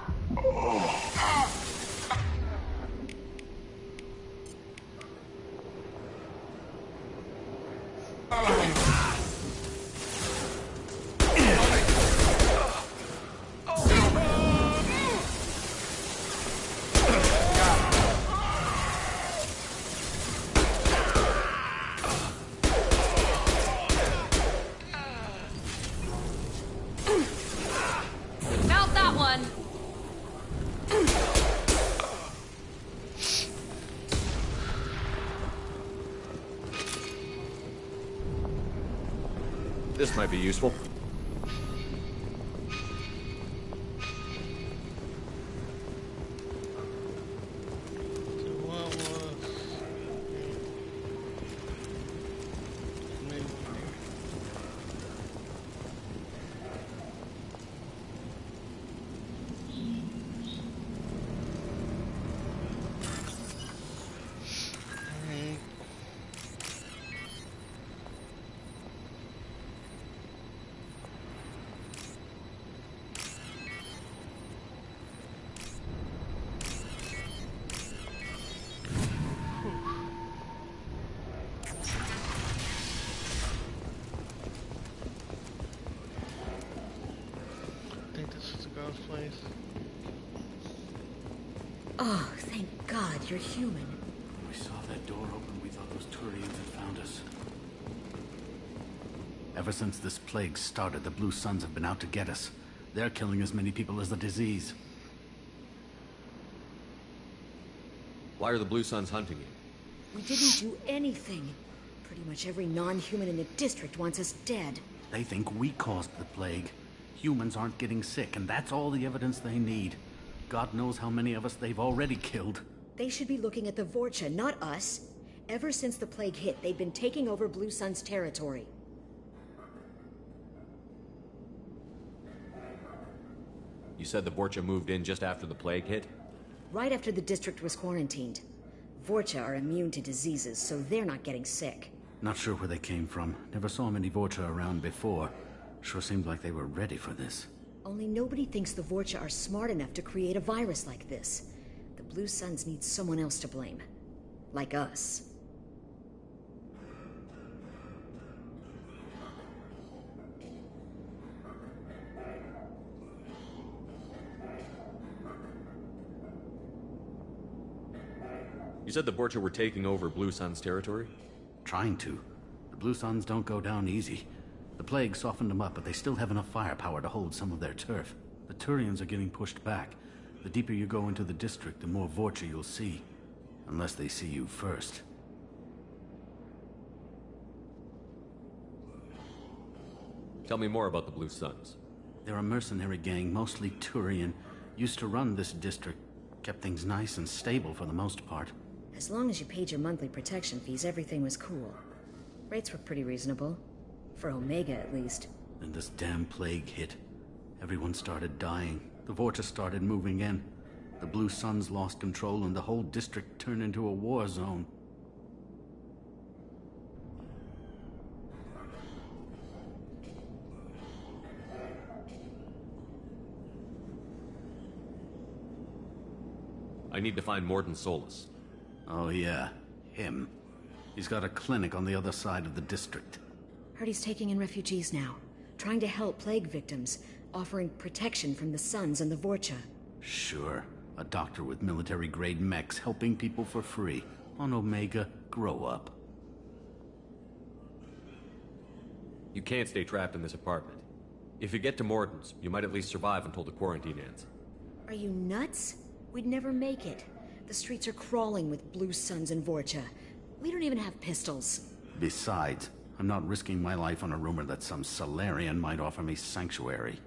This might be useful. Place. Oh, thank God you're human. When we saw that door open, we thought those Turians had found us. Ever since this plague started, the Blue Suns have been out to get us. They're killing as many people as the disease. Why are the Blue Suns hunting you? We didn't do anything. Pretty much every non-human in the district wants us dead. They think we caused the plague. Humans aren't getting sick, and that's all the evidence they need. God knows how many of us they've already killed. They should be looking at the Vorcha, not us. Ever since the plague hit, they've been taking over Blue Sun's territory. You said the Vorcha moved in just after the plague hit? Right after the district was quarantined. Vorcha are immune to diseases, so they're not getting sick. Not sure where they came from. Never saw many Vorcha around before. Sure seemed like they were ready for this. Only nobody thinks the Vorcha are smart enough to create a virus like this. The Blue Suns need someone else to blame. Like us. You said the Vorcha were taking over Blue Sun's territory? Trying to. The Blue Suns don't go down easy. The plague softened them up, but they still have enough firepower to hold some of their turf. The Turians are getting pushed back. The deeper you go into the district, the more Vorcha you'll see. Unless they see you first. Tell me more about the Blue Suns. They're a mercenary gang, mostly Turian. Used to run this district. Kept things nice and stable for the most part. As long as you paid your monthly protection fees, everything was cool. Rates were pretty reasonable. For Omega, at least. Then this damn plague hit. Everyone started dying. The Vorcha started moving in. The Blue Suns lost control and the whole district turned into a war zone. I need to find Morden Solus. Oh yeah, him. He's got a clinic on the other side of the district. Heard he's taking in refugees now. Trying to help plague victims. Offering protection from the Suns and the Vorcha. Sure. A doctor with military-grade mechs helping people for free. On Omega, grow up. You can't stay trapped in this apartment. If you get to Morden's, you might at least survive until the quarantine ends. Are you nuts? We'd never make it. The streets are crawling with Blue Suns and Vorcha. We don't even have pistols. Besides, I'm not risking my life on a rumor that some Solarian might offer me sanctuary.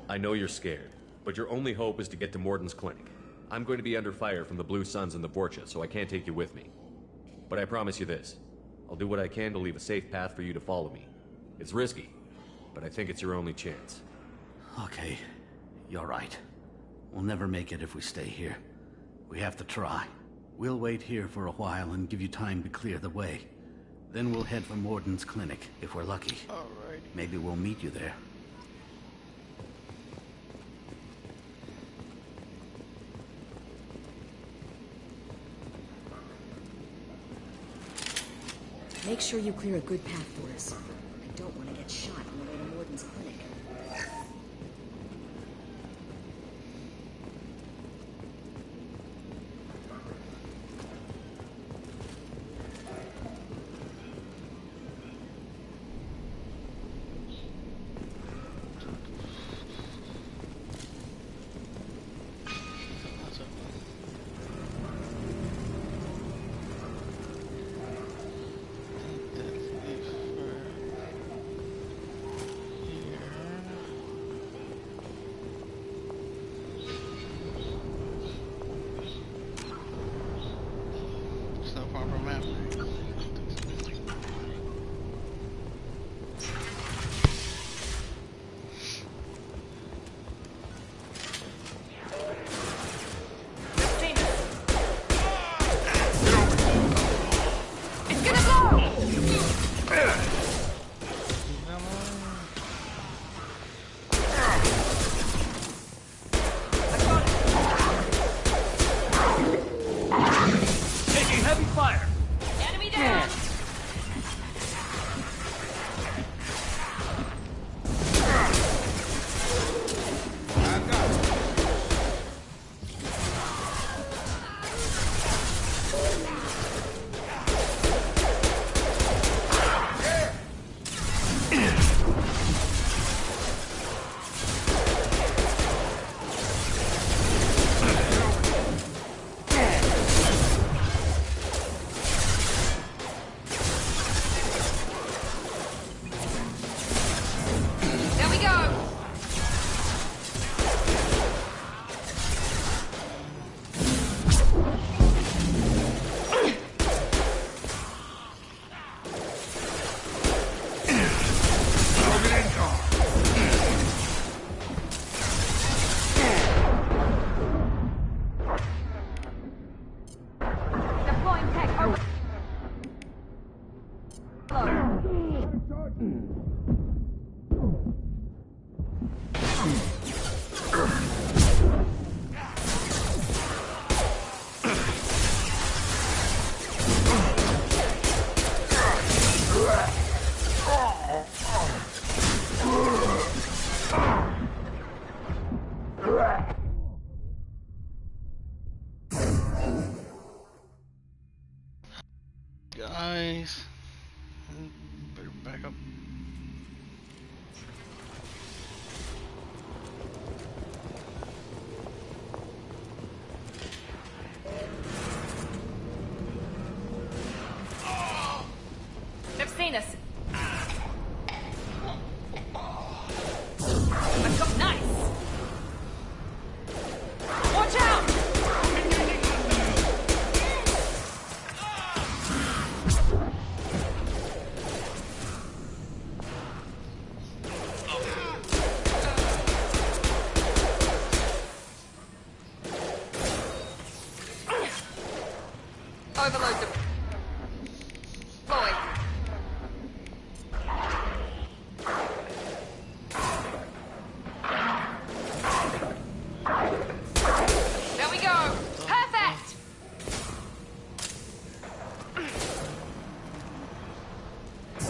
I know you're scared, but your only hope is to get to Morden's clinic. I'm going to be under fire from the Blue Suns and the Vorcha, so I can't take you with me. But I promise you this. I'll do what I can to leave a safe path for you to follow me. It's risky, but I think it's your only chance. Okay, you're right. We'll never make it if we stay here. We have to try. We'll wait here for a while and give you time to clear the way. Then we'll head for Morden's clinic, if we're lucky. Alright. Maybe we'll meet you there. Make sure you clear a good path for us. I don't want to get shot on the way to Morden's clinic. Marble map. Guys, better back up. They've seen us. Nice. Watch out! Overload them. Boy. There we go. Perfect.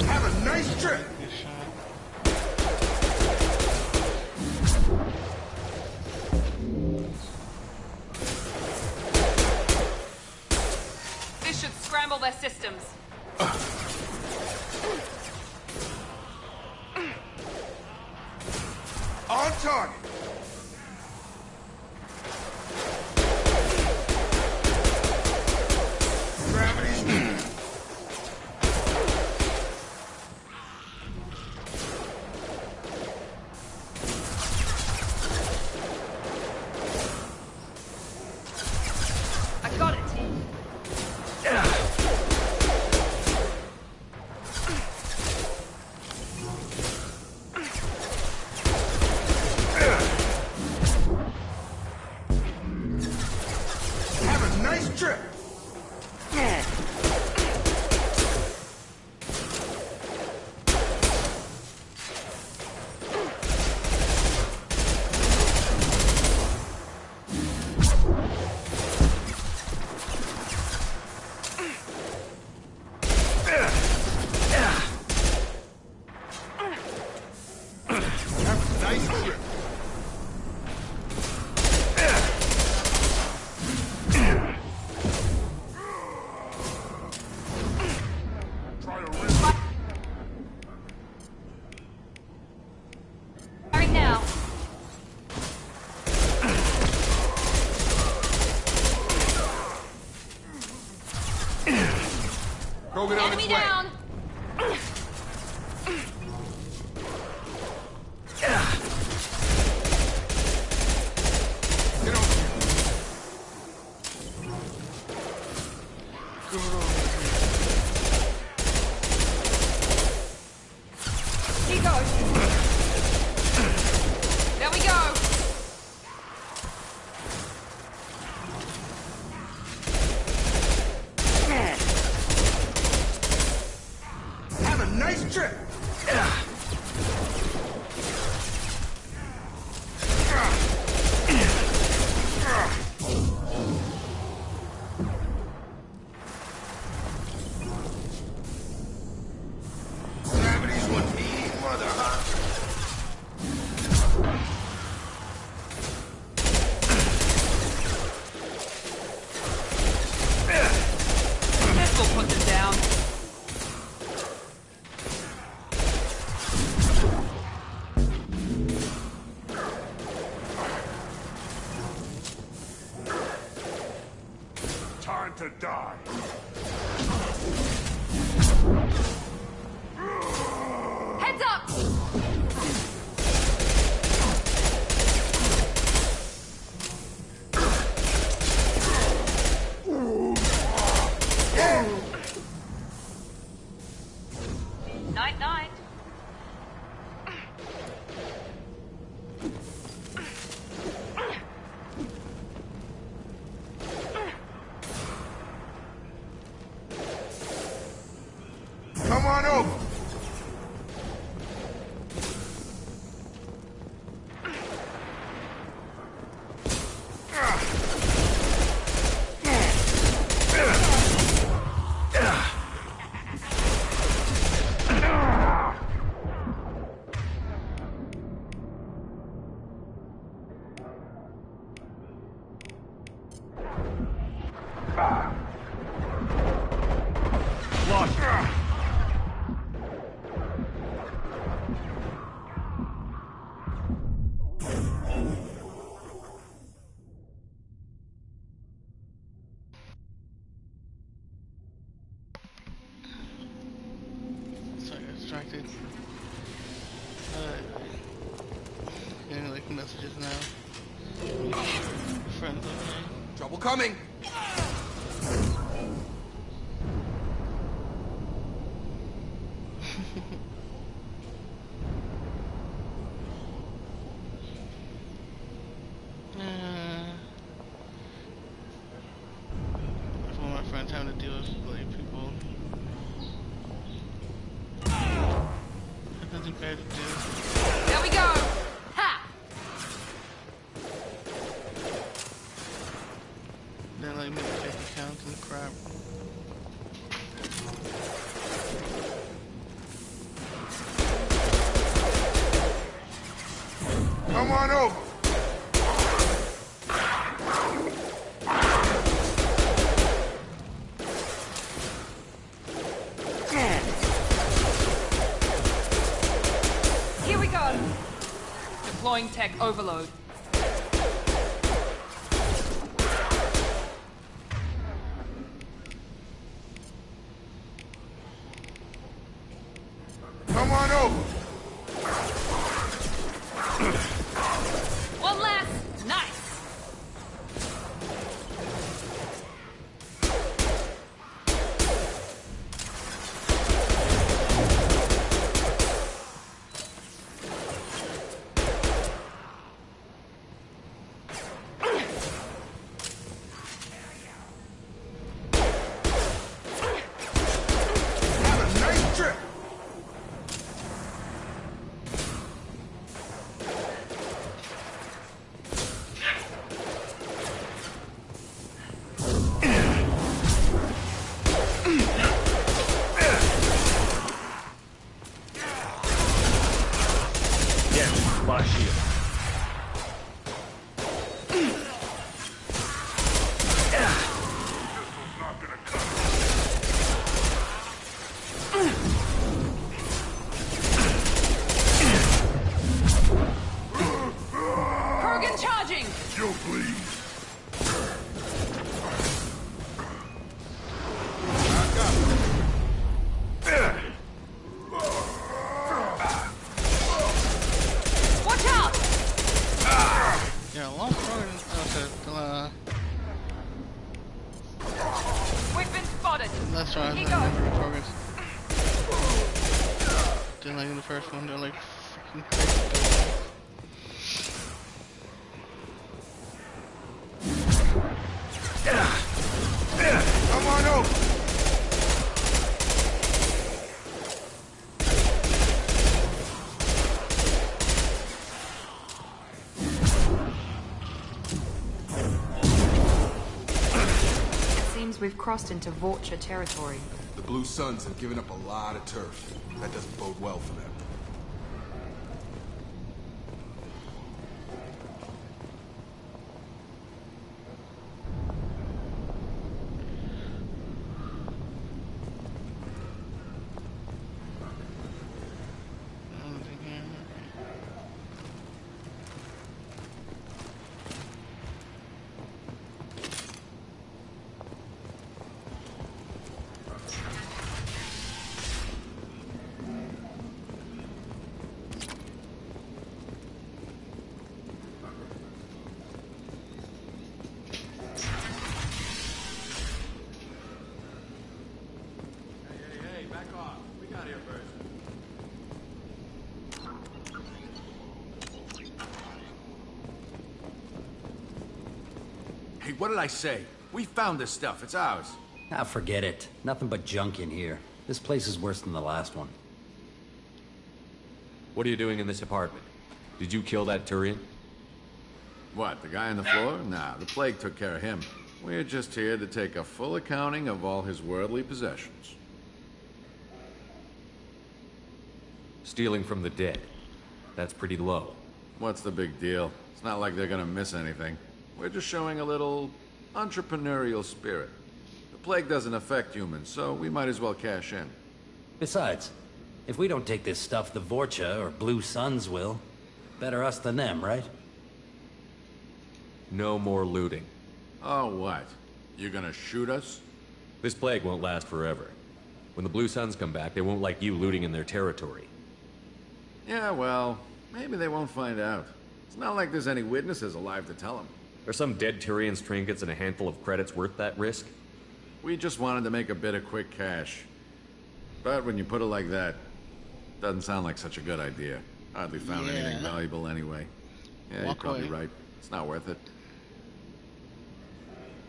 Have a nice trip. Good shot. This should scramble their systems. On target. Gravity's I got it. Have a nice trip. Have a nice trip. Right now. Krogan on Enemy its way. down. Get over here. He goes. There we go. Have a nice trip. Gravity's one mean mother, huh? This will put them down. Time to die. Heads up! Night, night. Come on over. Sorry, I got distracted. Getting like messages now. Friends, okay. Trouble coming. That's what my friends having to deal with like people. Nothing bad to do. There we go. Ha! Then like make fake accounts and crap. Come on over. Here we go. Deploying tech overload. Come on over. One last. Nice. good. That's why I Keep was going. never progress. Didn't like in the first one, they're like freaking crazy. Come on over. Seems we've crossed into Vorcha territory. The Blue Suns have given up a lot of turf. That doesn't bode well for them. Hey, what did I say? We found this stuff. It's ours. Ah, forget it. Nothing but junk in here. This place is worse than the last one. What are you doing in this apartment? Did you kill that Turian? What, the guy on the floor? Nah, the plague took care of him. We're just here to take a full accounting of all his worldly possessions. Stealing from the dead. That's pretty low. What's the big deal? It's not like they're gonna miss anything. We're just showing a little entrepreneurial spirit. The plague doesn't affect humans, so we might as well cash in. Besides, if we don't take this stuff, the Vorcha or Blue Suns will. Better us than them, right? No more looting. Oh, what? You gonna shoot us? This plague won't last forever. When the Blue Suns come back, they won't like you looting in their territory. Yeah, well, maybe they won't find out. It's not like there's any witnesses alive to tell them. Are some dead Tyrians' trinkets and a handful of credits worth that risk? We just wanted to make a bit of quick cash. But when you put it like that, doesn't sound like such a good idea. Hardly found anything valuable anyway. Yeah, you're probably right. It's not worth it.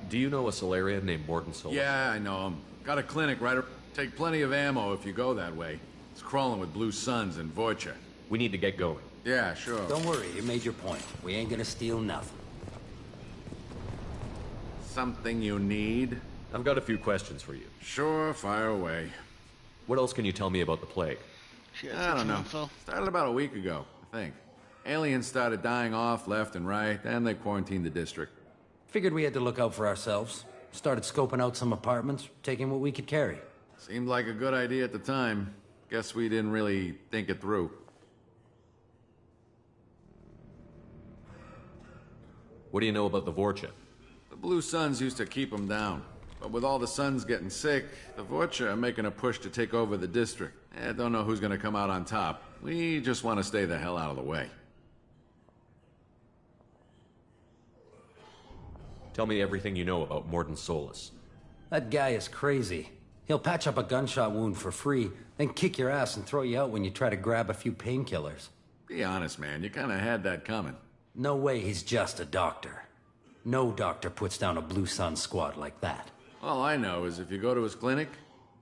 Do you know a Solarian named Morton Solar? Yeah, I know him. Got a clinic right. Take plenty of ammo if you go that way. It's crawling with Blue Suns and Vorcha. We need to get going. Yeah, sure. Don't worry, you made your point. We ain't gonna steal nothing. Something you need? I've got a few questions for you. Sure, fire away. What else can you tell me about the plague? I don't know. Started about a week ago, I think. Aliens started dying off left and right, and they quarantined the district. Figured we had to look out for ourselves. Started scoping out some apartments, taking what we could carry. Seemed like a good idea at the time. Guess we didn't really think it through. What do you know about the Vorcha? The Blue Suns used to keep them down. But with all the Suns getting sick, the Vorcha are making a push to take over the district. I don't know who's gonna come out on top. We just want to stay the hell out of the way. Tell me everything you know about Morton Solus. That guy is crazy. He'll patch up a gunshot wound for free, then kick your ass and throw you out when you try to grab a few painkillers. Be honest, man. You kinda had that coming. No way he's just a doctor. No doctor puts down a Blue Sun squad like that. All I know is if you go to his clinic,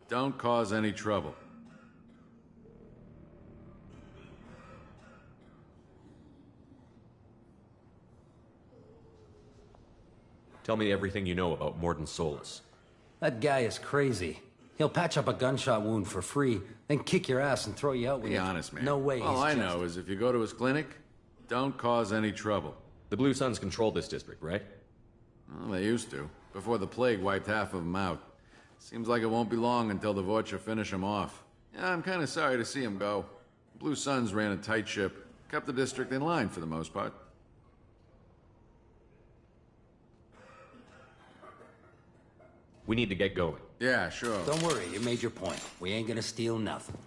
don't cause any trouble. Tell me everything you know about Morton Solus. That guy is crazy. He'll patch up a gunshot wound for free, then kick your ass and throw you out when Be honest, man. No way All I know is if you go to his clinic, don't cause any trouble. The Blue Suns control this district, right? Well, they used to, before the plague wiped half of them out. Seems like it won't be long until the Vorcha finish them off. Yeah, I'm kind of sorry to see him go. Blue Suns ran a tight ship, kept the district in line for the most part. We need to get going. Yeah, sure. Don't worry, you made your point. We ain't gonna steal nothing.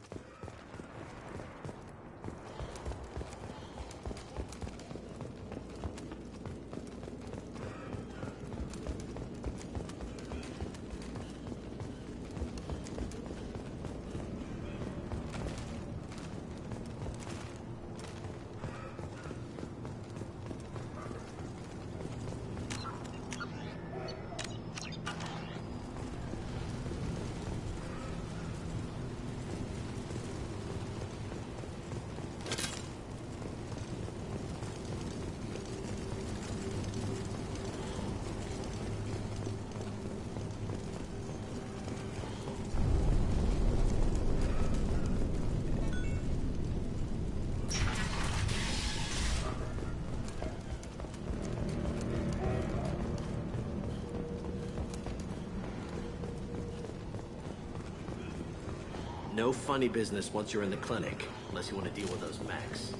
No funny business once you're in the clinic, unless you want to deal with those mechs.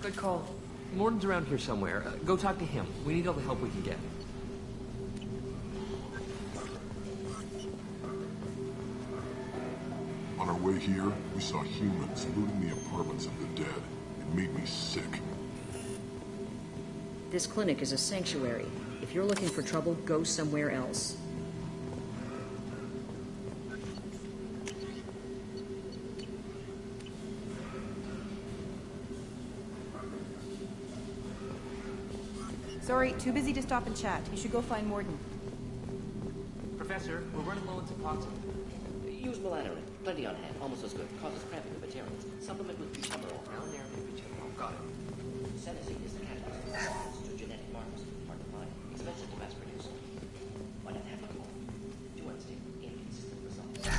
Good call. Morton's around here somewhere. Go talk to him. We need all the help we can get. On our way here, we saw humans looting the apartments of the dead. It made me sick. This clinic is a sanctuary. If you're looking for trouble, go somewhere else. Sorry, too busy to stop and chat. You should go find Morton. Professor, we're running low on supplies. Use melatonin. Plenty on hand. Almost as good. Causes cramping of materials. Supplement with butamol. Now narrative feature. Got it. Senescence is the catalyst. To genetic markers. Hard to find. Expensive to mass produce. Why not have it more? Too unstable. Inconsistent results. No.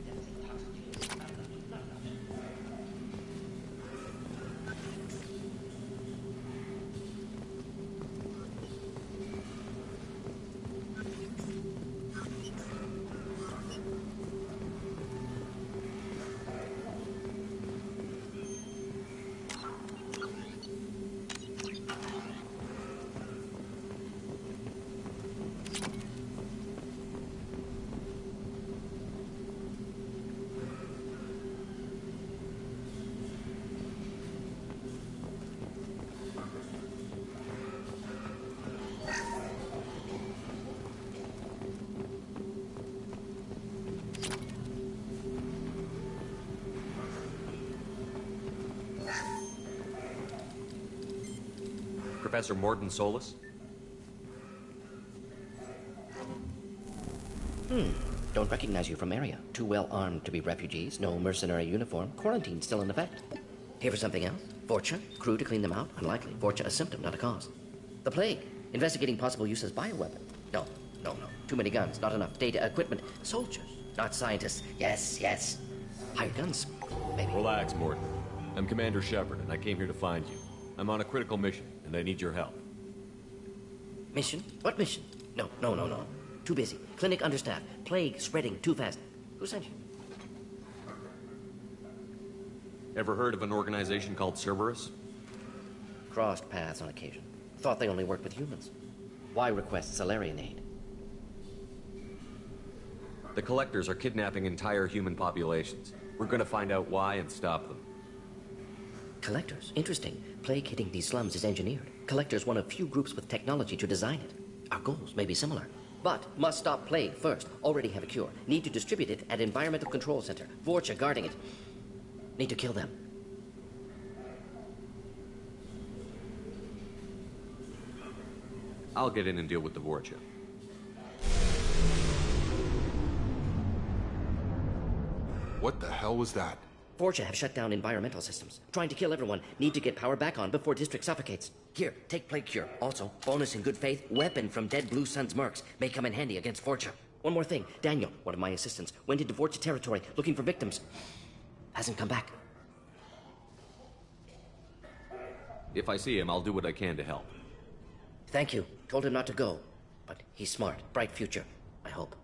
Devastating toxic genes. Not enough. Not enough. Professor Morton Solus? Don't recognize you from area. Too well armed to be refugees. No mercenary uniform. Quarantine still in effect. Here for something else? Vorcha? Crew to clean them out? Unlikely. Vorcha a symptom, not a cause. The plague. Investigating possible use as bioweapon. No. Too many guns. Not enough data, equipment. Soldiers, not scientists. Yes. Hired guns. Maybe. Relax, Morton. I'm Commander Sheppard, and I came here to find you. I'm on a critical mission, and I need your help. Mission? What mission? No. Too busy. Clinic understaffed. Plague spreading too fast. Who sent you? Ever heard of an organization called Cerberus? Crossed paths on occasion. Thought they only worked with humans. Why request Salarian aid? The Collectors are kidnapping entire human populations. We're gonna find out why and stop them. Collectors? Interesting. Plague hitting these slums is engineered. Collectors one of few groups with technology to design it. Our goals may be similar. But must stop plague first. Already have a cure. Need to distribute it at Environmental Control Center. Vorcha guarding it. Need to kill them. I'll get in and deal with the Vorcha. What the hell was that? Vorcha have shut down environmental systems. Trying to kill everyone. Need to get power back on before district suffocates. Here, take plague cure. Also, bonus in good faith, weapon from dead Blue Sun's mercs. May come in handy against Vorcha. One more thing. Daniel, one of my assistants, went into Vorcha territory looking for victims. Hasn't come back. If I see him, I'll do what I can to help. Thank you. Told him not to go. But he's smart. Bright future. I hope.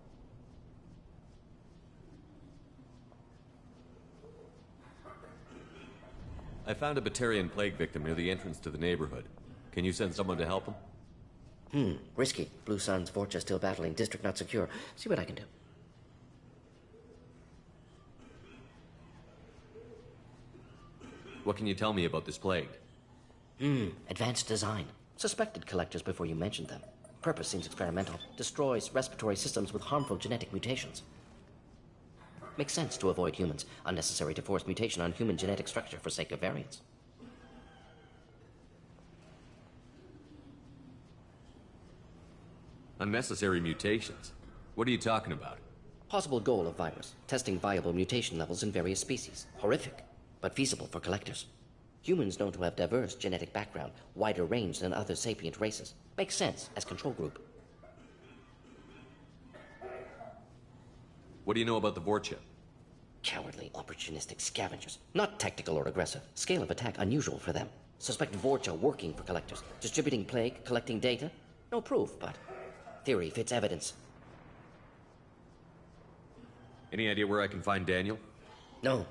I found a Batarian plague victim near the entrance to the neighborhood. Can you send someone to help him? Risky. Blue Sun's Vorcha still battling. District not secure. See what I can do. What can you tell me about this plague? Advanced design. Suspected collectors before you mentioned them. Purpose seems experimental. Destroys respiratory systems with harmful genetic mutations. Makes sense to avoid humans. Unnecessary to force mutation on human genetic structure for sake of variance. Unnecessary mutations? What are you talking about? Possible goal of virus. Testing viable mutation levels in various species. Horrific, but feasible for collectors. Humans known to have diverse genetic background, wider range than other sapient races. Makes sense as control group. What do you know about the Vorcha? Cowardly, opportunistic scavengers. Not tactical or aggressive. Scale of attack unusual for them. Suspect Vorcha working for collectors. Distributing plague, collecting data. No proof, but theory fits evidence. Any idea where I can find Daniel? No.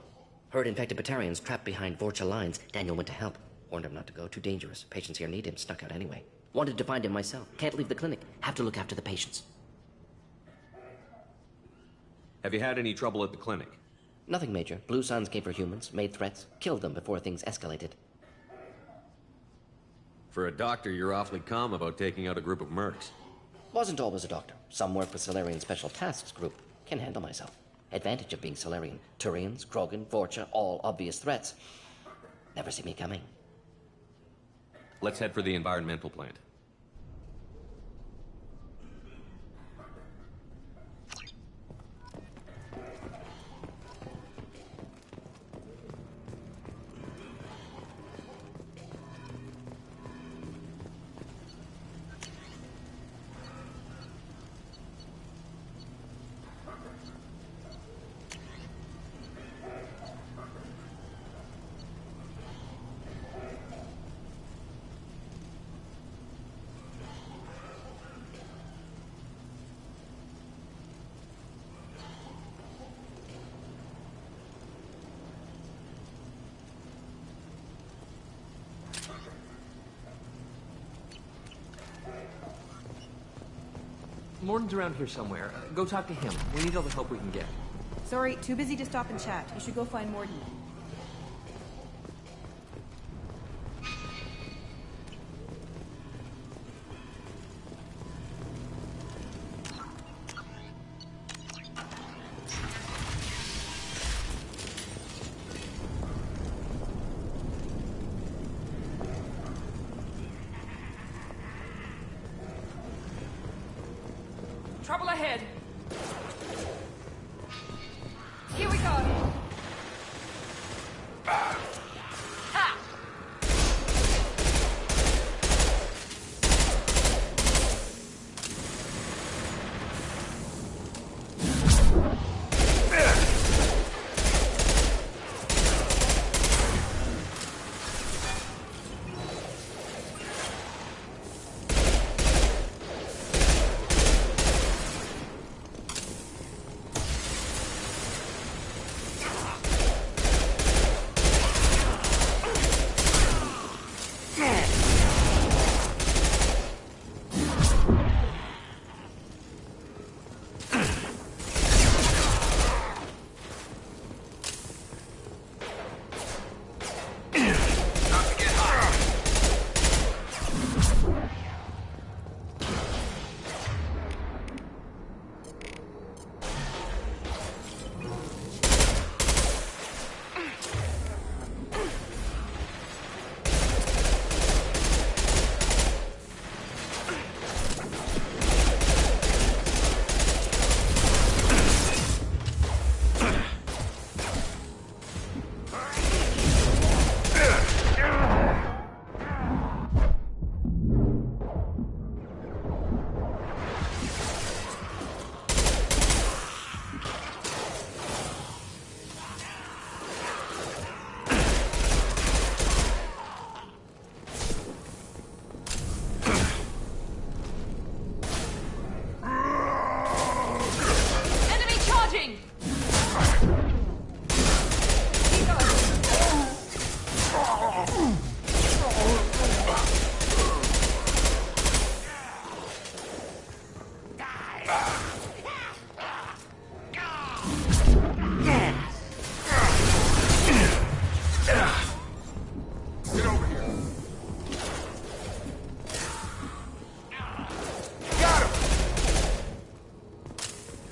Heard infected Batarians trapped behind Vorcha lines. Daniel went to help. Warned him not to go. Too dangerous. Patients here need him. Snuck out anyway. Wanted to find him myself. Can't leave the clinic. Have to look after the patients. Have you had any trouble at the clinic? Nothing major. Blue Suns came for humans, made threats, killed them before things escalated. For a doctor, you're awfully calm about taking out a group of mercs. Wasn't always a doctor. Some work for Solarian Special Tasks Group. Can handle myself. Advantage of being Solarian. Turians, Krogan, Vorcha, all obvious threats. Never see me coming. Let's head for the environmental plant. Morden's around here somewhere. Go talk to him. We need all the help we can get. Sorry, too busy to stop and chat. You should go find Morden. Trouble ahead. Here we go. Ha!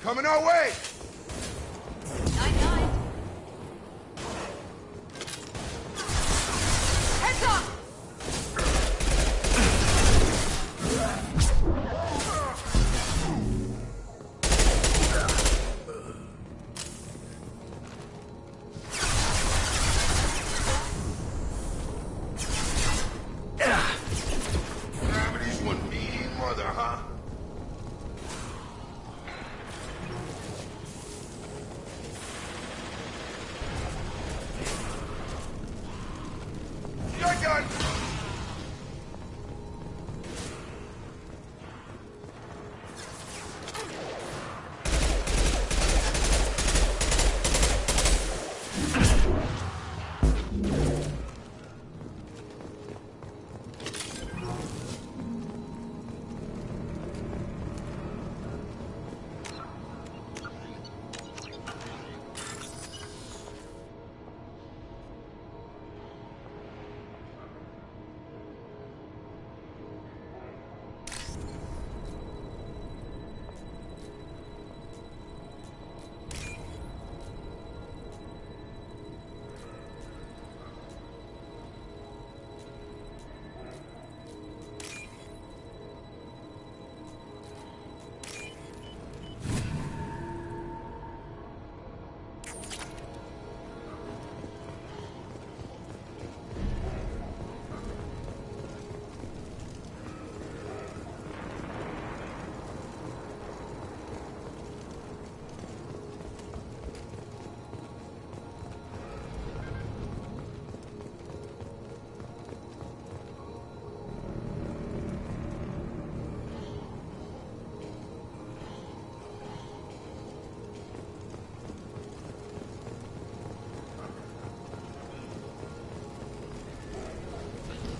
Coming our way! Heads up! Gravity's one mean mother, huh? Shotgun!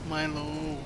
Milo.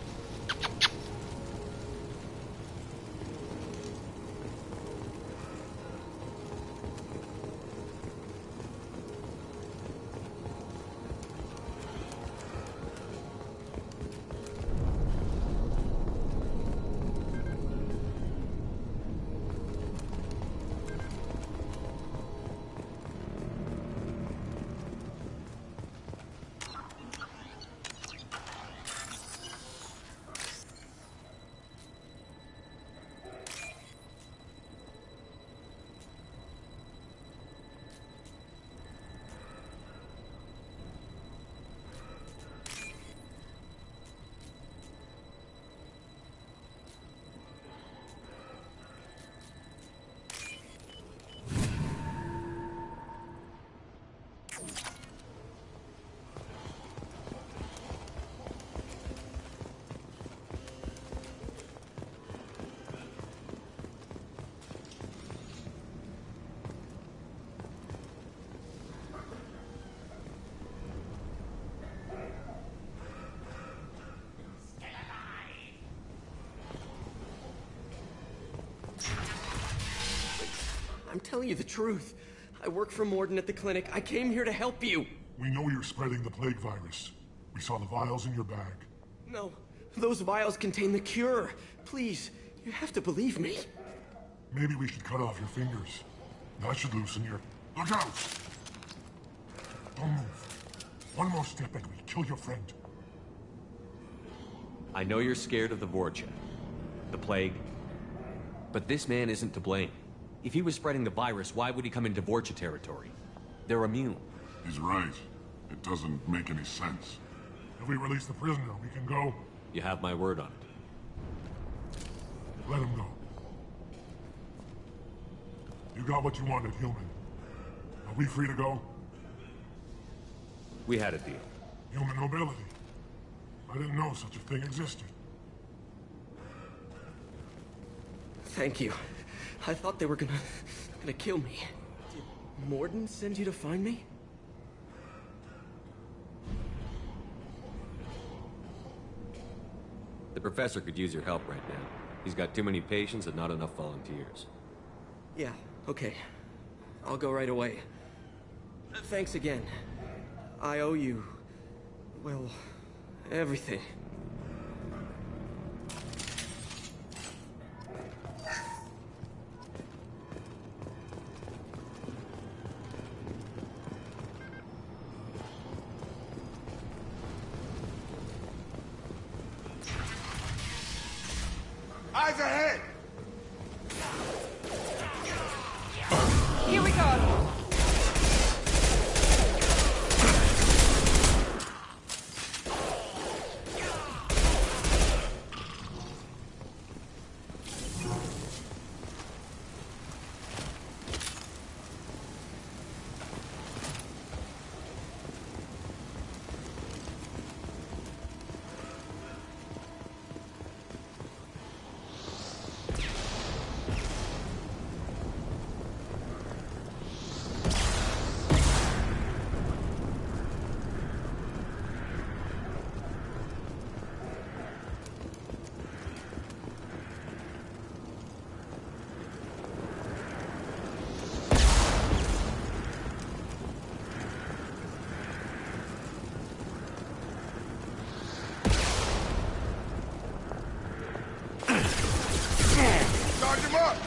I'm telling you the truth. I work for Morden at the clinic. I came here to help you. We know you're spreading the plague virus. We saw the vials in your bag. No, those vials contain the cure. Please, you have to believe me. Maybe we should cut off your fingers. That should loosen your... Look out! Don't move. One more step and we kill your friend. I know you're scared of the Vorcha, the plague, but this man isn't to blame. If he was spreading the virus, why would he come into Vorcha territory? They're immune. He's right. It doesn't make any sense. If we release the prisoner, we can go. You have my word on it. Let him go. You got what you wanted, human. Are we free to go? We had a deal. Human mobility. I didn't know such a thing existed. Thank you. I thought they were gonna kill me. Did Morden send you to find me? The professor could use your help right now. He's got too many patients and not enough volunteers. Yeah, okay. I'll go right away. Thanks again. I owe you... well, everything. Eyes ahead! Here we go! Charge him up!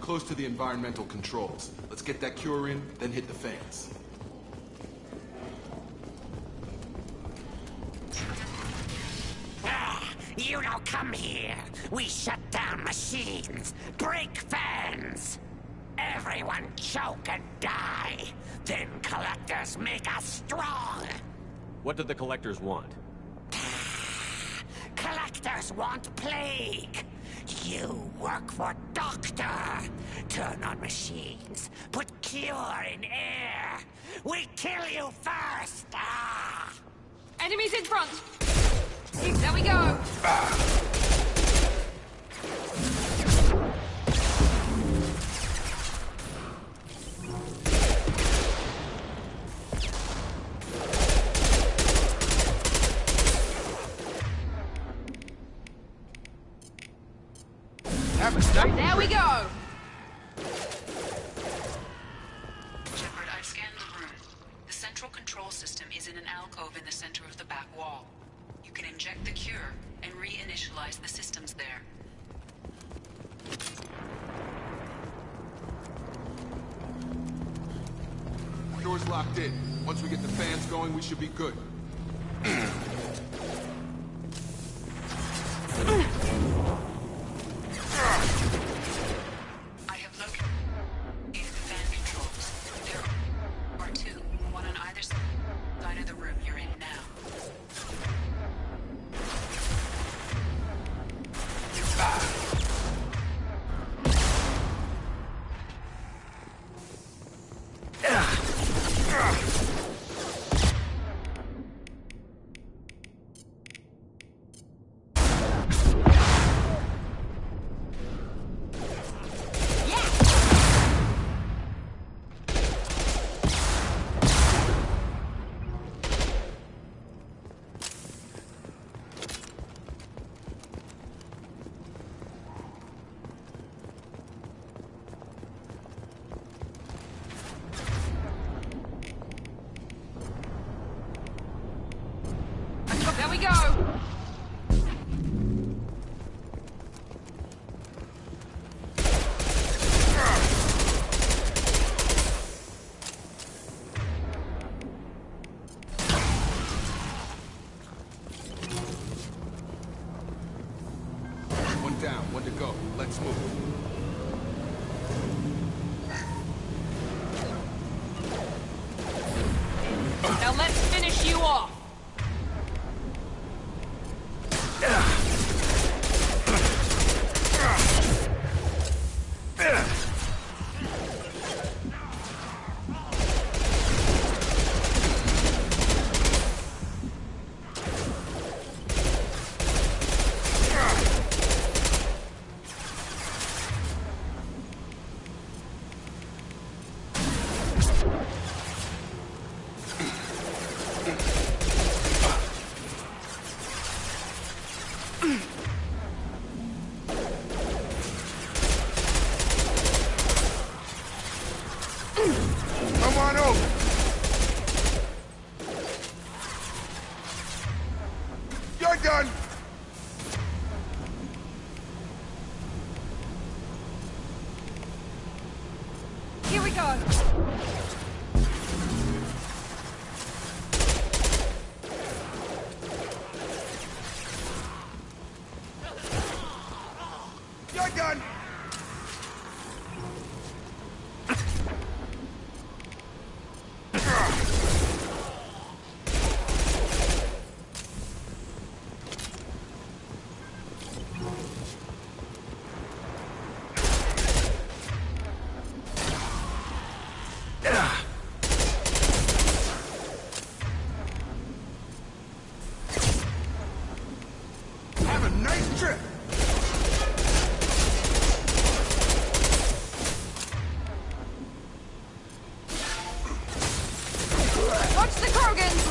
close to the environmental controls. Let's get that cure in, then hit the fans. You don't come here. We shut down machines, break fans. Everyone choke and die. Then collectors make us strong. What did the collectors want? Collectors want plague. You work for Doctor. Turn on machines. Put cure in air. We kill you first. Enemies in front. There we go. There we go. Sheppard, I've scanned the room. The central control system is in an alcove in the center of the back wall. You can inject the cure and reinitialize the systems there. Door's locked in. Once we get the fans going, we should be good. I have located the fan controls. There are two, one on either side of the room you're in now. There we go. One down, one to go. Let's move. Now let's finish you off. Come on over. You're done. Here we go. You're done. Have a nice trip. Watch the Krogans.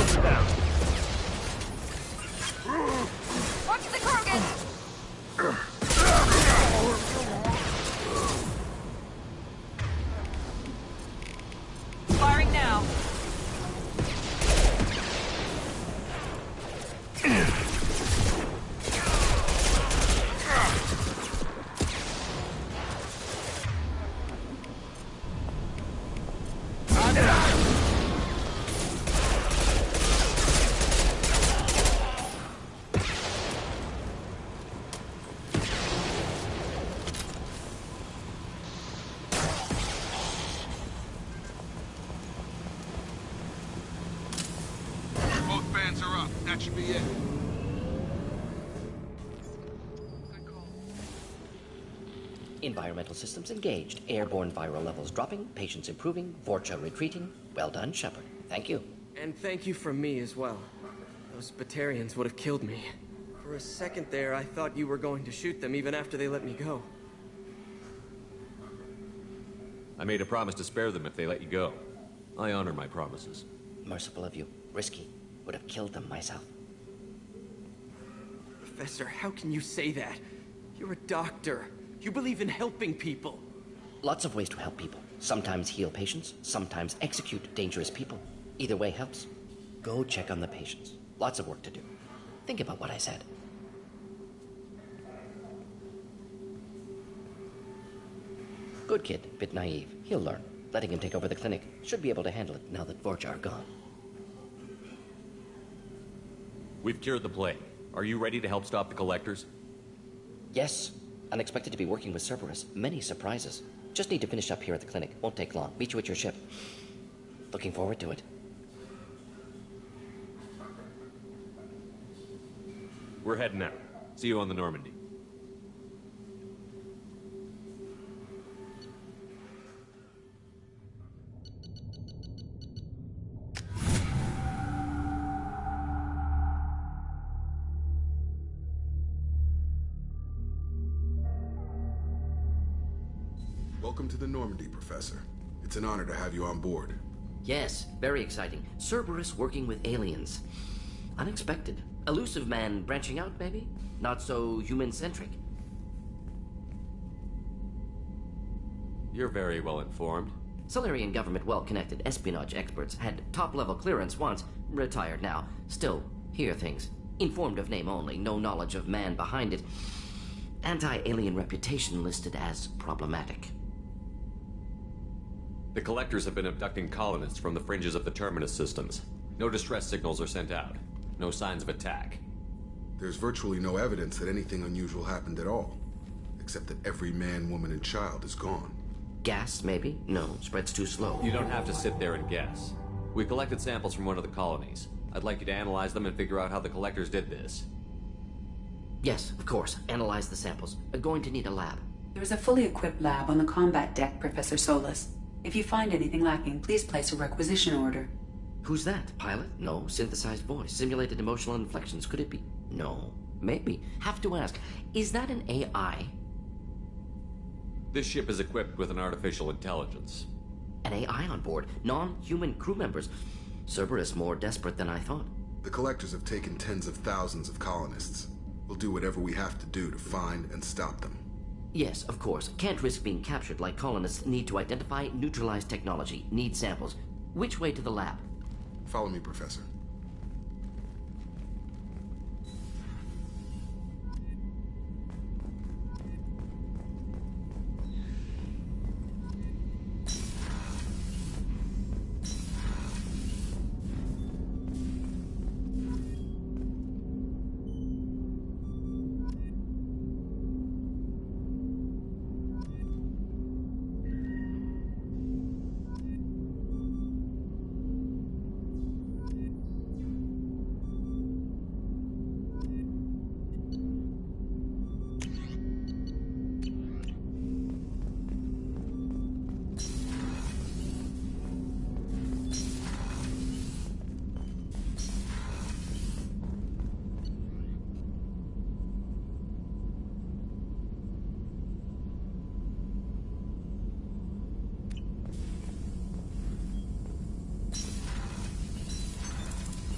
Shots are down. Watch the Krogan! Firing now. Both fans are up. That should be it. Environmental systems engaged. Airborne viral levels dropping. Patients improving. Vorcha retreating. Well done, Sheppard. Thank you. And thank you from me as well. Those Batarians would have killed me. For a second there, I thought you were going to shoot them even after they let me go. I made a promise to spare them if they let you go. I honor my promises. Merciful of you. Risky. Would have killed them myself. Professor, how can you say that? You're a doctor. You believe in helping people. Lots of ways to help people. Sometimes heal patients, sometimes execute dangerous people. Either way helps. Go check on the patients. Lots of work to do. Think about what I said. Good kid, bit naive. He'll learn. Letting him take over the clinic. Should be able to handle it now that Vorcha are gone. We've cured the plague. Are you ready to help stop the Collectors? Yes. Unexpected to be working with Cerberus. Many surprises. Just need to finish up here at the clinic. Won't take long. Meet you at your ship. Looking forward to it. We're heading out. See you on the Normandy. Welcome to the Normandy, Professor. It's an honor to have you on board. Yes, very exciting. Cerberus working with aliens. Unexpected. Elusive man branching out, maybe? Not so human-centric. You're very well informed. Solarian government well-connected espionage experts had top-level clearance once, retired now. Still, hear things. Informed of name only, no knowledge of man behind it. Anti-alien reputation listed as problematic. The Collectors have been abducting colonists from the fringes of the Terminus systems. No distress signals are sent out. No signs of attack. There's virtually no evidence that anything unusual happened at all. Except that every man, woman, and child is gone. Gas, maybe? No, spreads too slow. You don't have to sit there and guess. We collected samples from one of the colonies. I'd like you to analyze them and figure out how the Collectors did this. Yes, of course. Analyze the samples. Going to need a lab. There's a fully equipped lab on the combat deck, Professor Solis. If you find anything lacking, please place a requisition order. Who's that? Pilot? No. Synthesized voice. Simulated emotional inflections. Could it be? No. Maybe. Have to ask. Is that an AI? This ship is equipped with an artificial intelligence. An AI on board? Non-human crew members? Cerberus more desperate than I thought. The Collectors have taken tens of thousands of colonists. We'll do whatever we have to do to find and stop them. Yes, of course. Can't risk being captured like colonists need to identify, neutralize technology, need samples. Which way to the lab? Follow me, Professor.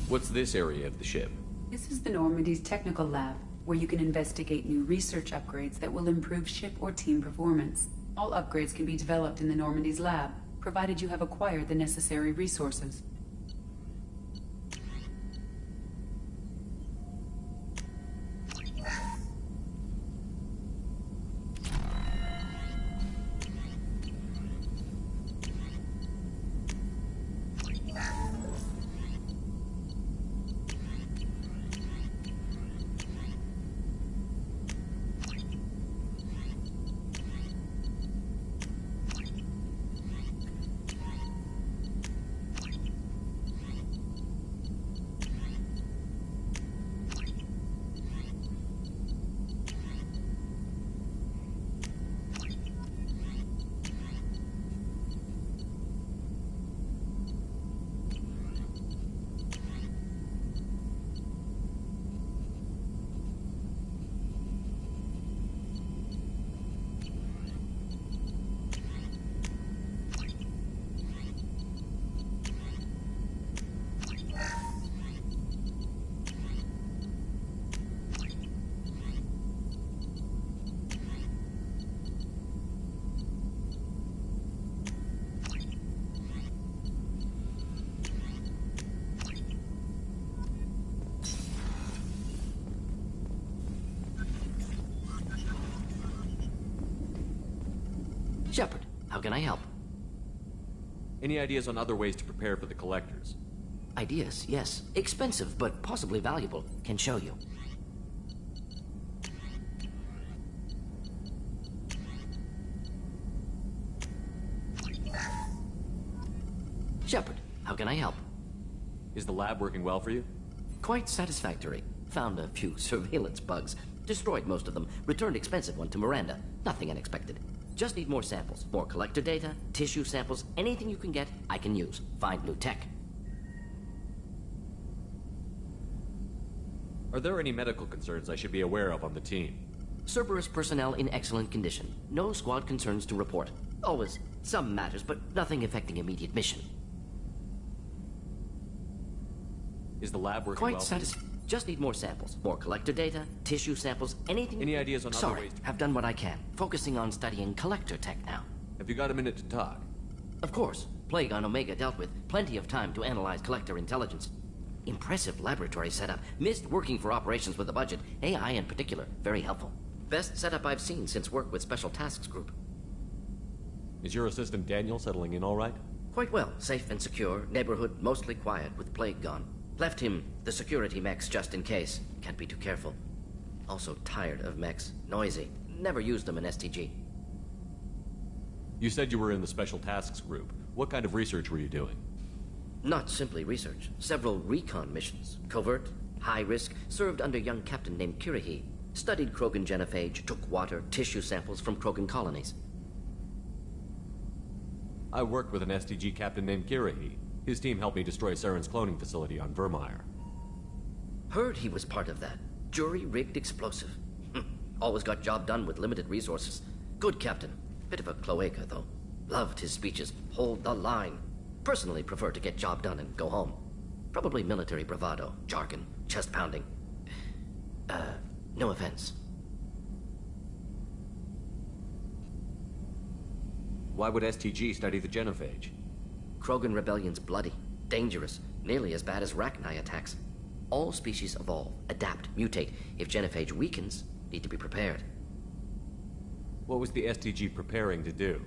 What's this area of the ship? This is the Normandy's technical lab, where you can investigate new research upgrades that will improve ship or team performance. All upgrades can be developed in the Normandy's lab, provided you have acquired the necessary resources. Sheppard, how can I help? Any ideas on other ways to prepare for the collectors? Ideas, yes. Expensive, but possibly valuable. Can show you. Sheppard, how can I help? Is the lab working well for you? Quite satisfactory. Found a few surveillance bugs. Destroyed most of them. Returned expensive one to Miranda. Nothing unexpected. Just need more samples. More collector data, tissue samples, anything you can get, I can use. Find new tech. Are there any medical concerns I should be aware of on the team? Cerberus personnel in excellent condition. No squad concerns to report. Always some matters, but nothing affecting immediate mission. Is the lab working Quite well? satisfied. Just need more samples. More collector data, tissue samples, anything. Any ideas on other ways to... Have done what I can. Focusing on studying collector tech now. Have you got a minute to talk? Of course. Plague on Omega dealt with. Plenty of time to analyze collector intelligence. Impressive laboratory setup. Missed working for operations with a budget. AI in particular. Very helpful. Best setup I've seen since work with Special Tasks Group. Is your assistant Daniel settling in all right? Quite well. Safe and secure. Neighborhood mostly quiet with Plague gone. Left him the security mechs just in case. Can't be too careful. Also tired of mechs. Noisy. Never used them in STG. You said you were in the Special Tasks Group. What kind of research were you doing? Not simply research. Several recon missions. Covert, high risk, served under young captain named Kirahi. Studied Krogan genophage, took water, tissue samples from Krogan colonies. I worked with an STG captain named Kirahi. His team helped me destroy Saren's cloning facility on Vermeer. Heard he was part of that. Jury-rigged explosive. Always got job done with limited resources. Good captain. Bit of a cloaca, though. Loved his speeches. Hold the line. Personally prefer to get job done and go home. Probably military bravado, jargon, chest pounding. No offense. Why would STG study the genophage? Krogan rebellion's bloody, dangerous, nearly as bad as Rachni attacks. All species evolve, adapt, mutate. If genophage weakens, need to be prepared. What was the STG preparing to do?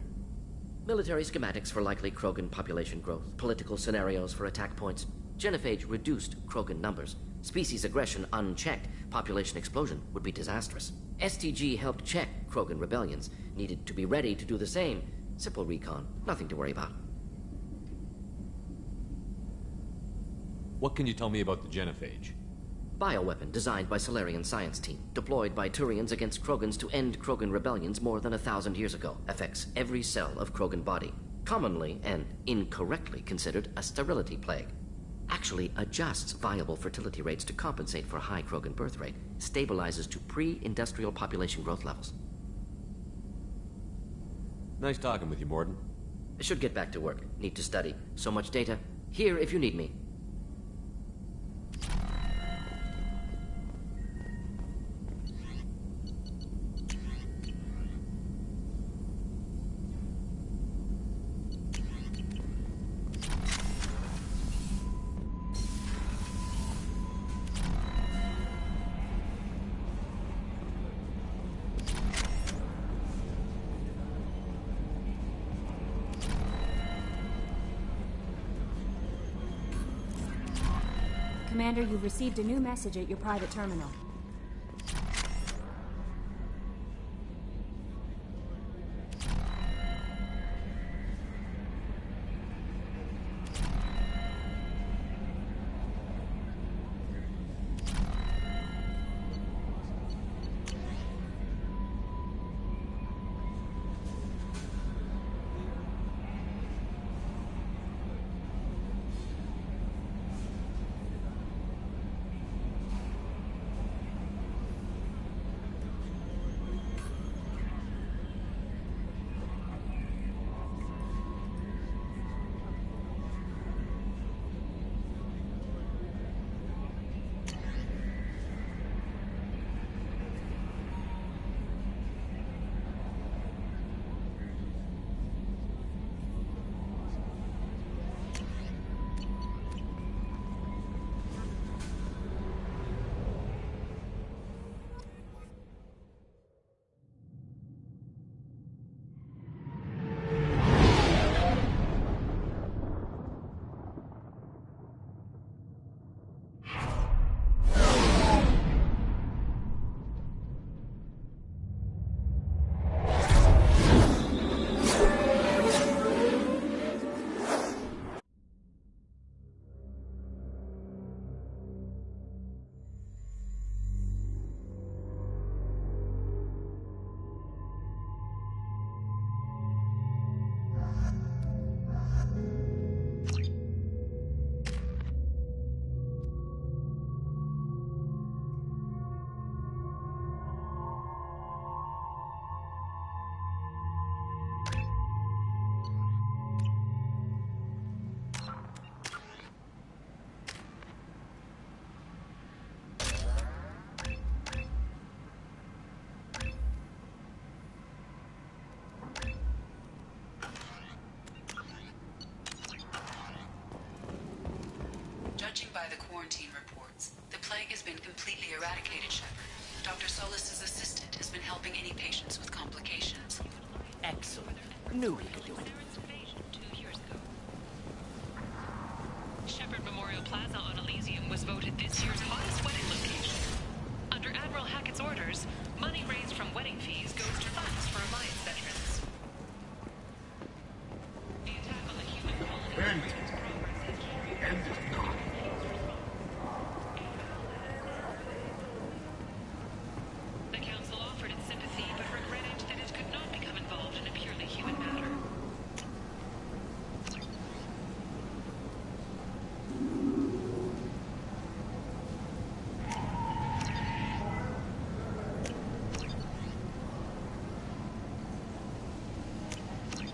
Military schematics for likely Krogan population growth, political scenarios for attack points. Genophage reduced Krogan numbers. Species aggression unchecked, population explosion would be disastrous. STG helped check Krogan rebellions, needed to be ready to do the same. Simple recon, nothing to worry about. What can you tell me about the genophage? Bioweapon designed by Solarian science team, deployed by Turians against Krogans to end Krogan rebellions more than 1,000 years ago. Affects every cell of Krogan body. Commonly and incorrectly considered a sterility plague. Actually adjusts viable fertility rates to compensate for high Krogan birth rate. Stabilizes to pre-industrial population growth levels. Nice talking with you, Morden. Should get back to work. Need to study. So much data. Here if you need me. Commander, you've received a new message at your private terminal. Judging by the quarantine reports, the plague has been completely eradicated, Sheppard. Dr. Solis's assistant has been helping any patients with complications. Excellent. Knew he could do it. Sheppard Memorial Plaza on Elysium was voted this year's hottest wedding location. Under Admiral Hackett's orders, money raised from wedding fees goes to funds for Alliance veterans. The attack on the human colony The Council offered its sympathy, but regretted that it could not become involved in a purely human matter.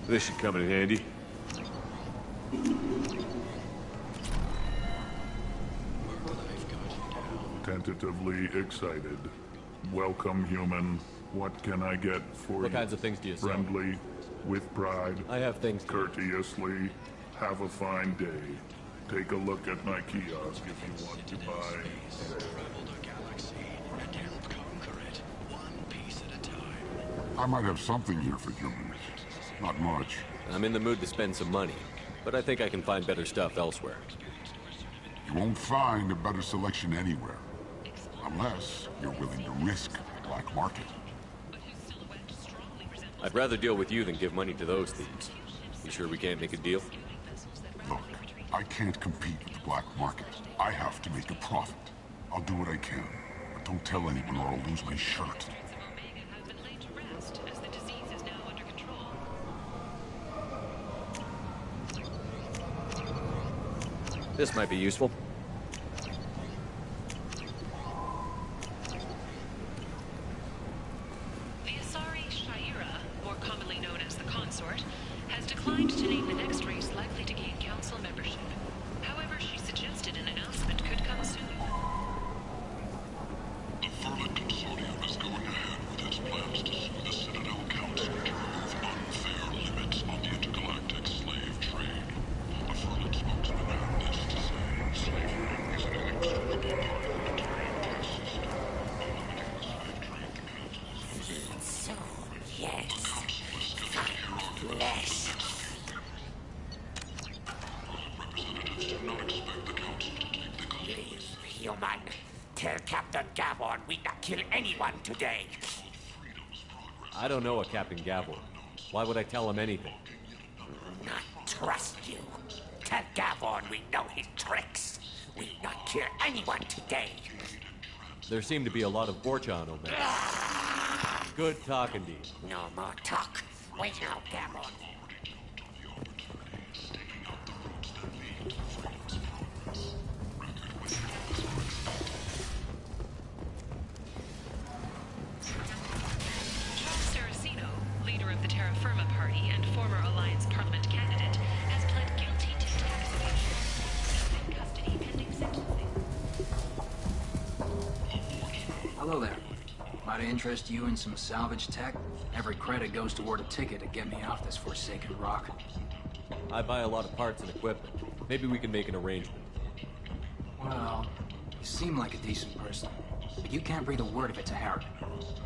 This should come in handy. Tentatively excited. Welcome, human. What can I get for you? What kinds of things do you sell? Friendly, with pride. I have things. Courteously. Have a fine day. Take a look at my kiosk if you want to buy. I might have something here for humans. Not much. I'm in the mood to spend some money, but I think I can find better stuff elsewhere. You won't find a better selection anywhere. Unless you're willing to risk the black market. I'd rather deal with you than give money to those thieves. You sure we can't make a deal? Look, I can't compete with the black market. I have to make a profit. I'll do what I can, but don't tell anyone or I'll lose my shirt. This might be useful. The Asari Shaira, more commonly known as the Consort, has declined to name the next race likely to gain council membership. However, she suggested an announcement could come soon. The Vermin Consortium is going ahead with its plans to sue the Citadel Council to remove unfair limits on the intergalactic slave trade. A Vermin spokesman had this to say. Slave Tell Captain Gavon we not kill anyone today. I don't know a Captain Gavor. Why would I tell him anything? Not trust you. Tell Gavon we know his tricks. We not kill anyone today. There seem to be a lot of Vorcha on Omega. Good talking to you. No more talk. Wait now, Gavon. Leader of the Terra Firma Party and former Alliance Parliament candidate, has pled guilty to tax evasion. He's in custody pending sentencing. Hello there. Might I interest you in some salvage tech? Every credit goes toward a ticket to get me off this forsaken rock. I buy a lot of parts and equipment. Maybe we can make an arrangement. Well, you seem like a decent person, but you can't breathe a word of it to Harry.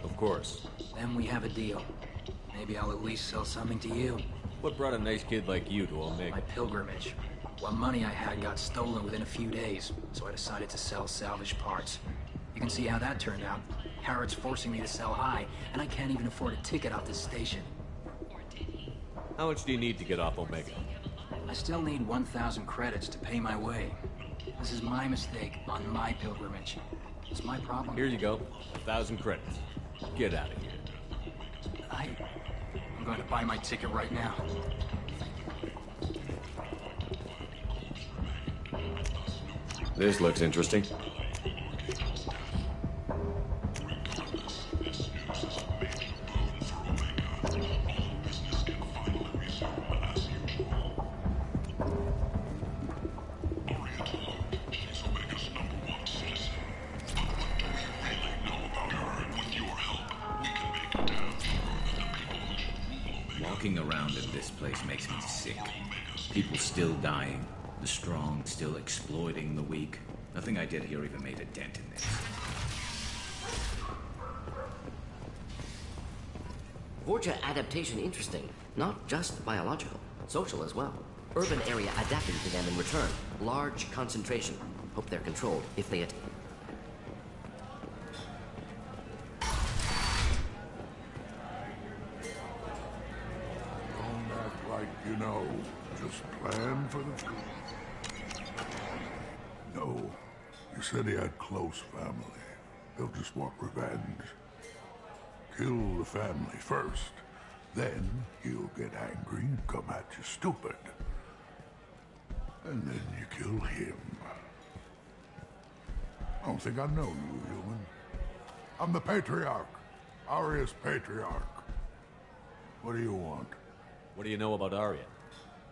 Of course. Then we have a deal. Maybe I'll at least sell something to you. What brought a nice kid like you to Omega? My pilgrimage. What money I had got stolen within a few days, so I decided to sell salvaged parts. You can see how that turned out. Harrod's forcing me to sell high, and I can't even afford a ticket out this station. How much do you need to get off Omega? I still need 1,000 credits to pay my way. This is my mistake on my pilgrimage. It's my problem. Here you go. 1,000 credits. Get out of here. I'm going to buy my ticket right now. This looks interesting. Walking around in this place makes me sick. People still dying, the strong still exploiting the weak. Nothing I did here even made a dent in this. Vorcha adaptation interesting. Not just biological, social as well. Urban area adapting to them in return. Large concentration. Hope they're controlled if they You know, just plan for the future. No, you said he had close family. They'll just want revenge. Kill the family first, then he'll get angry and come at you stupid. And then you kill him. I don't think I know you, human. I'm the Patriarch. Aria's Patriarch. What do you want? What do you know about Aria?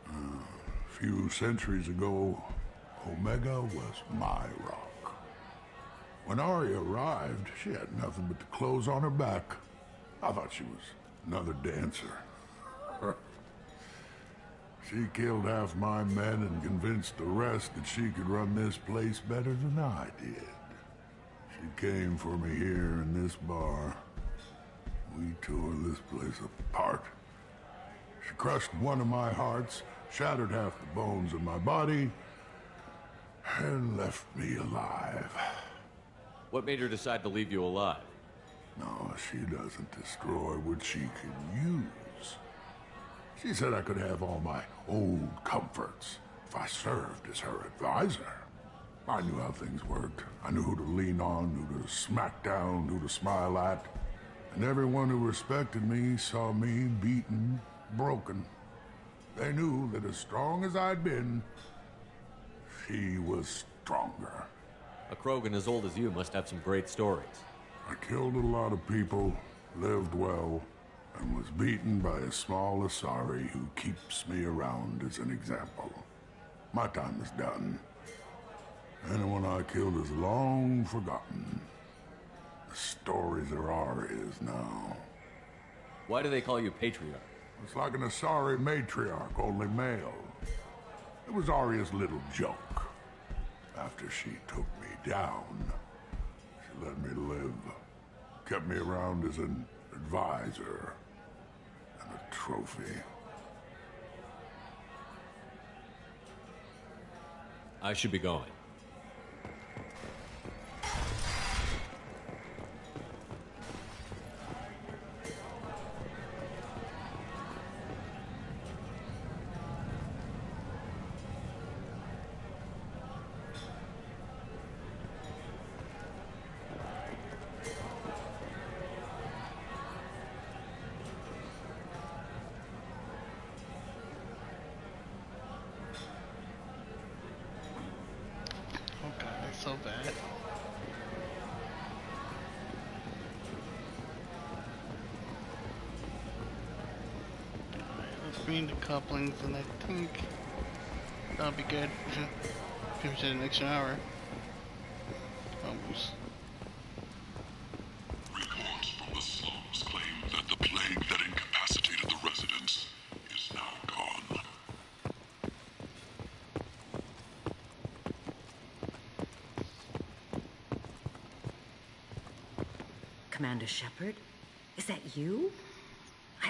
A few centuries ago, Omega was my rock. When Aria arrived, she had nothing but the clothes on her back. I thought she was another dancer. She killed half my men and convinced the rest that she could run this place better than I did. She came for me here in this bar. We tore this place apart. She crushed one of my hearts, shattered half the bones in my body, and left me alive. What made her decide to leave you alive? No, she doesn't destroy what she can use. She said I could have all my old comforts if I served as her advisor. I knew how things worked. I knew who to lean on, who to smack down, who to smile at. And everyone who respected me saw me beaten, broken. They knew that as strong as I'd been, she was stronger. A Krogan as old as you must have some great stories. I killed a lot of people, lived well, and was beaten by a small Asari who keeps me around as an example. My time is done. Anyone I killed is long forgotten. The stories are Aria's now. Why do they call you Patriarch? It's like an Asari matriarch, only male. It was Aria's little joke. After she took me down, she let me live. Kept me around as an advisor and a trophy. I should be going. so bad. Alright, let's bring the couplings, and I think that'll be good. Finish it in an extra hour. Almost. Reports from the slums claim that the plague that incapacitated the residents is now gone. Commander Sheppard? Is that you?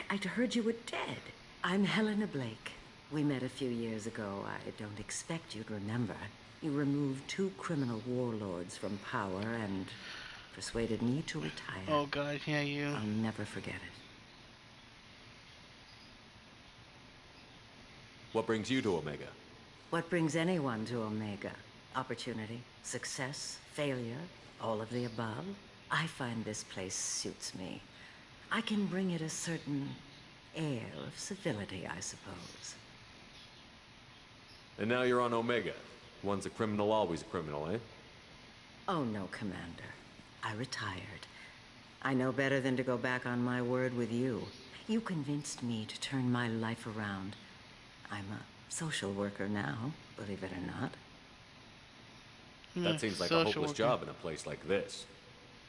I'd heard you were dead. I'm Helena Blake. We met a few years ago. I don't expect you'd remember. You removed 2 criminal warlords from power and persuaded me to retire. Oh God, yeah, you. I'll never forget it. What brings you to Omega? What brings anyone to Omega? Opportunity, success, failure, all of the above. I find this place suits me. I can bring it a certain air of civility, I suppose. And now you're on Omega. Once a criminal, always a criminal, eh? Oh, no, Commander. I retired. I know better than to go back on my word with you. You convinced me to turn my life around. I'm a social worker now, believe it or not. That seems like a hopeless job in a place like this.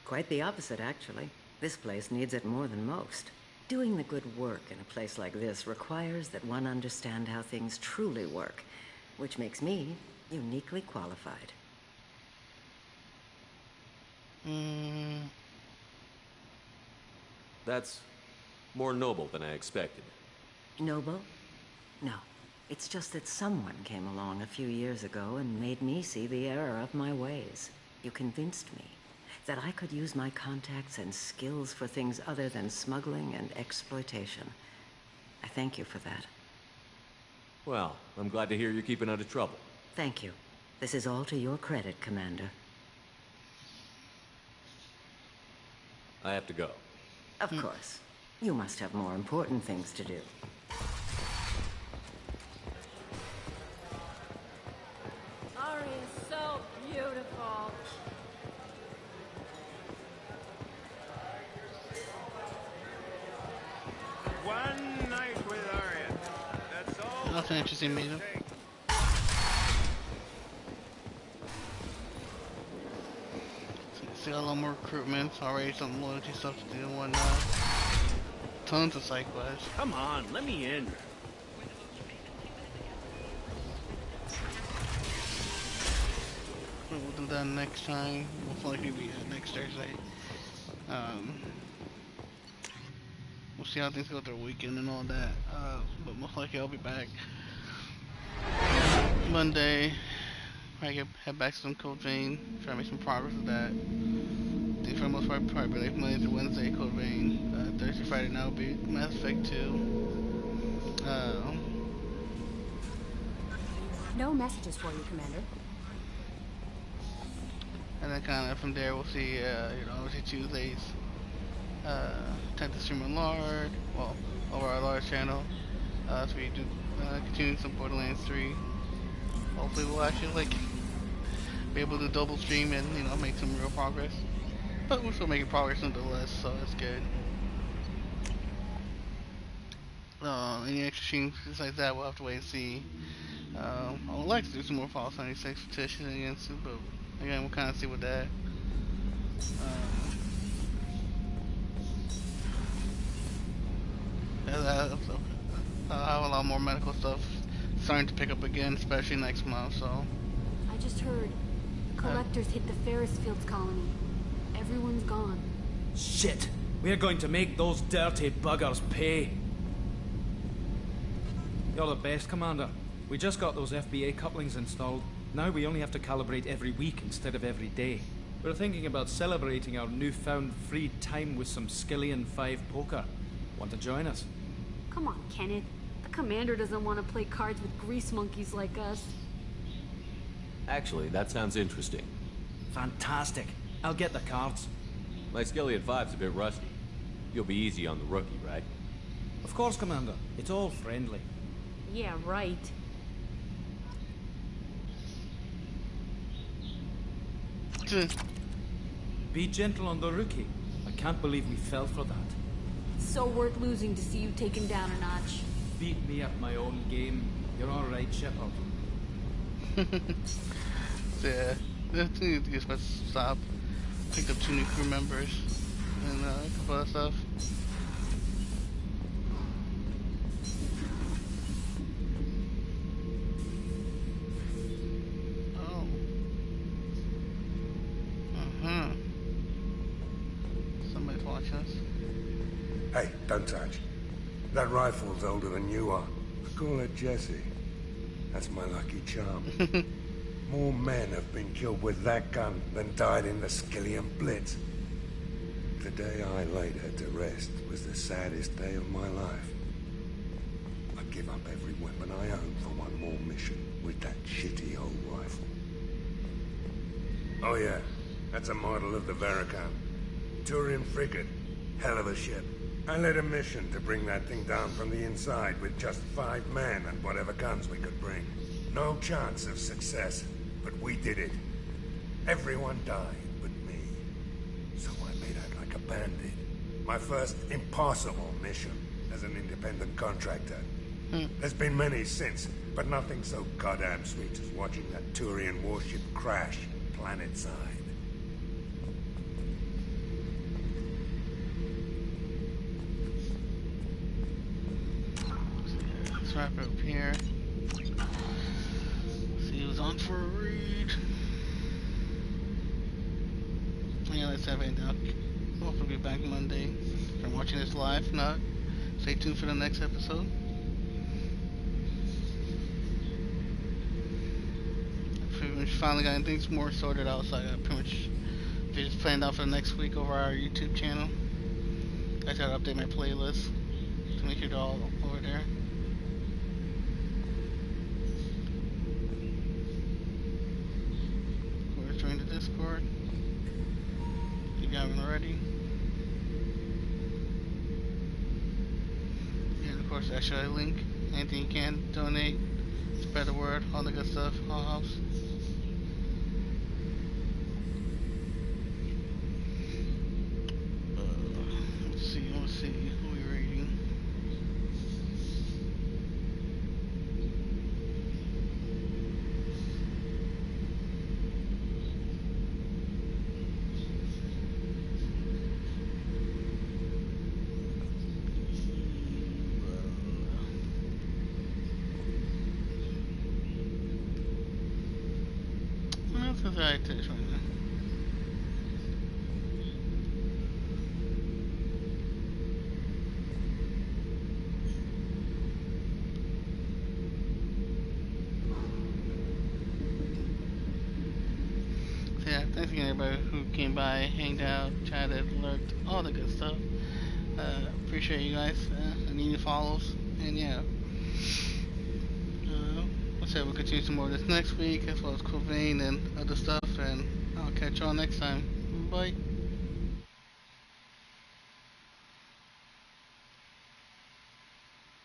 Quite the opposite, actually. This place needs it more than most. Doing the good work in a place like this requires that one understand how things truly work, which makes me uniquely qualified. That's more noble than I expected. Noble? No. It's just that someone came along a few years ago and made me see the error of my ways. You convinced me that I could use my contacts and skills for things other than smuggling and exploitation. I thank you for that. Well, I'm glad to hear you're keeping out of trouble. Thank you. This is all to your credit, Commander. I have to go. Of course. You must have more important things to do. Ari is so beautiful. One night with Arya. That's all. Nothing interesting, Mita. Still a lot more recruitments, already some loyalty stuff to do and whatnot. Tons of side quests. Come on, let me in. We'll do that next time. Most likely be next Thursday. We'll see how things go through the weekend and all that. But most likely I'll be back Monday. Probably head back to some Code Vein. Try to make some progress with that. I think for the most part, probably like Monday through Wednesday, Code Vein. Thursday, Friday now will be Mass Effect 2. No messages for you, Commander. And then kind of from there we'll see, obviously Tuesdays, tend to stream on Lard, well, over our Lard channel, so we do, continue some Borderlands 3. Hopefully we'll actually, be able to double stream and, make some real progress. But we're still making progress nonetheless, so that's good. Any extra streams besides that, we'll have to wait and see. I would like to do some more Fallout 76 petitions against it, but again, we'll kind of see with that. I'll have a lot more medical stuff starting to pick up again, especially next month, so. I just heard the collectors hit the Ferris Fields colony. Everyone's gone. Shit! We're going to make those dirty buggers pay. You're the best, Commander. We just got those FBA couplings installed. Now we only have to calibrate every week instead of every day. We're thinking about celebrating our newfound free time with some Skillian 5 poker. Want to join us? Come on, Kenneth. The commander doesn't want to play cards with grease monkeys like us. Actually, that sounds interesting. Fantastic. I'll get the cards. My Skillian 5's a bit rusty. You'll be easy on the rookie, right? Of course, Commander. It's all friendly. Yeah, right. Be gentle on the rookie. I can't believe we fell for that. So worth losing to see you taken down a notch. Beat me at my own game. You're alright, Sheppard. Yeah, I think it's supposed to stop. Picked up 2 new crew members and a couple other stuff. Oh. Somebody's watching us. Hey, don't touch. That rifle's older than you are. I call it Jesse. That's my lucky charm. More men have been killed with that gun than died in the Skillian Blitz. The day I laid her to rest was the saddest day of my life. I give up every weapon I own for one more mission with that shitty old rifle. Oh yeah, that's a model of the Veracam. Turian frigate. Hell of a ship. I led a mission to bring that thing down from the inside with just 5 men and whatever guns we could bring. No chance of success, but we did it. Everyone died but me. So I made out like a bandit. My first impossible mission as an independent contractor. There's been many since, but nothing so goddamn sweet as watching that Turian warship crash planetside. Let's wrap it up here. See who's on for a read. Yeah, let's have it up. Hopefully be back Monday. If you're watching this live, if not, stay tuned for the next episode. Pretty much finally got things more sorted out, so I got pretty much just planned out for the next week over our YouTube channel. I just gotta update my playlist to make sure they're all over there. Of course, join the Discord if you haven't already. And of course, actually, link anything you can donate, spread the word, all the good stuff, all helps. Let's see who we're reading. That's the right taste right now. Yeah, thanks again everybody who came by, hanged out, chatted, lurked, all the good stuff. Appreciate you guys, and any follows, and yeah. Let's say we'll continue some more of this next week, as well as Covain and other stuff, and I'll catch y'all next time. Bye.